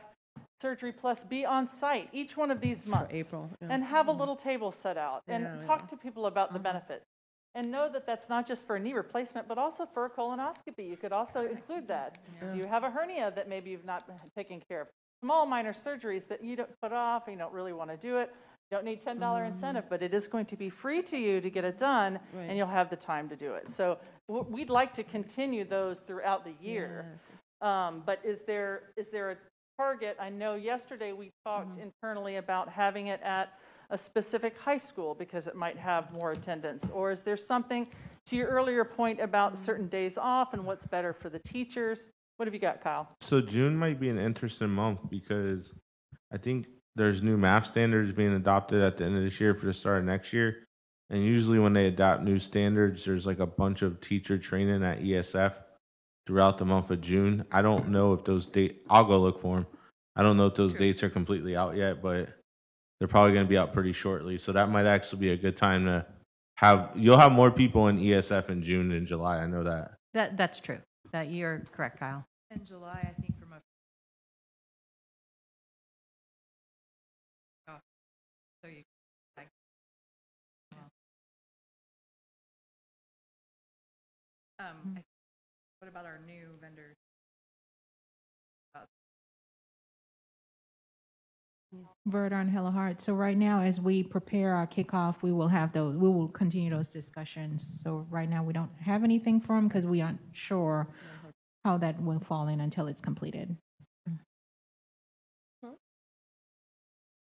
Surgery Plus be on site each one of these months. April, yeah. And have a little table set out and Yeah, talk to people about the benefits. And know that that's not just for a knee replacement, but also for a colonoscopy. You could also include that. Do you have a hernia that maybe you've not been taking care of? Small minor surgeries that you don't put off and you don't really want to do it. You don't need $10 incentive, but it is going to be free to you to get it done, and you'll have the time to do it. So we'd like to continue those throughout the year. But is there a target? I know yesterday we talked internally about having it at a specific high school because it might have more attendance? Or is there something, to your earlier point about certain days off and what's better for the teachers? What have you got, Kyle? So June might be an interesting month because I think there's new math standards being adopted at the end of this year for the start of next year. And usually when they adopt new standards, there's like a bunch of teacher training at ESF throughout the month of June. I don't know if those dates, I'll go look for them. I don't know if those dates are completely out yet, but they're probably going to be out pretty shortly. So that might actually be a good time to you'll have more people in ESF in June than July. I know that. That's true. That you're correct, Kyle. In July, I think from a so you like what about our new vendors? Verda and Hello Heart. So right now, as we prepare our kickoff, we will continue those discussions. So right now, we don't have anything for them because we aren't sure how that will fall in until it's completed.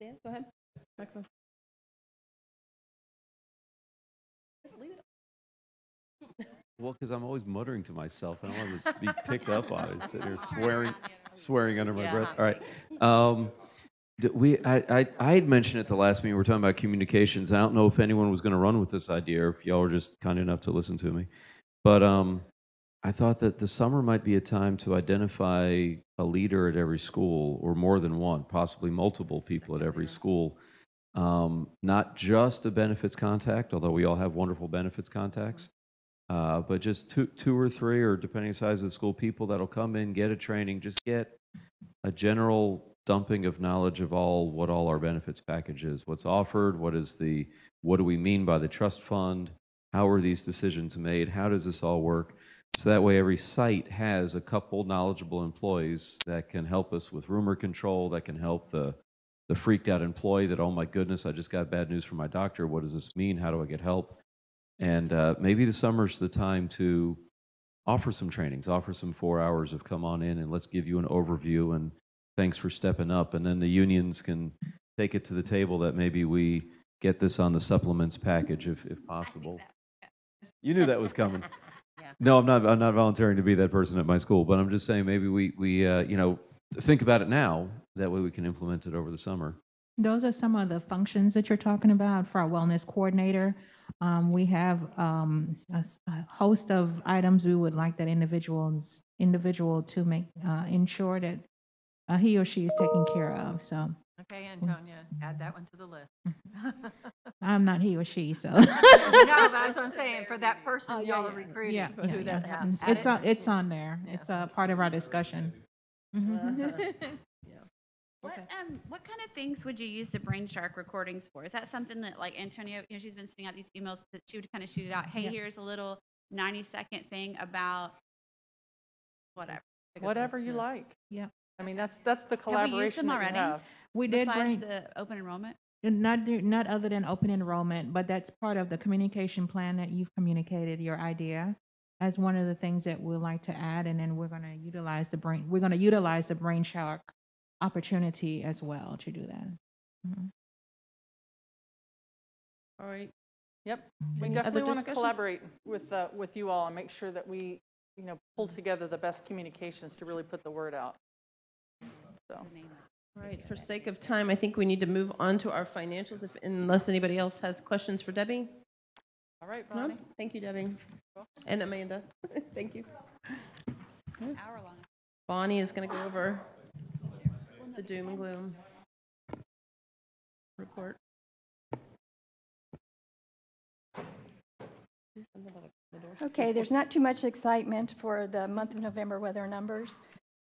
Dan, go ahead. Microphone. Just leave it. Well, because I'm always muttering to myself, and I want to be picked up on it. Sitting there swearing under my breath. All right. I had mentioned at the last meeting, we were talking about communications. I don't know if anyone was going to run with this idea or if y'all were just kind enough to listen to me. But I thought that the summer might be a time to identify a leader at every school, or more than one, possibly multiple people at every school. Not just a benefits contact, although we all have wonderful benefits contacts, but just two or three, or depending on the size of the school, people that'll come in, get a training, just get a general dumping of knowledge of what all our benefits package is, what's offered, what do we mean by the trust fund, how are these decisions made, how does this all work? So that way every site has a couple knowledgeable employees that can help us with rumor control, that can help the freaked out employee that, oh my goodness, I just got bad news from my doctor, what does this mean, how do I get help? And maybe the summer's the time to offer some trainings, offer some 4 hours of come on in and let's give you an overview and thanks for stepping up. And then the unions can take it to the table that maybe we get this on the supplements package if possible. You knew that was coming. No, I'm not volunteering to be that person at my school, but I'm just saying maybe we think about it now. That way we can implement it over the summer. Those are some of the functions that you're talking about for our wellness coordinator. We have a host of items we would like that individual to make ensure that he or she is taken care of. So. Okay, Antonia, add that one to the list. I'm not he or she, so. No, but that's what I'm saying. For that person y'all are recruiting. Yeah, who that happens. it's on there. Yeah. It's a part of our discussion. What kind of things would you use the Brain Shark recordings for? Is that something that, like, Antonia, she's been sending out these emails that she would kind of shoot it out. Hey, here's a little 90-second thing about whatever. Whatever you like. Yeah. I mean, that's the collaboration. Have we used them already? Have. We did besides the open enrollment. Not other than open enrollment, but that's part of the communication plan that you've communicated your idea as one of the things that we'd like to add, and then we're going to utilize the Brain Shark opportunity as well to do that. Mm-hmm. All right. Yep. We definitely want to collaborate with you all and make sure that we pull together the best communications to really put the word out. So. All right, for sake of time, I think we need to move on to our financials, unless anybody else has questions for Debbie. All right, Bonnie. No? Thank you, Debbie. And Amanda. Thank you. Hour long. Bonnie is going to go over the doom and gloom report. Okay, there's not too much excitement for the month of November with our numbers.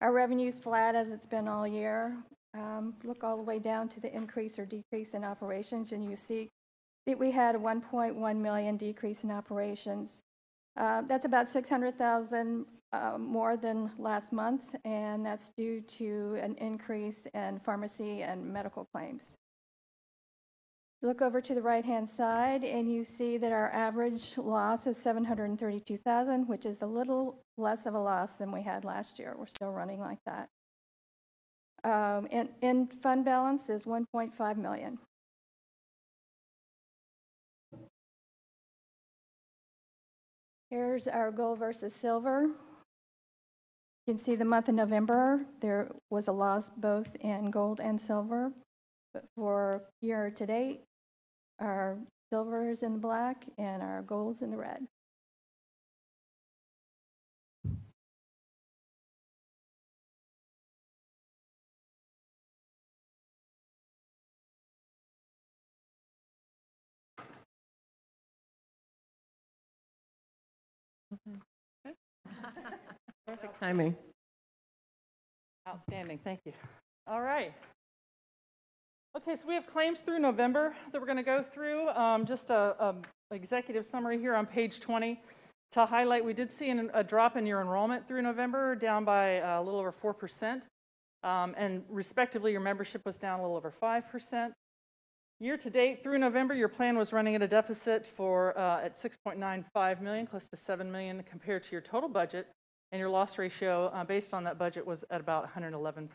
Our revenue's flat as it's been all year. Look all the way down to the increase or decrease in operations, and you see that we had a 1.1 million decrease in operations. That's about 600,000 more than last month, and that's due to an increase in pharmacy and medical claims. Look over to the right-hand side, and you see that our average loss is 732,000, which is a little less of a loss than we had last year. We're still running like that. And fund balance is 1.5 million. Here's our gold versus silver. You can see the month of November, there was a loss both in gold and silver. But for year to date, our silver is in the black and our gold's in the red. Perfect timing. Outstanding, thank you. All right. Okay, so we have claims through November that we're going to go through. Just a executive summary here on page 20 to highlight. We did see a drop in your enrollment through November, down by a little over 4%, and respectively, your membership was down a little over 5%. Year to date through November, your plan was running at a deficit for at 6.95 million, close to 7 million compared to your total budget, and your loss ratio based on that budget was at about 111%.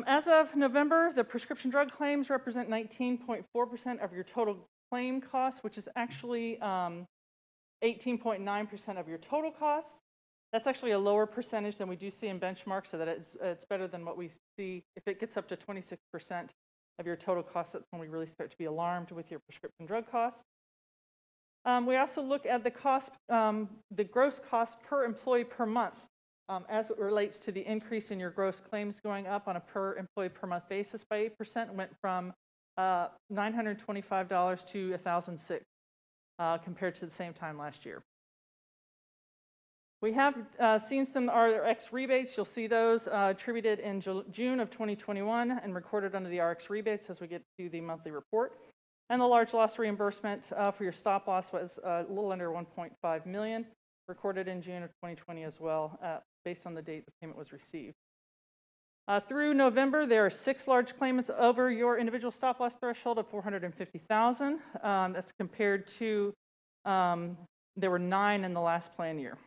As of November, the prescription drug claims represent 19.4% of your total claim costs, which is actually 18.9% of your total costs. That's actually a lower percentage than we do see in benchmarks, so that it's better than what we see. If it gets up to 26% of your total costs, that's when we really start to be alarmed with your prescription drug costs. We also look at the cost, the gross cost per employee per month, as it relates to the increase in your gross claims going up on a per employee per month basis by 8%, went from $925 to $1,006 compared to the same time last year. We have seen some RX rebates. You'll see those attributed in June of 2021 and recorded under the RX rebates as we get to the monthly report. And the large loss reimbursement for your stop loss was a little under 1.5 million, recorded in June of 2020 as well, based on the date the payment was received. Through November, there are 6 large claimants over your individual stop loss threshold of 450,000. That's compared to there were 9 in the last plan year.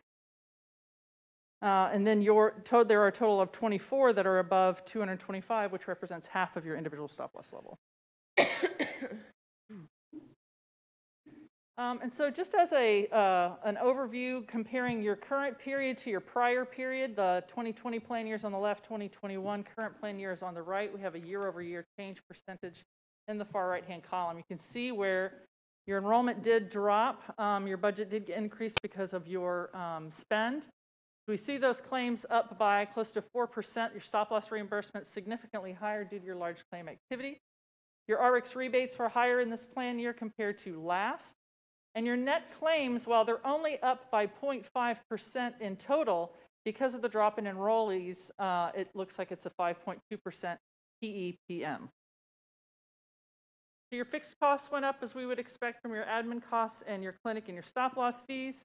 And then there are a total of 24 that are above 225, which represents half of your individual stop loss level. And so just as an overview, comparing your current period to your prior period, the 2020 plan years on the left, 2021 current plan years on the right, we have a year-over-year change percentage in the far right-hand column. You can see where your enrollment did drop, your budget did increase because of your spend. We see those claims up by close to 4%. Your stop loss reimbursement significantly higher due to your large claim activity. Your RX rebates were higher in this plan year compared to last. And your net claims, while they're only up by 0.5% in total, because of the drop in enrollees, it looks like it's a 5.2% PEPM. So your fixed costs went up as we would expect from your admin costs and your clinic and your stop loss fees.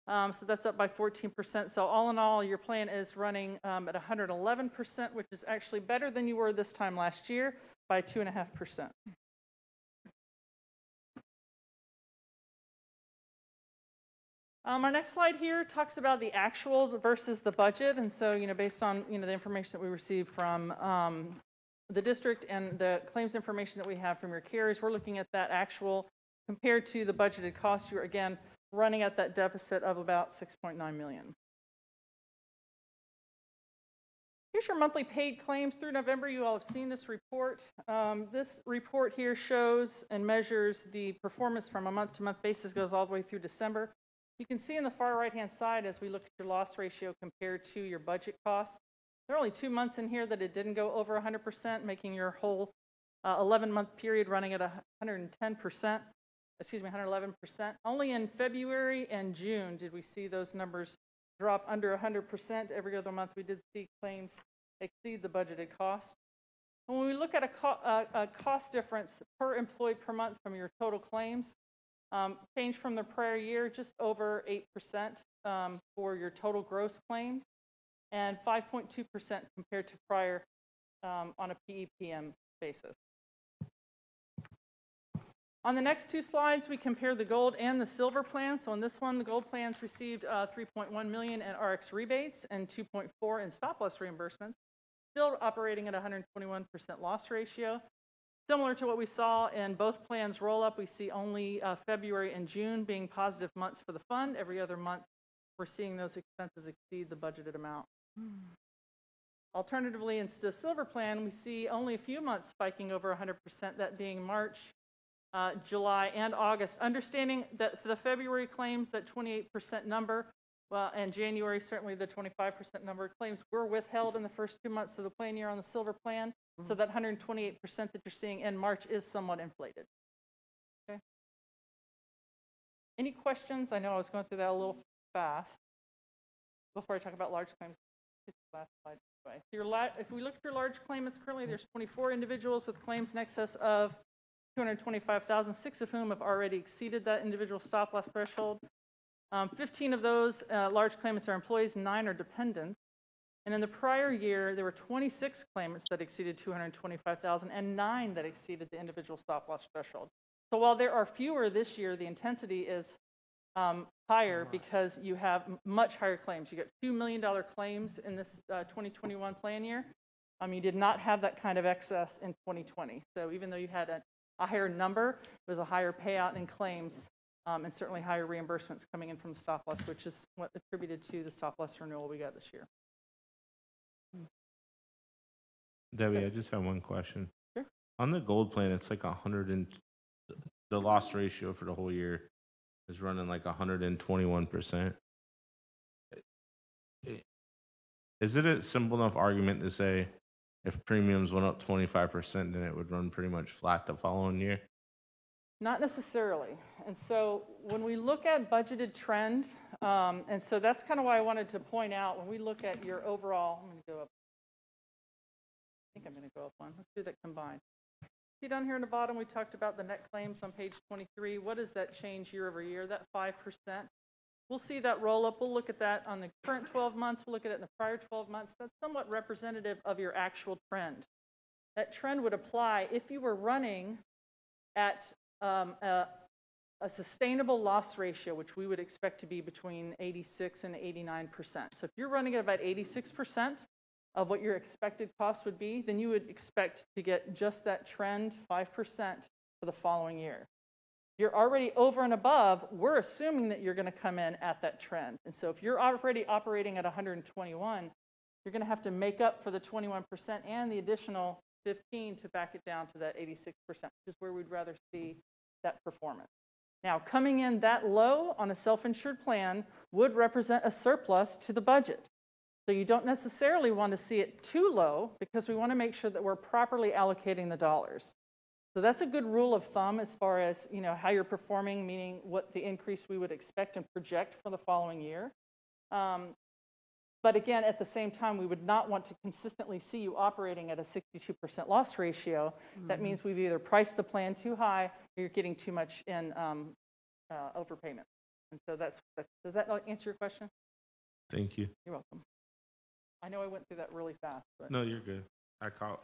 So that's up by 14%. So all in all, your plan is running at 111%, which is actually better than you were this time last year by 2.5%. Our next slide here talks about the actual versus the budget. And so, based on, the information that we received from the district and the claims information that we have from your carriers, we're looking at that actual compared to the budgeted cost. You're, again, running at that deficit of about 6.9 million. Here's your monthly paid claims through November. You all have seen this report. This report here shows and measures the performance from a month-to-month basis, goes all the way through December. You can see in the far right-hand side as we look at your loss ratio compared to your budget costs, there are only 2 months in here that it didn't go over 100%, making your whole 11-month period running at 110%, excuse me, 111%. Only in February and June did we see those numbers drop under 100%. Every other month we did see claims exceed the budgeted cost. And when we look at a cost difference per employee per month from your total claims, change from the prior year, just over 8% for your total gross claims, and 5.2% compared to prior on a PEPM basis. On the next two slides, we compare the gold and the silver plans. So on this one, the gold plans received $3.1 million in RX rebates and $2.4 in stop loss reimbursements, still operating at 121% loss ratio. Similar to what we saw in both plans roll up, we see only February and June being positive months for the fund. Every other month, we're seeing those expenses exceed the budgeted amount. Alternatively, in the silver plan, we see only a few months spiking over 100%, that being March, July, and August. Understanding that for the February claims, that 28% number, and January, certainly the 25% number of claims were withheld in the first 2 months of the plan year on the silver plan. So that 128% that you're seeing in March is somewhat inflated. Okay. Any questions? I know I was going through that a little fast. Before I talk about large claims, last slide. So if we look at your large claimants currently, there's 24 individuals with claims in excess of $225,000, 6 of whom have already exceeded that individual stop loss threshold. 15 of those large claimants are employees, 9 are dependents. And in the prior year, there were 26 claimants that exceeded $225,000 and 9 that exceeded the individual stop loss threshold. So while there are fewer this year, the intensity is higher because you have much higher claims. You get $2 million claims in this 2021 plan year. You did not have that kind of excess in 2020. So even though you had a higher number, it was a higher payout in claims and certainly higher reimbursements coming in from the stop loss, which is what attributed to the stop loss renewal we got this year. Debbie, I just have one question. Sure. On the gold plan, it's like 100 and the loss ratio for the whole year is running like 121%. Is it a simple enough argument to say if premiums went up 25%, then it would run pretty much flat the following year? Not necessarily. And so when we look at budgeted trend, and so that's kind of why I wanted to point out when we look at your overall, I'm going to go up. I think I'm going to go up one. Let's do that combined. See down here in the bottom, we talked about the net claims on page 23. What does that change year over year? That 5%. We'll see that roll up. We'll look at that on the current 12 months. We'll look at it in the prior 12 months. That's somewhat representative of your actual trend. That trend would apply if you were running at a sustainable loss ratio, which we would expect to be between 86 and 89%. So if you're running at about 86% of what your expected cost would be, then you would expect to get just that trend, 5%, for the following year. You're already over and above, we're assuming that you're going to come in at that trend. And so if you're already operating at 121, you're going to have to make up for the 21% and the additional 15 to back it down to that 86%, which is where we'd rather see that performance. Now, coming in that low on a self-insured plan would represent a surplus to the budget. So you don't necessarily want to see it too low because we want to make sure that we're properly allocating the dollars. So that's a good rule of thumb as far as how you're performing, meaning what the increase we would expect and project for the following year. But again, at the same time, we would not want to consistently see you operating at a 62% loss ratio. That means we've either priced the plan too high or you're getting too much in overpayment. And so does that answer your question? Thank you. You're welcome. I know I went through that really fast. But No, you're good. I caught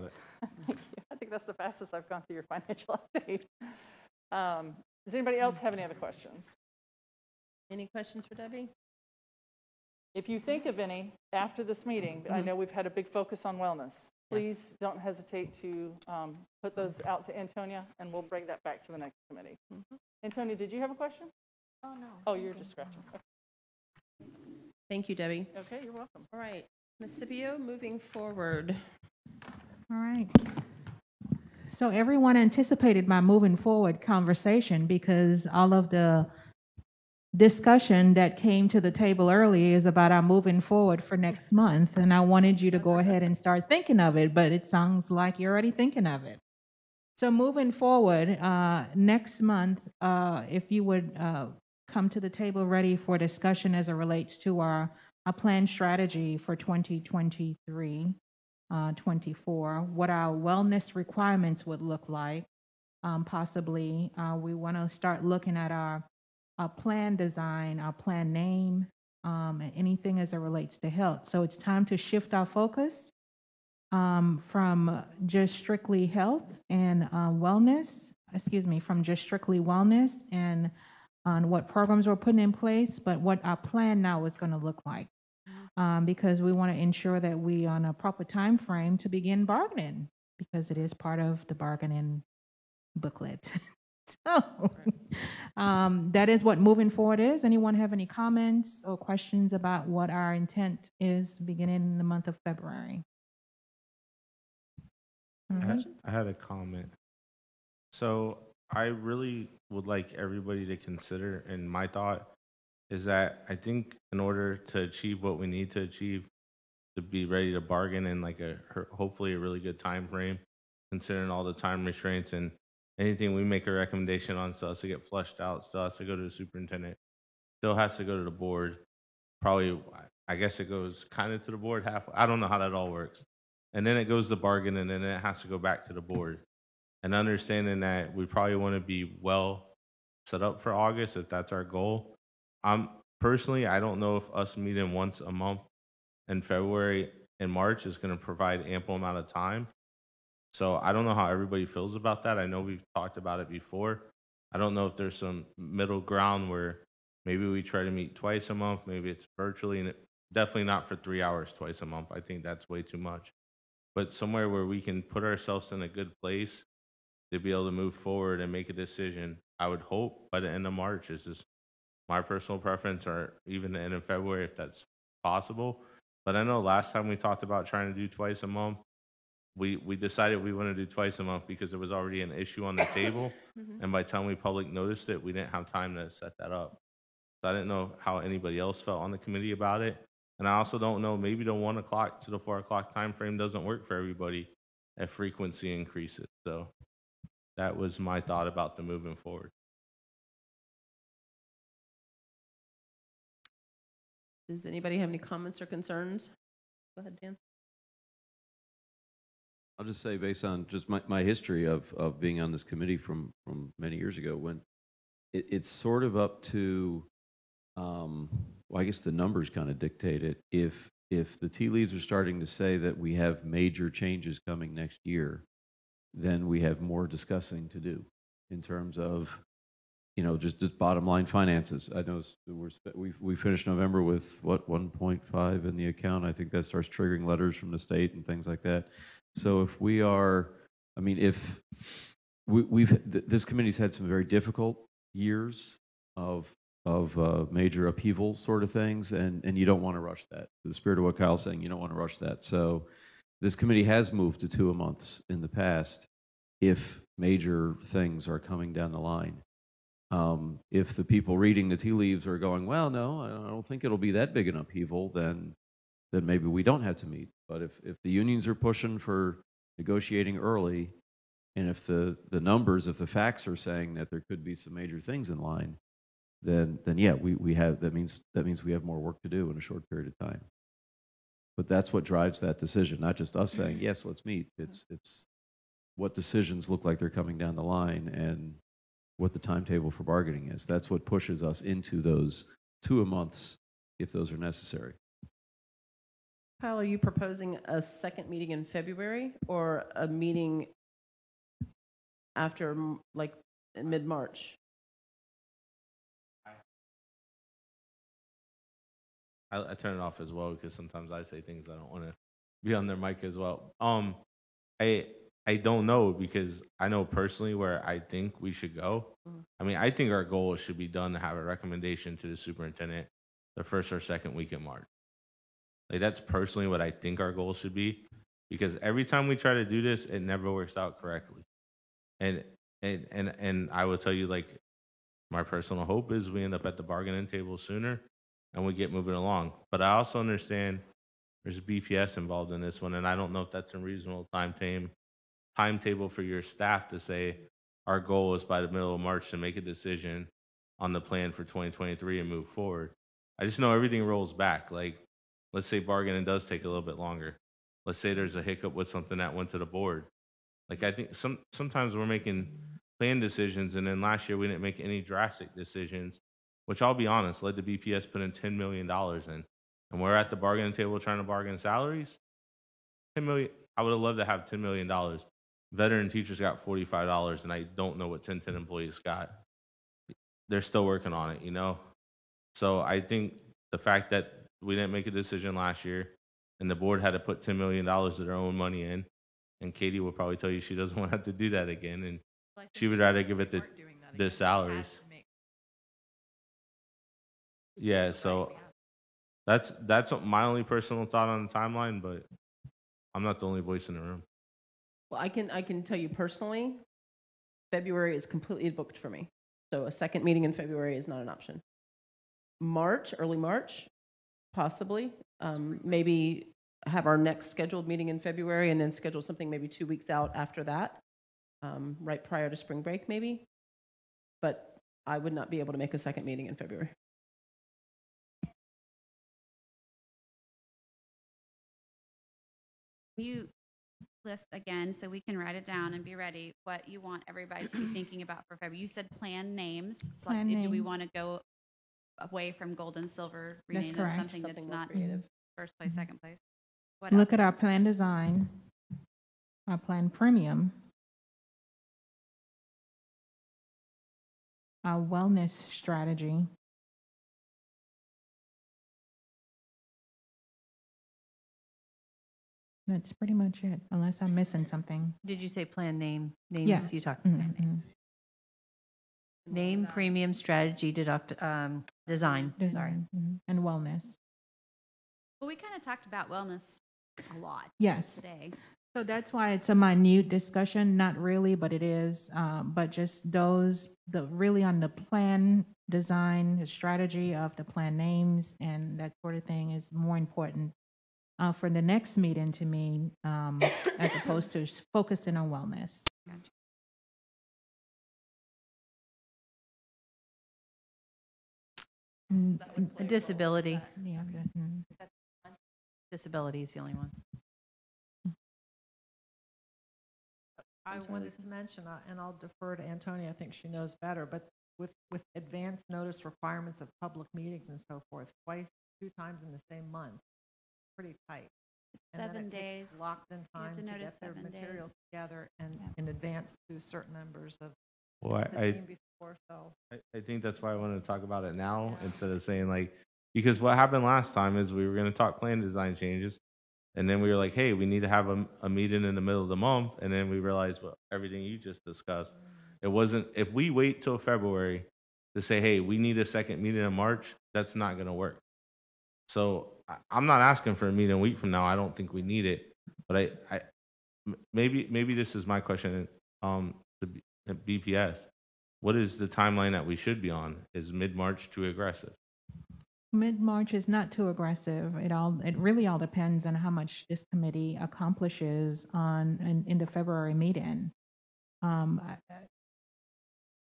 it. Thank you. I think that's the fastest I've gone through your financial update. Does anybody else have any other questions? Any questions for Debbie? If you think of any after this meeting, I know we've had a big focus on wellness. Please don't hesitate to put those out to Antonia, and we'll bring that back to the next committee. Antonia, did you have a question? Oh, no. Oh, you're just scratching. Okay. Thank you, Debbie. Okay, you're welcome. All right, Ms. Scipio, moving forward. All right. So everyone anticipated my moving forward conversation because all of the discussion that came to the table earlier is about our moving forward for next month, and I wanted you to go ahead and start thinking of it, but it sounds like you're already thinking of it. So moving forward, next month, if you would come to the table ready for discussion as it relates to our planned strategy for 2023, 24, what our wellness requirements would look like. Possibly, we want to start looking at our plan design, our plan name, and anything as it relates to health. So it's time to shift our focus from just strictly health and from just strictly wellness and on what programs we're putting in place, but what our plan now is going to look like. Because we want to ensure that we on a proper time frame to begin bargaining, because it is part of the bargaining booklet. So that is what moving forward is. Anyone have any comments or questions about what our intent is beginning in the month of February? I had a comment. So I really would like everybody to consider, and my thought is that I think in order to achieve what we need to achieve, to be ready to bargain in like hopefully a really good time frame, considering all the time restraints and anything we make a recommendation on still has to get flushed out, still has to go to the superintendent, still has to go to the board. Probably, I guess it goes kind of to the board half. I don't know how that all works. And then it goes to bargain, and then it has to go back to the board. And understanding that we probably want to be well set up for August if that's our goal. Personally, I don't know if us meeting once a month in February and March is going to provide ample amount of time. So I don't know how everybody feels about that. I know we've talked about it before. I don't know if there's some middle ground where maybe we try to meet twice a month, maybe it's virtually, and definitely not for 3 hours twice a month. I think that's way too much. But somewhere where we can put ourselves in a good place to be able to move forward and make a decision, I would hope by the end of March. Is just my personal preference, or even the end of February if that's possible. But I know last time we talked about trying to do twice a month, we decided we want to do twice a month because there was already an issue on the table. And by the time we public noticed it, we didn't have time to set that up. So I didn't know how anybody else felt on the committee about it. And I also don't know, maybe the 1 o'clock to the 4 o'clock time frame doesn't work for everybody if frequency increases. So that was my thought about the moving forward. Does anybody have any comments or concerns? Go ahead, Dan. I'll just say, based on just my history of being on this committee from many years ago, when it's sort of up to, well, I guess the numbers kind of dictate it. If the tea leaves are starting to say that we have major changes coming next year, then we have more discussing to do in terms of, just bottom line finances. I know we finished November with what, 1.5 in the account. I think that starts triggering letters from the state and things like that. So if we are, if this committee's had some very difficult years of major upheaval sort of things, and you don't want to rush that. The spirit of what Kyle's saying, you don't want to rush that. So this committee has moved to 2 a month in the past if major things are coming down the line. If the people reading the tea leaves are going, well, no, I don't think it'll be that big an upheaval, then maybe we don't have to meet. But if the unions are pushing for negotiating early, and if the numbers, if the facts are saying that there could be some major things in line, then yeah, we have, that means we have more work to do in a short period of time. But that's what drives that decision, not just us saying, yes, let's meet. It's what decisions look like they're coming down the line and what the timetable for bargaining is. That's what pushes us into those 2 a months if those are necessary. Kyle, are you proposing a second meeting in February or a meeting after, like, mid-March? I turn it off as well because sometimes I say things I don't want to be on their mic as well. I don't know, because I know personally where I think we should go. I think our goal should be done to have a recommendation to the superintendent the first or second week in March. Like, that's personally what I think our goal should be, because every time we try to do this, it never works out correctly. And I will tell you, like, My personal hope is we end up at the bargaining table sooner and we get moving along. But I also understand there's BPS involved in this one, and I don't know if that's a reasonable timetable for your staff to say our goal is by the middle of March to make a decision on the plan for 2023 and move forward. I just know everything rolls back. Like, let's say bargaining does take a little bit longer. Let's say there's a hiccup with something that went to the board. Like, I think sometimes we're making plan decisions, and then last year we didn't make any drastic decisions, which I'll be honest, led to BPS putting $10 million in. And we're at the bargaining table trying to bargain salaries. $10 million. I would have loved to have $10 million. Veteran teachers got $45, and I don't know what 1010 employees got. They're still working on it, you know? So I think the fact that we didn't make a decision last year, and the board had to put $10 million of their own money in, and Katie will probably tell you she doesn't want to have to do that again, and she would rather give it the salaries. Yeah, so that's my only personal thought on the timeline, but I'm not the only voice in the room. Well, I can tell you personally, February is completely booked for me. So a second meeting in February is not an option. March, early March, possibly. Maybe have our next scheduled meeting in February and then schedule something maybe 2 weeks out after that, right prior to spring break maybe. But I would not be able to make a second meeting in February. You list again so we can write it down and be ready what you want everybody to be thinking about for February. You said plan names. So Plan do we names. want to go away from gold and silver, That's rename them correct. something that's Something more not creative. first place, Mhm. second place? What Look else? at our plan design, our plan premium, our wellness strategy. That's pretty much it, unless I'm missing something. Did you say plan names? Yes. You talked Mhm, plan names. mhm. Name, premium, strategy, design. Sorry. Design, and wellness. Well, we kind of talked about wellness a lot Yes. today. So that's why it's a minute discussion, not really, but it is, but just really on the plan design, the strategy of the plan names and that sort of thing is more important for the next meeting to me, as opposed to focusing on wellness. Gotcha. A disability. Yeah, good. Disability is the only one. I wanted to mention, and I'll defer to Antonia, I think she knows better, but with advance notice requirements of public meetings and so forth, two times in the same month, pretty tight. And then 7 it days. takes locked in You have time to to notice get their 7 materials days. together and Yep. in advance to certain members of Well, the team before, so. I think that's why I wanted to talk about it now instead of saying like, because what happened last time is we were going to talk plan design changes, and then we were like, hey, we need to have a meeting in the middle of the month, and then we realized, well, everything you just discussed, it wasn't, if we wait till February to say, hey, we need a second meeting in March, that's not going to work. So I'm not asking for a meeting a week from now. I don't think we need it, but maybe this is my question to BPS. What is the timeline that we should be on? Is mid-March too aggressive? Mid-March is not too aggressive. It really all depends on how much this committee accomplishes in the February meeting.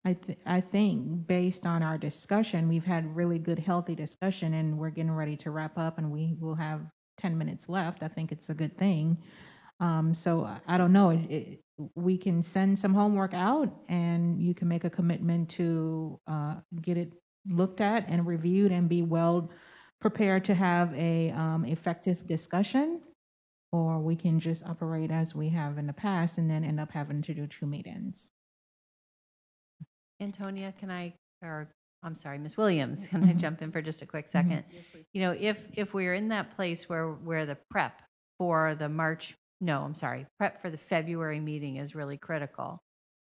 I think based on our discussion, we've had really good, healthy discussion, and we're getting ready to wrap up, and we will have 10 minutes left. I think it's a good thing. So I don't know. We can send some homework out, and you can make a commitment to get it looked at and reviewed and be well prepared to have a effective discussion, or we can just operate as we have in the past and then end up having to do 2 meetings. Antonia, I'm sorry, Ms. Williams, can I jump in for just a quick second? You know, if we're in that place where the prep for the prep for the February meeting is really critical,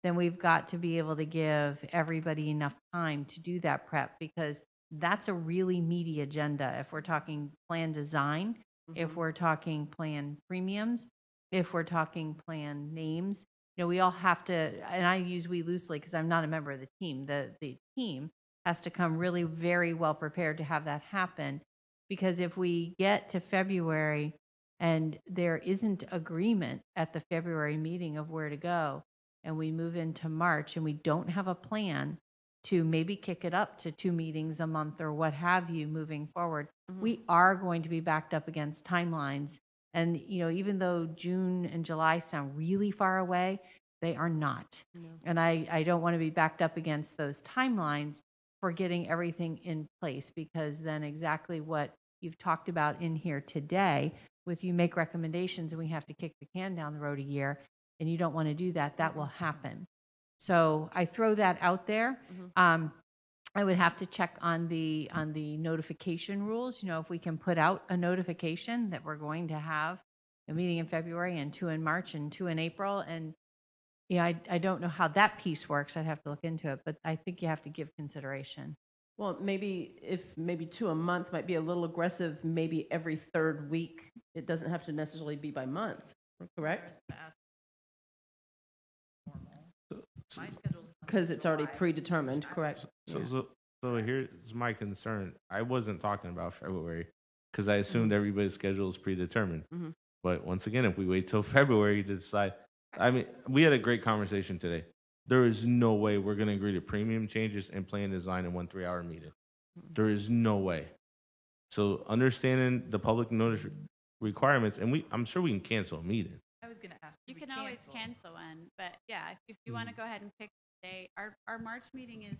then we've got to be able to give everybody enough time to do that prep, because that's a really meaty agenda. If we're talking plan design, if we're talking plan premiums, if we're talking plan names, we all have to, and I use we loosely because I'm not a member of the team. The team has to come really very well prepared to have that happen, because if we get to February and there isn't agreement at the February meeting of where to go, and we move into March and we don't have a plan to maybe kick it up to 2 meetings a month or what have you moving forward, we are going to be backed up against timelines. And, even though June and July sound really far away, they are not. No. And I don't want to be backed up against those timelines for getting everything in place, because then exactly what you've talked about in here today, if you make recommendations and we have to kick the can down the road a year, and you don't want to do that, that will happen. So I throw that out there. I would have to check on the notification rules. If we can put out a notification that we're going to have a meeting in February and 2 in March and 2 in April, and I don't know how that piece works. I'd have to look into it, but I think you have to give consideration. Well, maybe 2 a month might be a little aggressive, maybe every 3rd week. It doesn't have to necessarily be by month, correct? My schedule's Because it's already predetermined, correct? So here's my concern. I wasn't talking about February because I assumed everybody's schedule is predetermined. But once again, if we wait till February to decide, I mean, we had a great conversation today. There is no way we're going to agree to premium changes and plan design in one 3-hour meeting. There is no way. So understanding the public notice requirements, and I'm sure we can cancel a meeting. I was going to ask. You can always cancel one, but yeah, if you want to go ahead and pick the day, our March meeting is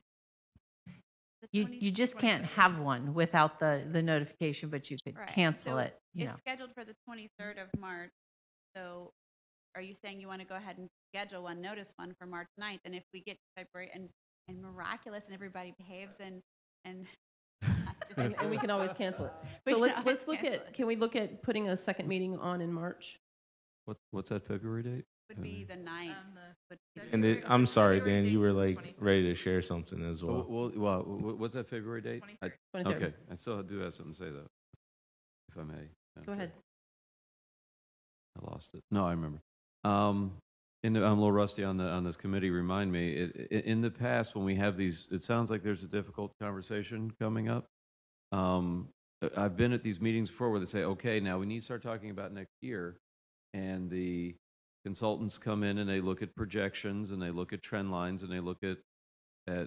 the You just can't have one without the notification, but you could Right. cancel So it. It's scheduled for the 23rd of March. So are you saying you want to go ahead and schedule one, notice one for March 9th? And if we get to February and miraculous and everybody behaves and and we can always cancel it. So let's look at, can we look at putting a second meeting on in March? What's that February date? would be the 9th. And I'm sorry, February Dan, you date were is the like 23rd. ready to share something as well. Well, what's that February date? 23rd. Okay, I still do have something to say though, if I may. Go ahead. I lost it. No, I remember. I'm a little rusty on this committee. Remind me, in the past when we have these, it sounds like there's a difficult conversation coming up. I've been at these meetings before where they say, okay, now we need to start talking about next year, and the consultants come in and they look at projections and they look at trend lines and they look at they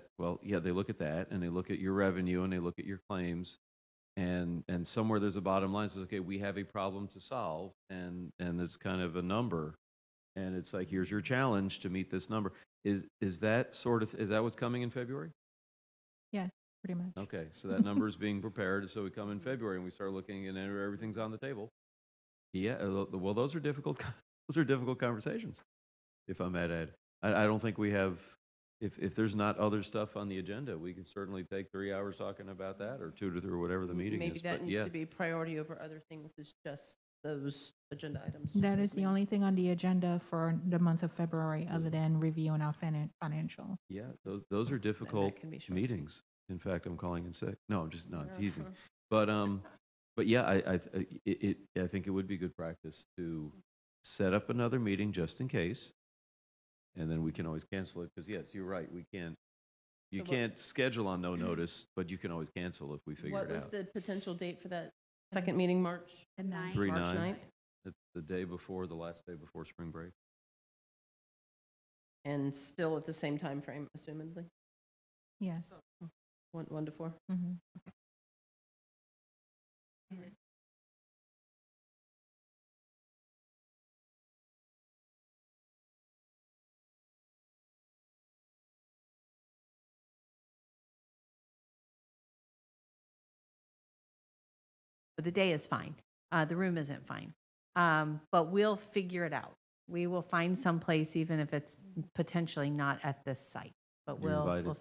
look at that and they look at your revenue and they look at your claims. And somewhere there's a bottom line that says, okay, we have a problem to solve, and it's kind of a number, and it's like, here's your challenge to meet this number. Is that what's coming in February? Yeah, pretty much. Okay, so that number is being prepared, so we come in February and we start looking and everything's on the table. Yeah, well, those are difficult conversations, if I might add. I don't think we have. If there's not other stuff on the agenda, we can certainly take 3 hours talking about that, or 2 to 3, or whatever the meeting is. Maybe that needs to be priority over other things, is just those agenda items. That is the only thing on the agenda for the month of February, other than reviewing our financials. Yeah, those are difficult can be short. meetings. In fact, I'm calling in sick. No, I'm just not teasing. But yeah, I think it would be good practice to set up another meeting just in case. And then we can always cancel it, because yes, you're right. You can't schedule on no notice, but you can always cancel if we figure it out. What was the potential date for that second meeting, March? The 9th. 3/9. March 9th? It's the last day before spring break. And still at the same time frame, assumedly? Yes. 1 to 4? Mm-hmm. The day is fine. The room isn't fine. But we'll figure it out. We will find some place, even if it's potentially not at this site. But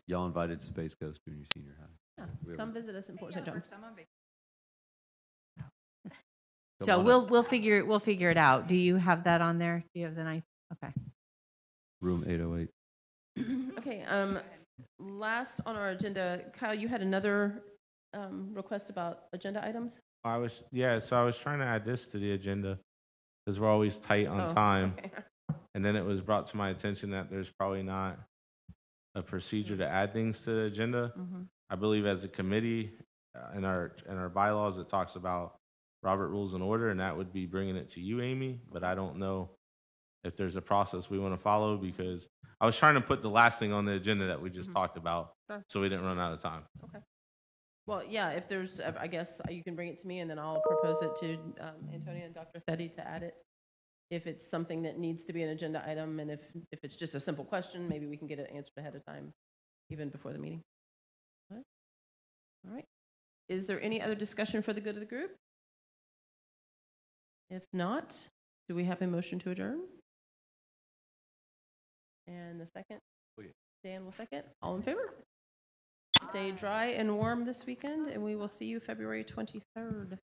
Y'all invited to Space Coast Junior Senior High. Yeah, come visit us in Port St. John. So we'll figure it out. Do you have that on there? Do you have the 9th? Okay. Room 808. Okay, last on our agenda, Kyle, you had another request about agenda items? So I was trying to add this to the agenda because we're always tight on time. Okay. And then it was brought to my attention that there's probably not a procedure to add things to the agenda. I believe as a committee, in our bylaws, it talks about Robert Rules and Order, and that would be bringing it to you, Amy. But I don't know if there's a process we want to follow, because I was trying to put the last thing on the agenda that we just talked about, Sure. so we didn't run out of time. Okay. Well, yeah, if there's, I guess you can bring it to me, and then I'll propose it to Antonia and Dr. Thetti to add it. If it's something that needs to be an agenda item, and if it's just a simple question, maybe we can get it answered ahead of time, even before the meeting. All right. Is there any other discussion for the good of the group? If not, do we have a motion to adjourn? And the second? Dan will second. All in favor? Stay dry and warm this weekend, and we will see you February 23rd.